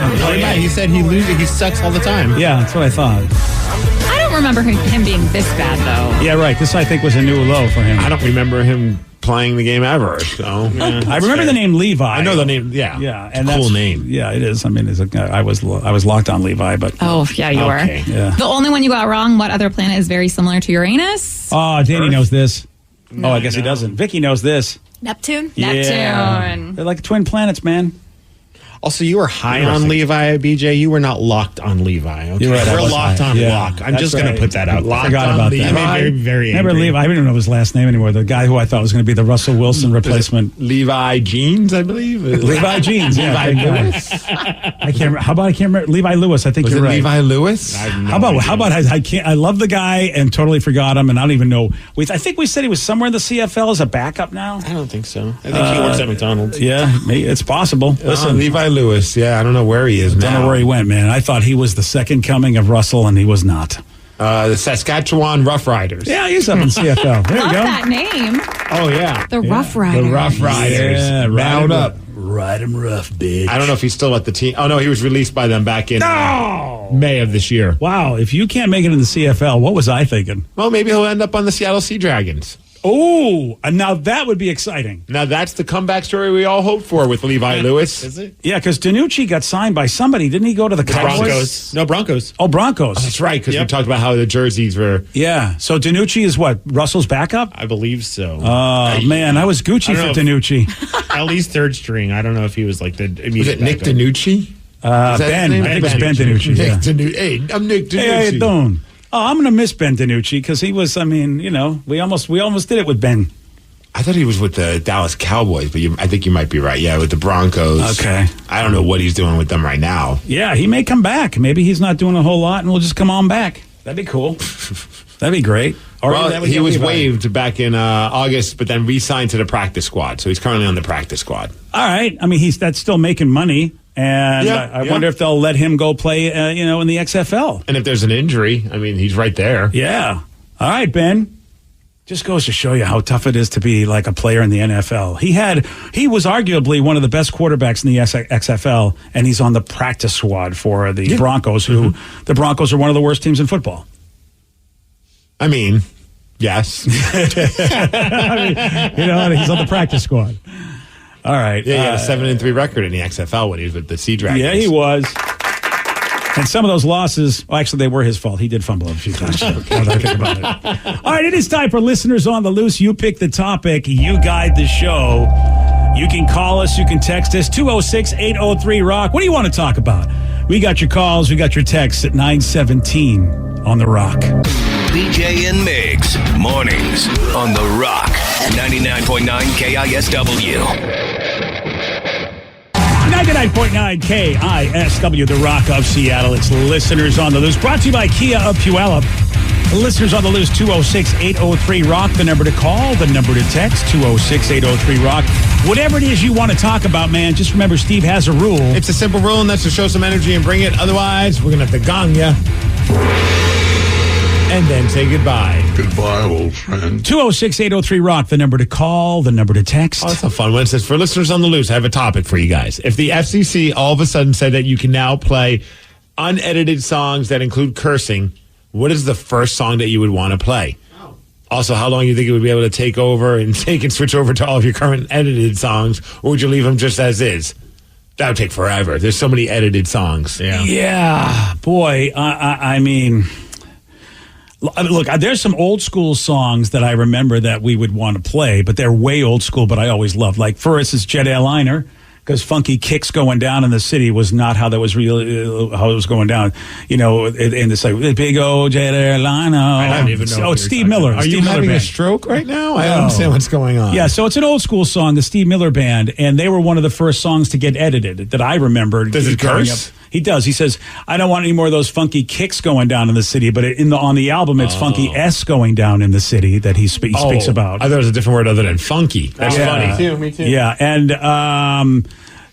Oh, yeah, he said he sucks all the time. Yeah, that's what I thought. I don't remember him being this bad, though. Yeah, right. This, I think, was a new low for him. I don't remember him playing the game ever. So I remember the name Levi. I know the name. Yeah, Yeah, it's a cool name. Yeah, it is. I mean, I was locked on Levi, but Oh, yeah, you Okay. were. Yeah. The only one you got wrong, what other planet is very similar to Uranus? Oh, Danny knows this. Oh, I guess he doesn't. Vicky knows this. Neptune? Yeah. Neptune. They're like twin planets, man. Also, you were high on Levi, BJ. You were not locked on Levi. Okay? You're right, I We're was locked high. on Yeah, Lock. I'm that's just going right. to put that out. I forgot about that. I mean, very, very Remember angry. Levi? I don't even know his last name anymore. The guy who I thought was going to be the Russell Wilson replacement. Levi Jeans, I believe. Levi Jeans. Yeah, Levi great guy. Lewis. I can't remember. How about I can't remember Levi Lewis? I think Was you're it right. Levi Lewis? How about I can't. I love the guy and totally forgot him, and I don't even know. I think we said he was somewhere in the CFL as a backup now. I don't think so. I think he works at McDonald's. Yeah, it's possible. Listen, Levi Lewis. Yeah, I don't know where he is I don't know where he went, man. I thought he was the second coming of Russell, and he was not. The Saskatchewan Roughriders. Yeah, he's up in CFL. There Love you go. that name. Oh, yeah. The Rough Riders. The Rough Riders. Yeah, Bound up. Ride him rough, bitch. I don't know if he's still at the team. Oh, no, he was released by them back in May of this year. Wow, if you can't make it in the CFL, what was I thinking? Well, maybe he'll end up on the Seattle Sea Dragons. Oh, and now that would be exciting. Now, that's the comeback story we all hoped for with Levi Lewis. Is it? Yeah, because DiNucci got signed by somebody. Didn't he go to the Cowboys? Broncos. No, Broncos. Oh, Broncos. Oh, that's right, because we talked about how the jerseys were. Yeah, so DiNucci is what? Russell's backup? I believe so. Oh, man, I was Gucci I for don't know DiNucci. At least third string. I don't know if he was like the immediate Was it Nick backup. DiNucci? Ben. I think it was Ben DiNucci. Nick Yeah. DiNucci. Hey, I'm Nick DiNucci. Hey, how you doing? Oh, I'm going to miss Ben DiNucci because he was, I mean, you know, we almost did it with Ben. I thought he was with the Dallas Cowboys, but I think you might be right. Yeah, with the Broncos. Okay. I don't know what he's doing with them right now. Yeah, he may come back. Maybe he's not doing a whole lot, and we'll just come on back. That'd be cool. That'd be great. Or Well, that would he get was Levi. waived back in August, but then re-signed to the practice squad. So he's currently on the practice squad. All right. I mean, that's still making money, and Yeah, I yeah. wonder if they'll let him go play, in the XFL. And if there's an injury, I mean, he's right there. Yeah. All right, Ben. Just goes to show you how tough it is to be like a player in the NFL. He was arguably one of the best quarterbacks in the XFL, and he's on the practice squad for the Broncos, who the Broncos are one of the worst teams in football. I mean, yes. I mean, he's on the practice squad. All right. Yeah, he had a 7-3 record in the XFL when he was with the Sea Dragons. Yeah, he was. And some of those losses, well, actually, they were his fault. He did fumble it a few times. Now that I think about it. All right, it is time for Listeners on the Loose. You pick the topic. You guide the show. You can call us. You can text us. 206-803-ROCK. What do you want to talk about? We got your calls. We got your texts at 917 on The Rock. BJ and Migs, mornings on The Rock, 99.9 KISW. 99.9 KISW, The Rock of Seattle. It's Listeners on the Loose. Brought to you by Kia of Puyallup. Listeners on the Loose, 206-803-ROCK. The number to call, the number to text, 206-803-ROCK. Whatever it is you want to talk about, man, just remember Steve has a rule. It's a simple rule, and that's to show some energy and bring it. Otherwise, we're going to have to gong ya. And then say goodbye. Goodbye, old friend. 206-803-ROCK, the number to call, the number to text. Oh, that's a fun one. It says, for Listeners on the Loose, I have a topic for you guys. If the FCC all of a sudden said that you can now play unedited songs that include cursing, what is the first song that you would want to play? Also, how long do you think it would be able to take over and switch over to all of your current edited songs, or would you leave them just as is? That would take forever. There's so many edited songs. Yeah, boy, I mean... Look, there's some old school songs that I remember that we would want to play, but they're way old school, but I always loved. Like, for instance, Jet Airliner, because funky kicks going down in the city was not how that was really how it was going down. You know, and it's like, big old Jet Airliner. I don't even know. Oh, it's Steve Miller. Are Steve you Miller having a Band. stroke right now? I don't understand what's going on. Yeah, so it's an old school song, the Steve Miller Band, and they were one of the first songs to get edited that I remembered. Does it growing curse? up. He does. He says, I don't want any more of those funky kicks going down in the city, but on the album, it's funky S going down in the city that he speaks about. I thought it was a different word other than funky. That's funny. Me too. Yeah, and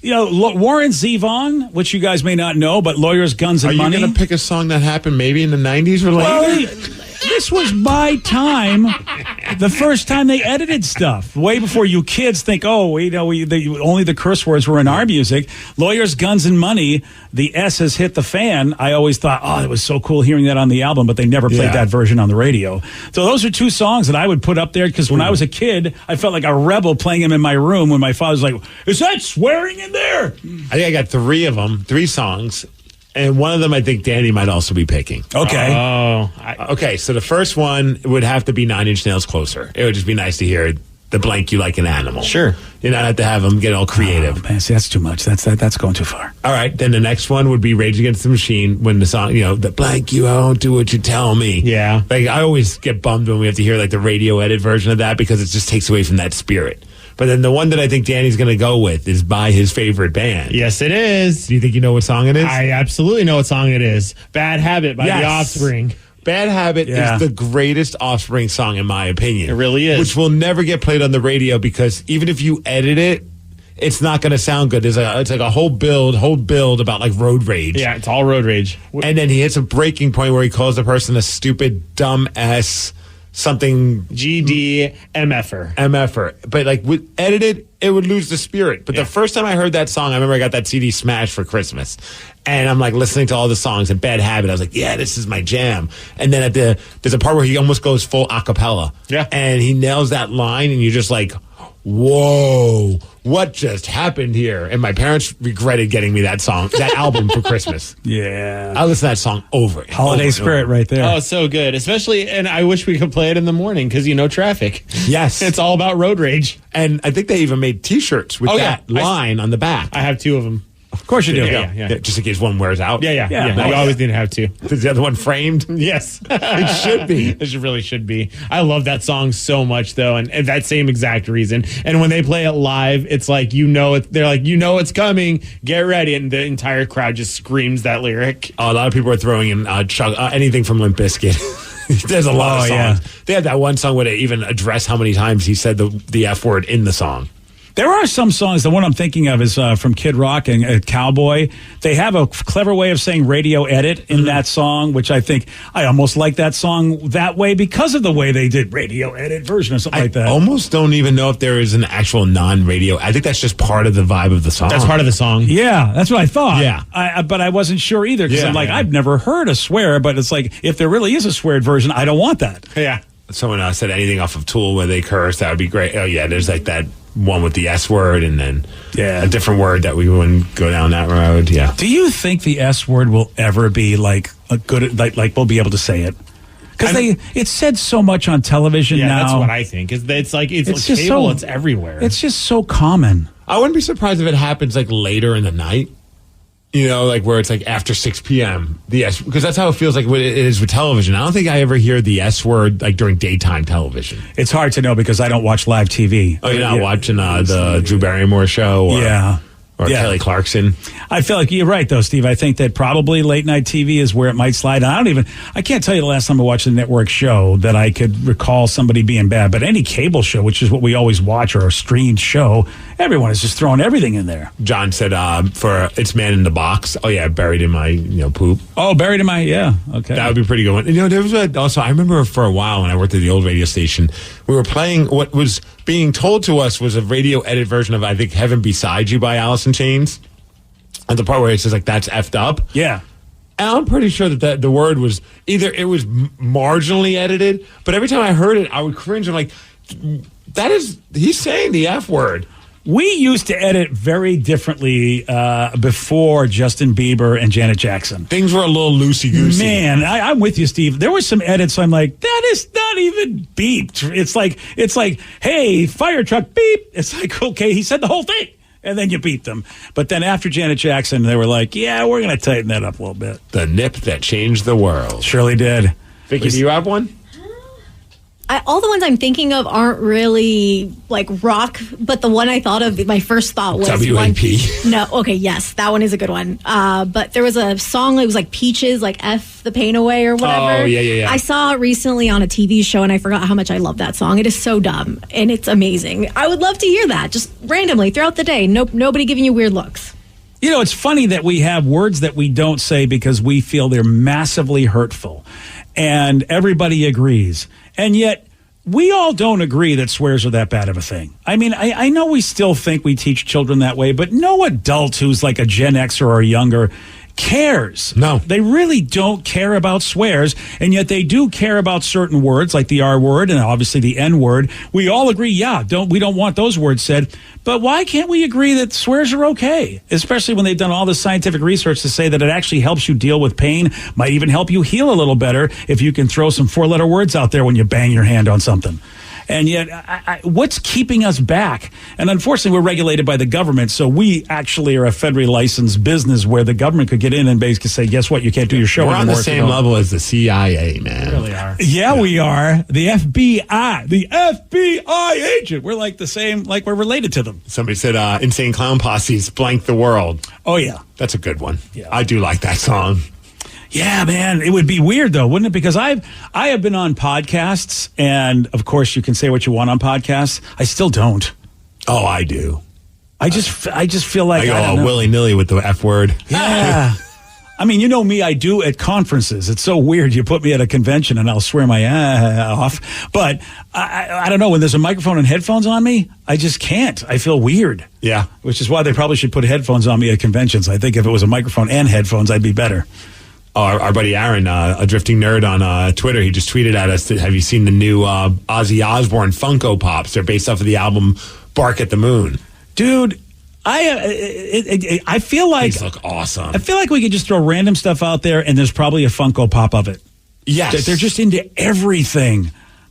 Warren Zevon, which you guys may not know, but Lawyers, Guns, and Are you Money. going to pick a song that happened maybe in the 90s or later? Well, this was my time. The first time they edited stuff, way before you kids think, only the curse words were in our music. Lawyers, Guns, and Money, the S has hit the fan. I always thought, it was so cool hearing that on the album, but they never played that version on the radio. So those are two songs that I would put up there because when I was a kid, I felt like a rebel playing them in my room when my father was like, is that swearing in there? I think I got 3 of them, 3 songs. And one of them, I think Danny might also be picking. Okay. Okay, so the first one would have to be 9 Inch Nails Closer. It would just be nice to hear the blank you like an animal. Sure. You don't have to have them get all creative. Man, see, that's too much. That's going too far. All right, then the next one would be Rage Against the Machine when the song, the blank you, I won't do what you tell me. Yeah. Like, I always get bummed when we have to hear, like, the radio edit version of that because it just takes away from that spirit. But then the one that I think Danny's going to go with is by his favorite band. Yes, it is. Do you think you know what song it is? I absolutely know what song it is. Bad Habit by The Offspring. Bad Habit is the greatest Offspring song, in my opinion. It really is. Which will never get played on the radio because even if you edit it, it's not going to sound good. It's like a whole build about like road rage. Yeah, it's all road rage. And then he hits a breaking point where he calls the person a stupid, dumb S something GD MFer. But like with edited, it would lose the spirit. But the first time I heard that song, I remember I got that CD smashed for Christmas. And I'm like listening to all the songs and Bad Habit. I was like, yeah, this is my jam. And then there's a part where he almost goes full a cappella. Yeah. And he nails that line and you're just like, whoa, what just happened here? And my parents regretted getting me that album for Christmas. Yeah. I listen to that song over. Holiday spirit right there. Oh, so good. Especially, and I wish we could play it in the morning because traffic. Yes. It's all about road rage. And I think they even made T-shirts with that line on the back. I have 2 of them. Of course you do. Yeah. Just in case one wears out. Yeah. You always need to have 2. Is the other one framed? Yes. It should be. It really should be. I love that song so much, though, and that same exact reason. And when they play it live, it's like, they're like, it's coming, get ready, and the entire crowd just screams that lyric. A lot of people are throwing in anything from Limp Bizkit. There's a lot of songs. Yeah. They had that one song where they even address how many times he said the F word in the song. There are some songs. The one I'm thinking of is from Kid Rock and Cowboy. They have a clever way of saying radio edit in that song, which I think I almost like that song that way because of the way they did radio edit version or something like that. I almost don't even know if there is an actual non-radio. I think that's just part of the vibe of the song. That's part of the song. Yeah, that's what I thought. Yeah. But I wasn't sure either because I'm like, I've never heard a swear, but it's like, if there really is a sweared version, I don't want that. Yeah. Someone said anything off of Tool where they curse, that would be great. Oh, yeah, there's like that one with the S word and then a different word that we wouldn't go down that road. Yeah. Do you think the S word will ever be like a good, like we'll be able to say it? Because it's said so much on television now. Yeah, that's what I think. It's just cable, it's everywhere. It's just so common. I wouldn't be surprised if it happens like later in the night. Like where it's like after 6 p.m. the S, because that's how it feels like it is with television. I don't think I ever hear the S word like during daytime television. It's hard to know because I don't watch live TV. Oh, you're not watching the Drew Barrymore show? Or Kelly Clarkson. I feel like you're right, though, Steve. I think that probably late night TV is where it might slide. I can't tell you the last time I watched a network show that I could recall somebody being bad. But any cable show, which is what we always watch, or a streamed show, everyone is just throwing everything in there. John said for It's Man in the Box. Oh, yeah, buried in my poop. Oh, buried in my, okay. That would be pretty good one. There was also, I remember for a while when I worked at the old radio station, we were playing what was being told to us was a radio edit version of, I think, Heaven Beside You by Alice in Chains. And the part where it says, like, that's effed up. Yeah. And I'm pretty sure that the word was either it was marginally edited, but every time I heard it, I would cringe. I'm like, he's saying the F word. We used to edit very differently before Justin Bieber and Janet Jackson. Things were a little loosey-goosey. Man, I'm with you, Steve. There were some edits, I'm like, that is not even beeped. It's like, hey, fire truck, beep. It's like, okay, he said the whole thing. And then you beat them. But then after Janet Jackson, they were like, yeah, we're going to tighten that up a little bit. The nip that changed the world. Surely did. Vicky, do you have one? All the ones I'm thinking of aren't really like rock, but the one I thought of, my first thought was WAP. No, okay, yes, that one is a good one. But there was a song, it was like Peaches, like F the Pain Away or whatever. Oh, yeah. I saw it recently on a TV show and I forgot how much I love that song. It is so dumb and it's amazing. I would love to hear that just randomly throughout the day. Nobody giving you weird looks. It's funny that we have words that we don't say because we feel they're massively hurtful. And everybody agrees. And yet, we all don't agree that swears are that bad of a thing. I mean, I know we still think we teach children that way, but no adult who's like a Gen Xer or younger cares. No. They really don't care about swears, and yet they do care about certain words like the R word and obviously the N word. We all agree, we don't want those words said, but why can't we agree that swears are okay? Especially when they've done all the scientific research to say that it actually helps you deal with pain, might even help you heal a little better if you can throw some 4-letter words out there when you bang your hand on something. And yet, what's keeping us back? And unfortunately, we're regulated by the government, so we actually are a federally licensed business where the government could get in and basically say, guess what, you can't do your show anymore. We're on the same level as the CIA, man. We really are. Yeah, we are. The FBI agent. We're like the same, like we're related to them. Somebody said Insane Clown Posse's Blank the World. Oh, yeah. That's a good one. Yeah. I do like that song. Yeah, man, it would be weird though, wouldn't it? Because I have been on podcasts, and of course you can say what you want on podcasts. I still don't. Oh, I do. I just feel like I go all willy-nilly with the F word. Yeah. I mean, you know me, I do at conferences. It's so weird. You put me at a convention and I'll swear my off. But I don't know, when there's a microphone and headphones on me, I just can't. I feel weird. Yeah. Which is why they probably should put headphones on me at conventions. I think if it was a microphone and headphones, I'd be better. Our buddy Aaron, a drifting nerd on Twitter, he just tweeted at us, have you seen the new Ozzy Osbourne Funko Pops? They're based off of the album Bark at the Moon. Dude, I feel like... These look awesome. I feel like we could just throw random stuff out there and there's probably a Funko Pop of it. Yes. They're just into everything.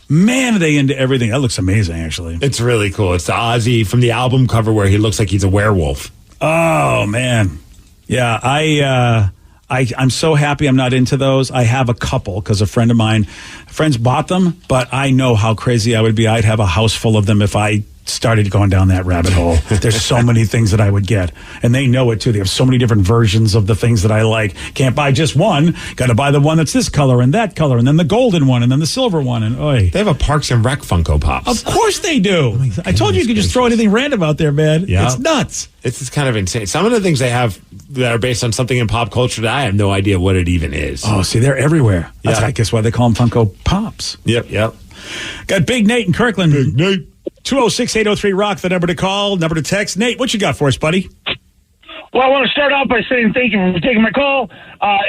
Man, are they into everything. That looks amazing, actually. It's really cool. It's the Ozzy from the album cover where he looks like he's a werewolf. Oh, man. Yeah, I'm so happy I'm not into those. I have a couple because a friends bought them, but I know how crazy I would be. I'd have a house full of them if I started going down that rabbit hole. There's so many things that I would get, and they know it too. They have so many different versions of the things that I like. Can't buy just one. Got to buy the one that's this color and that color, and then the golden one, and then the silver one. And they have a Parks and Rec Funko Pops. Of course they do. I told you could just throw anything random out there, man. Yeah. It's nuts. It's kind of insane. Some of the things they have that are based on something in pop culture that I have no idea what it even is. Oh, see, they're everywhere. That's I guess why they call them Funko Pops. Yep. Got Big Nate in Kirkland. Big Nate. 206-803-ROCK, the number to call, number to text. Nate, what you got for us, buddy? Well, I want to start off by saying thank you for taking my call.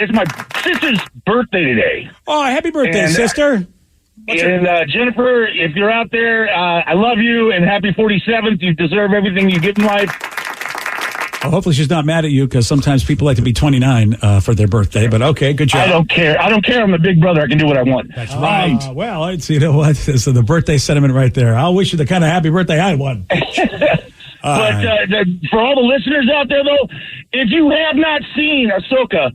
It's my sister's birthday today. Oh, happy birthday, sister. Jennifer, if you're out there, I love you, and happy 47th. You deserve everything you get in life. Well, hopefully she's not mad at you, because sometimes people like to be 29 for their birthday, but okay, good job. I don't care. I'm the big brother. I can do what I want. That's right. Well, you know what? So the birthday sentiment right there. I'll wish you the kind of happy birthday I won. But for all the listeners out there, though, if you have not seen Ahsoka,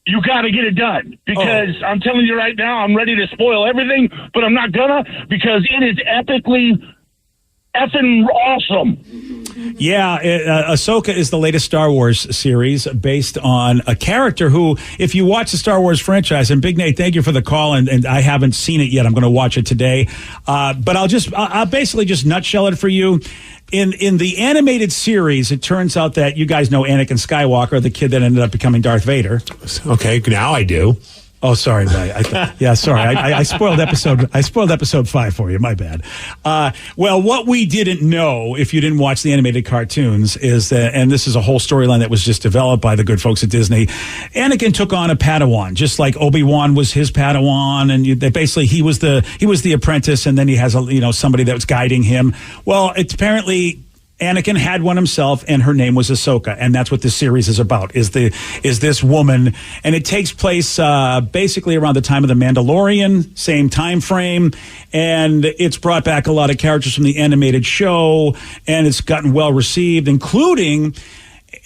you got to get it done, because I'm telling you right now, I'm ready to spoil everything, but I'm not gonna, because it is epically effing awesome. Yeah, Ahsoka is the latest Star Wars series based on a character who, if you watch the Star Wars franchise, and Big Nate, thank you for the call, and I haven't seen it yet. I'm going to watch it today. But I'll basically just nutshell it for you. In the animated series, it turns out that you guys know Anakin Skywalker, the kid that ended up becoming Darth Vader. Okay, now I do. Oh, sorry. Sorry. I spoiled episode 5 for you. My bad. Well, what we didn't know, if you didn't watch the animated cartoons, is that, and this is a whole storyline that was just developed by the good folks at Disney, Anakin took on a Padawan, just like Obi-Wan was his Padawan, and basically he was the apprentice, and then he has somebody that was guiding him. Well, it's apparently Anakin had one himself, and her name was Ahsoka, and that's what this series is about. Is this woman, and it takes place basically around the time of the Mandalorian, same time frame, and it's brought back a lot of characters from the animated show, and it's gotten well received, including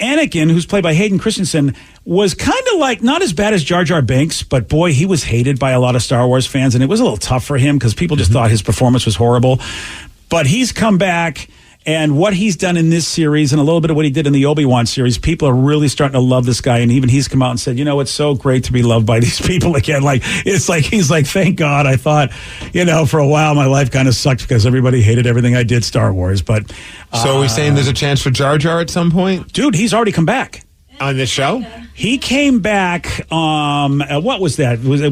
Anakin, who's played by Hayden Christensen, was kind of like not as bad as Jar Jar Binks, but boy, he was hated by a lot of Star Wars fans, and it was a little tough for him because people just thought his performance was horrible. But he's come back. And what he's done in this series and a little bit of what he did in the Obi-Wan series, people are really starting to love this guy. And even he's come out and said, it's so great to be loved by these people again. He's like, thank God. I thought, for a while my life kind of sucked because everybody hated everything I did Star Wars. But so are we saying there's a chance for Jar Jar at some point? Dude, he's already come back. On the show? He came back. What was that? Was it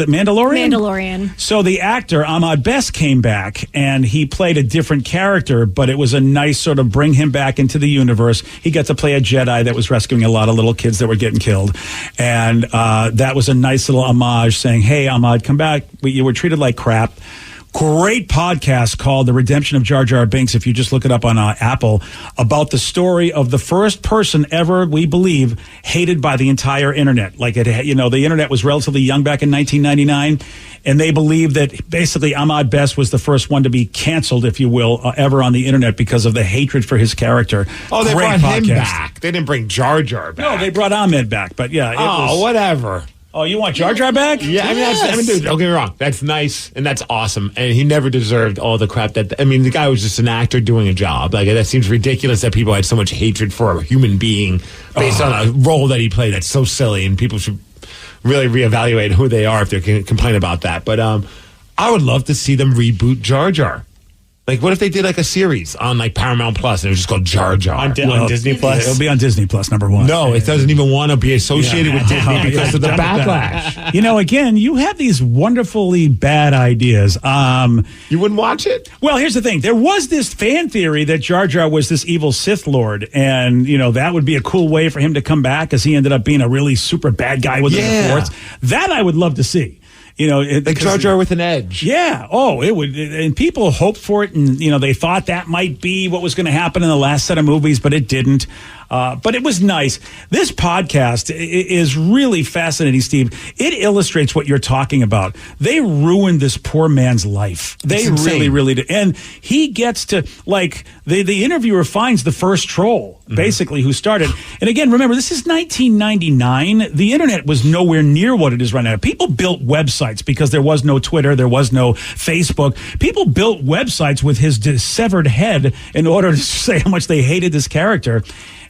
Mandalorian? Mandalorian. So the actor Ahmad Best came back, and he played a different character, but it was a nice sort of bring him back into the universe. He got to play a Jedi that was rescuing a lot of little kids that were getting killed, and that was a nice little homage, saying, "Hey, Ahmad, come back. You were treated like crap." Great podcast called The Redemption of Jar Jar Binks, if you just look it up on Apple, about the story of the first person ever, we believe, hated by the entire internet. Like, the internet was relatively young back in 1999, and they believe that basically Ahmad Best was the first one to be canceled, if you will, ever on the internet because of the hatred for his character. Oh, they Great brought him podcast. back. They didn't bring Jar Jar back. No, they brought Ahmed back, but yeah. It was, whatever. Oh, you want Jar Jar back? Yeah, dude, don't get me wrong. That's nice and that's awesome. And he never deserved all the crap that. I mean, the guy was just an actor doing a job. Like, that seems ridiculous that people had so much hatred for a human being based on a role that he played. That's so silly, and people should really reevaluate who they are if they can complain about that. But I would love to see them reboot Jar Jar. Like, what if they did like a series on like Paramount Plus and it was just called Jar Jar on Disney Plus? It'll be on Disney Plus, number one. No, it doesn't even want to be associated with Disney because of the backlash. Again, you have these wonderfully bad ideas. You wouldn't watch it? Well, here's the thing. There was this fan theory that Jar Jar was this evil Sith Lord, and, that would be a cool way for him to come back, because he ended up being a really super bad guy with the Force. That I would love to see. Like Jar Jar with an edge. Yeah. Oh, it would. And people hoped for it, and they thought that might be what was going to happen in the last set of movies, but it didn't. But it was nice. This podcast is really fascinating, Steve. It illustrates what you're talking about. They ruined this poor man's life. They really, really did. And he gets to, like, the interviewer finds the first troll, basically, who started. And again, remember, this is 1999. The internet was nowhere near what it is right now. People built websites because there was no Twitter, there was no Facebook. People built websites with his severed head in order to say how much they hated this character.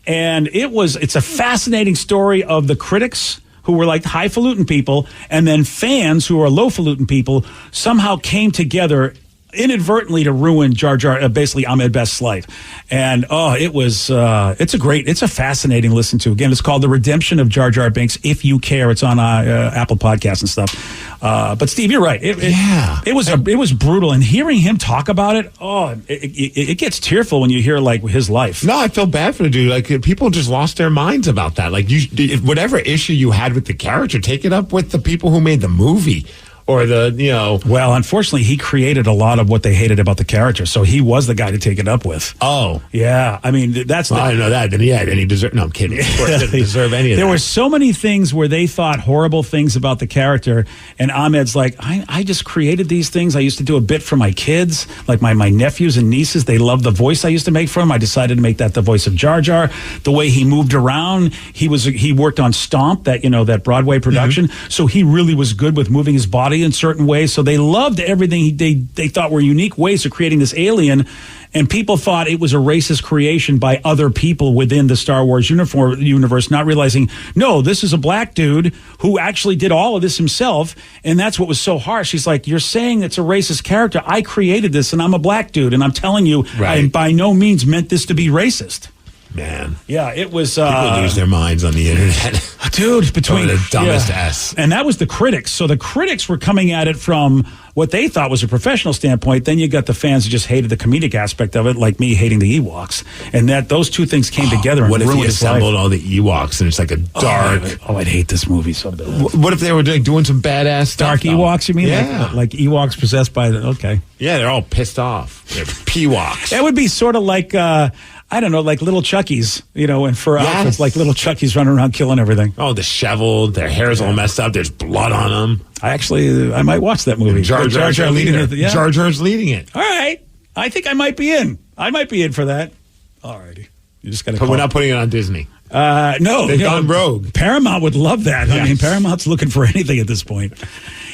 And it's a fascinating story of the critics who were like highfalutin people, and then fans who are lowfalutin people somehow came together inadvertently to ruin Jar Jar, basically Ahmed Best's life. And it's a fascinating listen to. Again, it's called The Redemption of Jar Jar Binks. If you care, it's on Apple Podcasts and stuff. But Steve, you're right. It was brutal, and hearing him talk about it, it gets tearful when you hear like his life. No, I feel bad for the dude. Like, people just lost their minds about that. Like, whatever issue you had with the character, take it up with the people who made the movie. Or Well, unfortunately, he created a lot of what they hated about the character, so he was the guy to take it up with. Oh. Yeah. I mean, that's... I didn't know that. Then he deserved... No, I'm kidding. Of course, he didn't deserve any of that. There were so many things where they thought horrible things about the character, and Ahmed's like, I just created these things. I used to do a bit for my kids, like my nephews and nieces. They loved the voice I used to make for them. I decided to make that the voice of Jar Jar. The way he moved around, he worked on Stomp, that Broadway production, so he really was good with moving his body in certain ways. So they loved everything they thought were unique ways of creating this alien, and people thought it was a racist creation by other people within the Star Wars universe, not realizing, no, this is a black dude who actually did all of this himself, and that's what was so harsh. He's like, you're saying it's a racist character. I created this, and I'm a black dude, and I'm telling you, I by no means meant this to be racist. Man. Yeah, it was... people lose their minds on the internet. Dude, between... the dumbest S. And that was the critics. So the critics were coming at it from what they thought was a professional standpoint. Then you got the fans who just hated the comedic aspect of it, like me hating the Ewoks. And those two things came together and what if ruined he his assembled life. all the Ewoks and it's like a dark... I'd hate this movie so bad. What if they were doing some badass stuff? Dark Ewoks, you mean? Yeah. Like Ewoks possessed by okay. Yeah, they're all pissed off. They're Peewoks. That would be sort of like... I don't know, like little Chuckies, and fur outfits, like little Chuckies running around killing everything. Oh, disheveled, their hair's all messed up, there's blood on them. I might watch that movie. Jar Jar's leading it. Yeah. Jar Jar's leading it. All right. I think I might be in. I might be in for that. All righty. You just got to. But we're not putting it on Disney. No. They've gone rogue. Paramount would love that. Yes. I mean, Paramount's looking for anything at this point.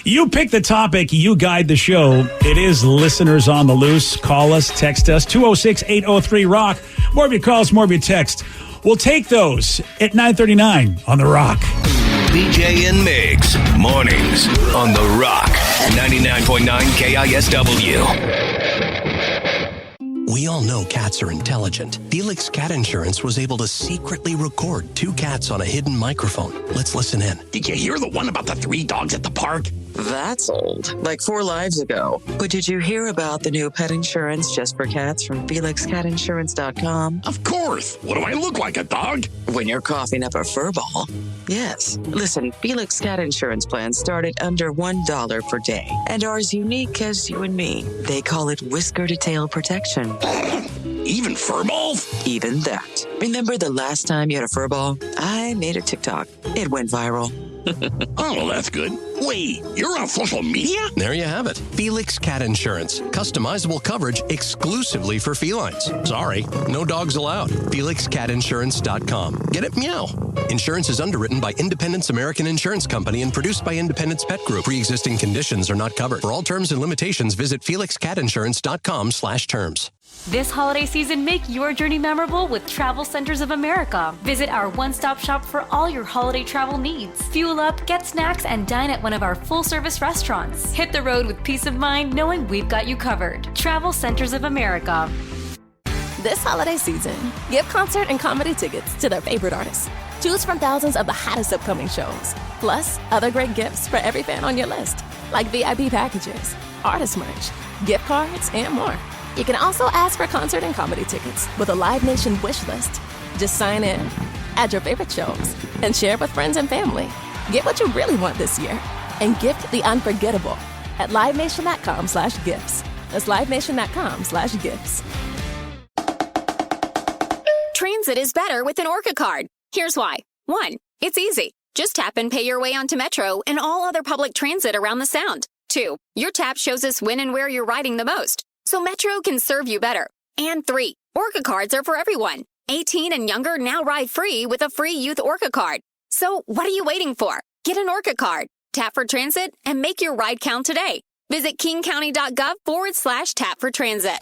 You pick the topic, you guide the show. It is Listeners on the Loose. Call us, text us, 206-803-ROCK. More of your calls, more of your texts. We'll take those at 9:39 on The Rock. BJ and Migs, mornings on The Rock, 99.9 KISW. We all know cats are intelligent. Felix Cat Insurance was able to secretly record 2 cats on a hidden microphone. Let's listen in. Did you hear the one about the 3 dogs at the park? That's old, like 4 lives ago. But did you hear about the new pet insurance just for cats from FelixCatInsurance.com? Of course. What do I look like, a dog? When you're coughing up a fur ball. Yes. Listen, Felix Cat Insurance plans start at under $1 per day and are as unique as you and me. They call it whisker to tail protection. Even fur balls? Even that. Remember the last time you had a fur ball? I made a TikTok. It went viral. Oh, that's good. Wait, you're on social media? There you have it. Felix Cat Insurance. Customizable coverage exclusively for felines. Sorry, no dogs allowed. FelixCatInsurance.com. Get it meow. Insurance is underwritten by Independence American Insurance Company and produced by Independence Pet Group. Pre-existing conditions are not covered. For all terms and limitations, visit FelixCatInsurance.com/terms. This holiday season, make your journey memorable with Travel Centers of America. Visit our one-stop shop for all your holiday travel needs. Fuel up, get snacks, and dine at one of our full-service restaurants. Hit the road with peace of mind knowing we've got you covered. Travel Centers of America. This holiday season, give concert and comedy tickets to their favorite artists. Choose from thousands of the hottest upcoming shows, plus other great gifts for every fan on your list, like VIP packages, artist merch, gift cards, and more. You can also ask for concert and comedy tickets with a Live Nation wish list. Just sign in, add your favorite shows, and share with friends and family. Get what you really want this year and gift the unforgettable at livenation.com/gifts. That's livenation.com/gifts. Transit is better with an Orca card. Here's why. 1, it's easy. Just tap and pay your way onto Metro and all other public transit around the Sound. 2, your tap shows us when and where you're riding the most, so Metro can serve you better. And 3, Orca cards are for everyone. 18 and younger now ride free with a free youth Orca card. So what are you waiting for? Get an Orca card, tap for transit, and make your ride count today. Visit kingcounty.gov/tap for transit.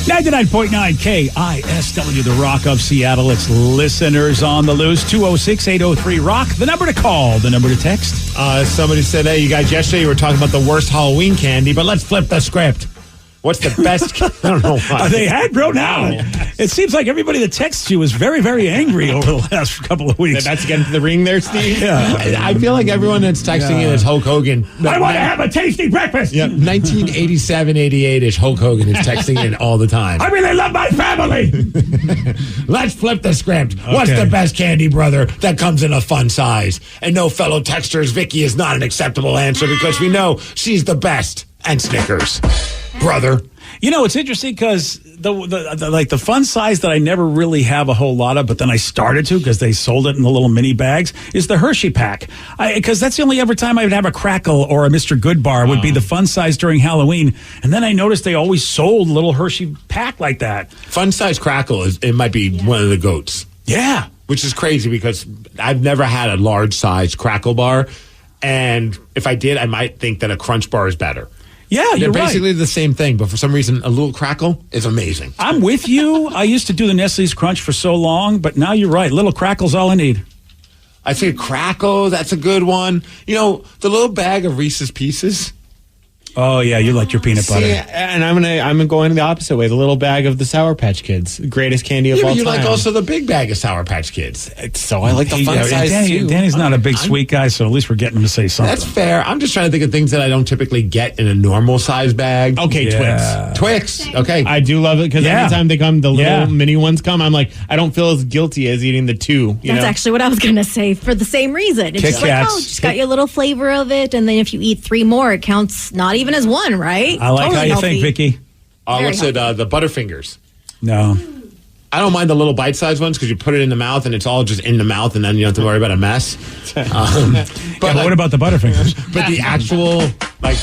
99.9 KISW, the Rock of Seattle. It's listeners on the loose. 206-803-ROCK. The number to call, the number to text. Somebody said, hey, you guys, yesterday you were talking about the worst Halloween candy, but let's flip the script. What's the best? I don't know why. Are they aggro now? It seems like everybody that texts you is very, very angry over the last couple of weeks. That's getting to the ring there, Steve? Yeah. I feel like everyone that's texting in is Hulk Hogan. I want to have a tasty breakfast. Yeah, 1987, 88-ish Hulk Hogan is texting in all the time. I really love my family. Let's flip the script. Okay. What's the best candy, brother, that comes in a fun size? And no, fellow texters, Vicky is not an acceptable answer because we know she's the best. And Snickers. Brother. You know, it's interesting because the fun size that I never really have a whole lot of, but then I started to because they sold it in the little mini bags, is the Hershey pack. Because that's the only ever time I would have a Crackle or a Mr. Goodbar would be the fun size during Halloween. And then I noticed they always sold a little Hershey pack like that. Fun size Crackle, it might be one of the goats. Yeah. Which is crazy because I've never had a large size Crackle bar. And if I did, I might think that a Crunch Bar is better. Yeah, they're basically right. the same thing, but for some reason, a little Crackle is amazing. I'm with you. I used to do the Nestle's Crunch for so long, but now you're right. Little Crackle's all I need. I say Crackle, that's a good one. You know, the little bag of Reese's Pieces. Oh yeah, you like your peanut butter. And I'm going the opposite way. The little bag of the Sour Patch Kids, greatest candy of all time. You like also the big bag of Sour Patch Kids. So I like the fun size too. Danny's not a big sweet guy, so at least we're getting him to say something. That's fair. I'm just trying to think of things that I don't typically get in a normal size bag. Okay, yeah. Twix. Okay, I do love it because every time they come, the little mini ones come. I'm like, I don't feel as guilty as eating the two. That's actually what I was gonna say for the same reason. It's just like, just got your little flavor of it, and then if you eat 3 more, it counts not even as one, right? I like totally how you think, Vicky. What's it? The Butterfingers. No. I don't mind the little bite-sized ones because you put it in the mouth and it's all just in the mouth and then you don't have to worry about a mess. But what about the Butterfingers? But the actual,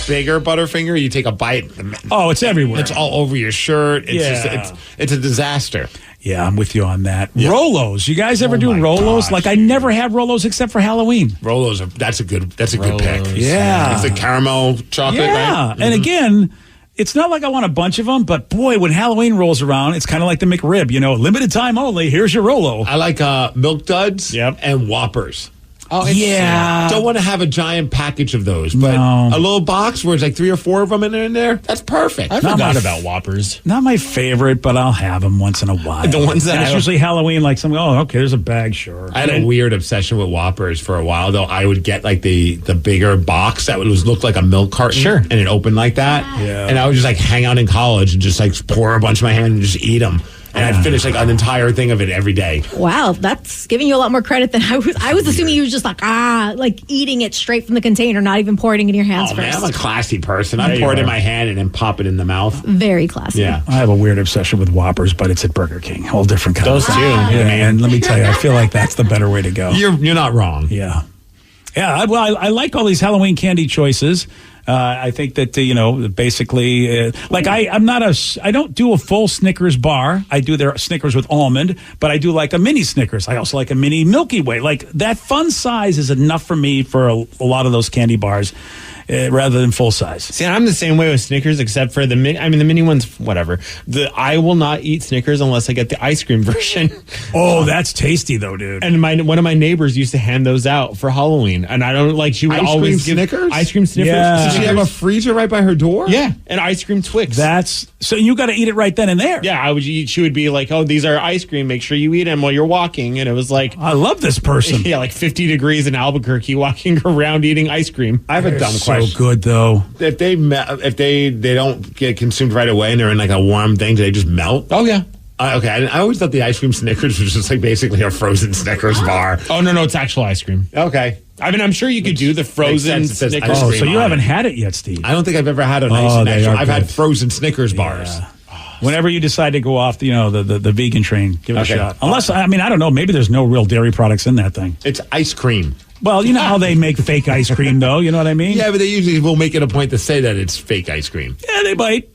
bigger Butterfinger, you take a bite. Oh, it's everywhere. It's all over your shirt. It's a disaster. Yeah, I'm with you on that. Yeah. Rolos. You guys ever do Rolos? Gosh. I never have Rolos except for Halloween. Rolos, that's a good pick. Yeah. It's the caramel chocolate, right? Yeah. And again, it's not like I want a bunch of them, but boy, when Halloween rolls around, it's kind of like the McRib, limited time only. Here's your Rolo. I like Milk Duds and Whoppers. Oh, yeah. Don't want to have a giant package of those, but No. a little box where it's like 3 or 4 of them in there, that's perfect. I forgot about Whoppers. Not my favorite, but I'll have them once in a while. The ones that and it's I- usually Halloween, like something, oh, okay, there's a bag, sure. I had a weird obsession with Whoppers for a while, though. I would get like the bigger box that would look like a milk carton. Sure. And it opened like that. Yeah. And I would just like hang out in college and just like pour a bunch in my hand and just eat them. And I'd finish like an entire thing of it every day. Wow, that's giving you a lot more credit than I was. I was assuming you were just like eating it straight from the container, not even pouring it in your hands Oh, first. man, I'm a classy person. Yeah, I you pour it in are. my hand and then pop it in the mouth. Very classy. Yeah. I have a weird obsession with Whoppers, but it's at Burger King. Whole different kind Those of two. Yeah, and let me tell you, I feel like that's the better way to go. You're not wrong. Yeah. Yeah, I like all these Halloween candy choices. I think that, basically, I don't do a full Snickers bar. I do their Snickers with almond, but I do like a mini Snickers. I also like a mini Milky Way. Like that fun size is enough for me for a lot of those candy bars. Rather than full size. See, I'm the same way with Snickers, except for the mini ones, whatever. I will not eat Snickers unless I get the ice cream version. Oh, that's tasty though, dude. And one of my neighbors used to hand those out for Halloween, and I don't like. She would Ice always cream give Snickers? ice cream Snickers. Yeah. Does she have a freezer right by her door? Yeah, and ice cream Twix. So you got to eat it right then and there. Yeah, she would be like, "Oh, these are ice cream. Make sure you eat them while you're walking." And it was like, I love this person. Yeah, like 50 degrees in Albuquerque, walking around eating ice cream. I have a dumb So question. good though. If they don't get consumed right away and they're in like a warm thing, do they just melt? Oh yeah. Okay, I always thought the ice cream Snickers was just like basically a frozen Snickers bar. Oh no, it's actual ice cream. Okay. I mean, I'm sure you could do the frozen sense. It says Snickers. ice Oh, cream so you on haven't it. had it yet, Steve? I don't think I've ever had a nice Oh, they actual. are I've had good. frozen Snickers bars. Yeah. Whenever you decide to go off, the vegan train, give it Okay. a shot. Unless, I don't know, maybe there's no real dairy products in that thing. It's ice cream. Well, you know how they make fake ice cream, though. You know what I mean? Yeah, but they usually will make it a point to say that it's fake ice cream. Yeah, they might.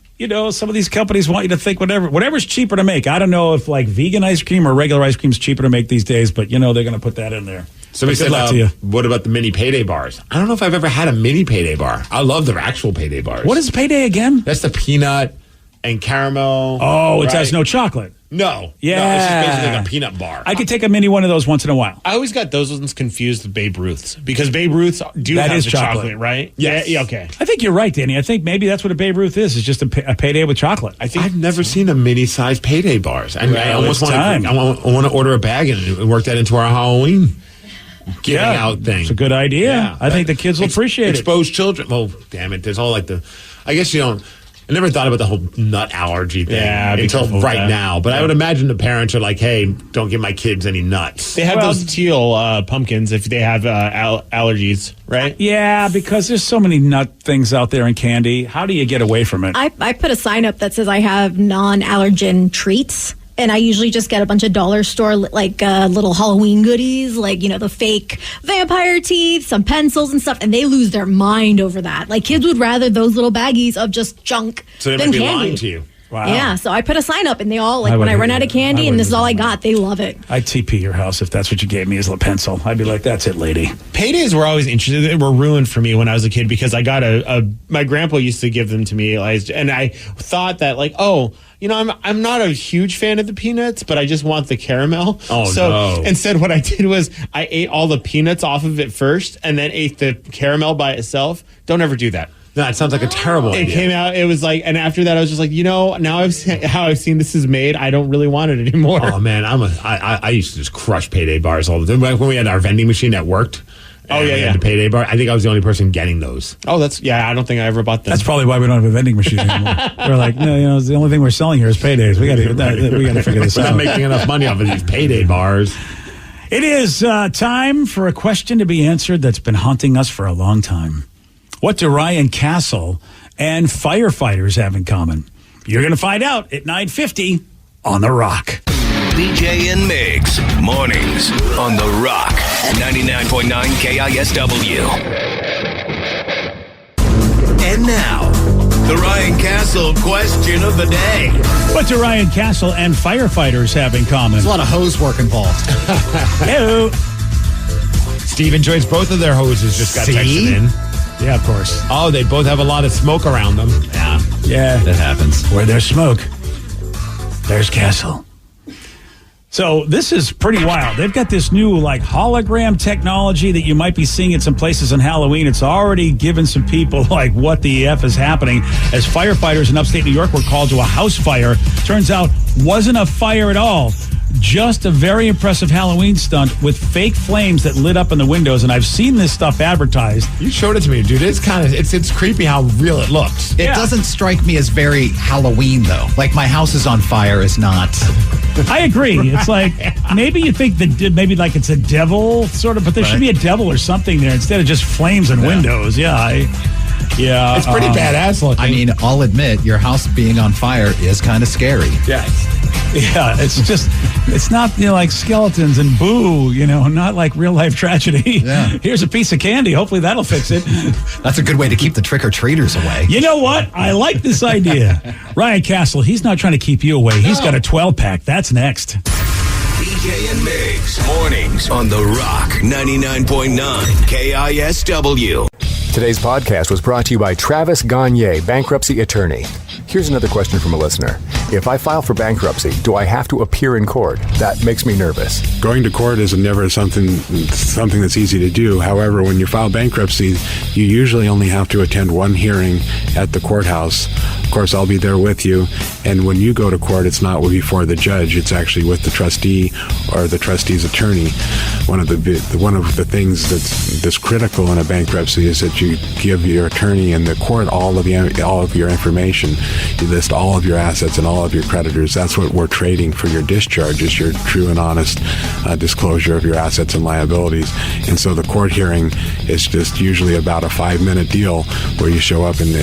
Some of these companies want you to think whatever's cheaper to make. I don't know if like vegan ice cream or regular ice cream is cheaper to make these days, but they're going to put that in there. Somebody Good said, luck to you. what about the mini payday bars? I don't know if I've ever had a mini payday bar. I love their actual payday bars. What is payday again? That's the peanut and caramel. Oh, it right? has no chocolate. No. Yeah. No, it's just basically like a peanut bar. I could take a mini one of those once in a while. I always got those ones confused with Babe Ruths because Babe Ruths do That have is the chocolate. right? Yes. Yeah, okay. I think you're right, Danny. I think maybe that's what a Babe Ruth is. It's just a payday with chocolate. I've never seen a mini-sized payday bars. I almost it's time. want to order a bag and work that into our Halloween giving out thing. It's a good idea. Yeah. I think the kids will appreciate it. Expose children. Well, damn it. There's all like I guess you don't. I never thought about the whole nut allergy thing until right now. But I would imagine the parents are like, hey, don't give my kids any nuts. They have those teal pumpkins if they have allergies, right? Yeah, because there's so many nut things out there in candy. How do you get away from it? I put a sign up that says I have non-allergen treats. And I usually just get a bunch of dollar store little Halloween goodies, like, the fake vampire teeth, some pencils and stuff. And they lose their mind over that. Like, kids would rather those little baggies of just junk So they than might be candy. lying to you. Wow. Yeah, so I put a sign up and they all, I when I would- run out of candy I and this is would- all I got, they love it. I'd TP your house if that's what you gave me as a pencil. I'd be like, that's it, lady. Paydays were always interesting. They were ruined for me when I was a kid because I got my grandpa used to give them to me, and I thought that I'm not a huge fan of the peanuts, but I just want the caramel. Oh, so no. instead what I did was I ate all the peanuts off of it first and then ate the caramel by itself. Don't ever do that. No, it sounds like a terrible It idea. came out, it was like, and after that I was just like, now I've seen how I've seen this is made. I don't really want it anymore. Oh, man, I used to just crush payday bars all the time. Like when we had our vending machine that worked. Oh, and yeah, we had yeah. the payday bar. I think I was the only person getting those. Oh, I don't think I ever bought them. That's probably why we don't have a vending machine anymore. They're like, no, the only thing we're selling here is paydays. We got to figure this We're out. not making enough money off of these payday bars. It is time for a question to be answered that's been haunting us for a long time. What do Ryan Castle and firefighters have in common? You're going to find out at 9:50 on The Rock. BJ and Migs, mornings on The Rock, 99.9 KISW. And now, the Ryan Castle question of the day. What do Ryan Castle and firefighters have in common? There's a lot of hose work involved. Hello. Steve enjoys both of their hoses, just got texted in. Yeah, of course. Oh, they both have a lot of smoke around them. Yeah. That happens. Where there's smoke, there's Castle. So this is pretty wild. They've got this new like hologram technology that you might be seeing in some places on Halloween. It's already given some people like what the F is happening as firefighters in upstate New York were called to a house fire. Turns out wasn't a fire at all. Just a very impressive Halloween stunt with fake flames that lit up in the windows. And I've seen this stuff advertised. You showed it to me, dude. It's kind of, it's creepy how real it looks. It doesn't strike me as very Halloween, though. Like, my house is on fire is not. I agree. It's like, maybe you think that maybe like it's a devil sort of, but there should be a devil or something there instead of just flames and windows. Yeah, it's pretty badass looking. I mean, I'll admit, your house being on fire is kind of scary. Yeah. Yeah, it's not like skeletons and boo, not like real life tragedy. Yeah. Here's a piece of candy. Hopefully that'll fix it. That's a good way to keep the trick-or-treaters away. You know what? I like this idea. Ryan Castle, he's not trying to keep you away. He's got a 12-pack. That's next. BJ and Migs, mornings on The Rock, 99.9 KISW. Today's podcast was brought to you by Travis Gagne, bankruptcy attorney. Here's another question from a listener. If I file for bankruptcy, do I have to appear in court? That makes me nervous. Going to court is never something that's easy to do. However, when you file bankruptcy, you usually only have to attend one hearing at the courthouse. Of course, I'll be there with you. And when you go to court, it's not before the judge. It's actually with the trustee or the trustee's attorney. One of the things that's critical in a bankruptcy is that you give your attorney and the court all of your information. You list all of your assets and all of your creditors. That's what we're trading for your discharge, is your true and honest disclosure of your assets and liabilities. And so the court hearing is just usually about a 5-minute deal where you show up and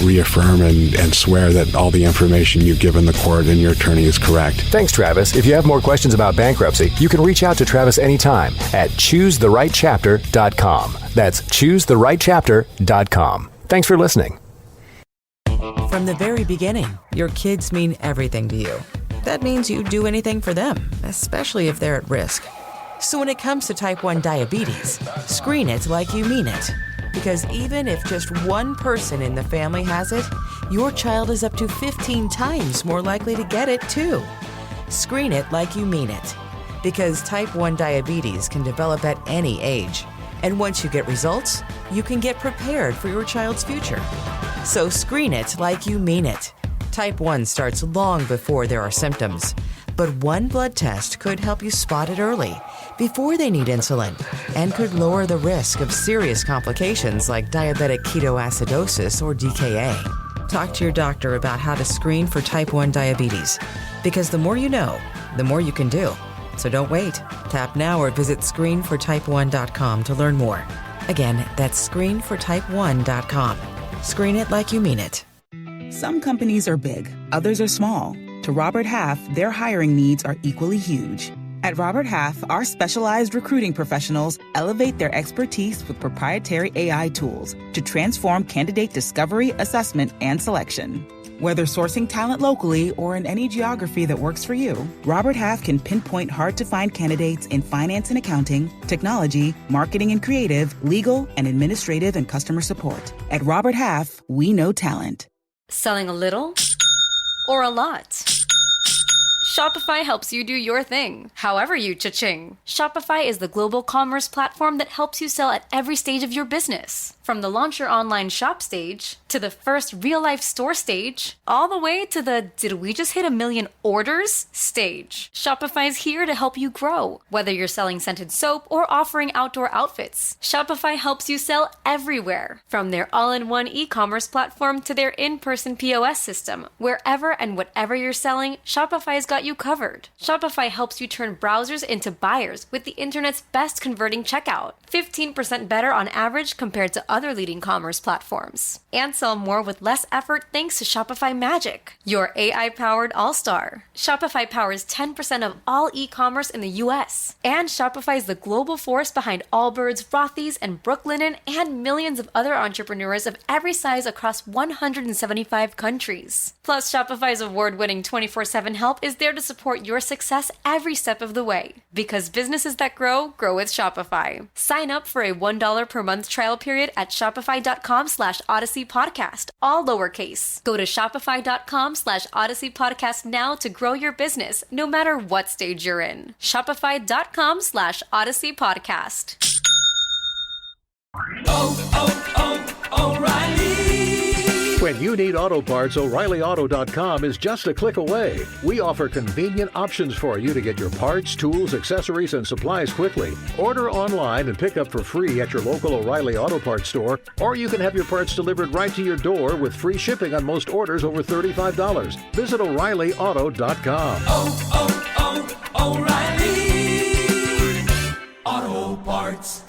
reaffirm and swear that all the information you've given the court and your attorney is correct. Thanks, Travis. If you have more questions about bankruptcy, you can reach out to Travis anytime at choosetherightchapter.com. That's choosetherightchapter.com. Thanks for listening. From the very beginning, your kids mean everything to you. That means you'd do anything for them, especially if they're at risk. So when it comes to type 1 diabetes, screen it like you mean it. Because even if just one person in the family has it, your child is up to 15 times more likely to get it too. Screen it like you mean it. Because type 1 diabetes can develop at any age. And once you get results, you can get prepared for your child's future. So screen it like you mean it. Type 1 starts long before there are symptoms. But one blood test could help you spot it early, before they need insulin, and could lower the risk of serious complications like diabetic ketoacidosis or DKA. Talk to your doctor about how to screen for type 1 diabetes. Because the more you know, the more you can do. So don't wait. Tap now or visit screenfortype1.com to learn more. Again, that's screenfortype1.com. Screen it like you mean it. Some companies are big, others are small. To Robert Half, their hiring needs are equally huge. At Robert Half, our specialized recruiting professionals elevate their expertise with proprietary AI tools to transform candidate discovery, assessment, and selection. Whether sourcing talent locally or in any geography that works for you, Robert Half can pinpoint hard-to-find candidates in finance and accounting, technology, marketing and creative, legal, and administrative and customer support. At Robert Half, we know talent. Selling a little or a lot? Shopify helps you do your thing, however you cha-ching. Shopify is the global commerce platform that helps you sell at every stage of your business. From the launch your online shop stage, to the first real-life store stage, all the way to the did we just hit 1 million orders stage. Shopify's here to help you grow. Whether you're selling scented soap or offering outdoor outfits, Shopify helps you sell everywhere. From their all-in-one e-commerce platform to their in-person POS system, wherever and whatever you're selling, Shopify's got you covered. Shopify helps you turn browsers into buyers with the internet's best converting checkout. 15% better on average compared to other leading commerce platforms. And sell more with less effort thanks to Shopify Magic, your AI-powered all-star. Shopify powers 10% of all e-commerce in the US. And Shopify is the global force behind Allbirds, Rothy's, and Brooklinen, and millions of other entrepreneurs of every size across 175 countries. Plus, Shopify's award-winning 24/7 help is there to support your success every step of the way. Because businesses that grow, grow with Shopify. Sign up for a $1 per month trial period at shopify.com/Odyssey Podcast, all lowercase. Go to shopify.com/Odyssey Podcast now to grow your business, no matter what stage you're in. Shopify.com/Odyssey Podcast. O'Reilly. When you need auto parts, O'ReillyAuto.com is just a click away. We offer convenient options for you to get your parts, tools, accessories, and supplies quickly. Order online and pick up for free at your local O'Reilly Auto Parts store, or you can have your parts delivered right to your door with free shipping on most orders over $35. Visit O'ReillyAuto.com. O'Reilly Auto Parts.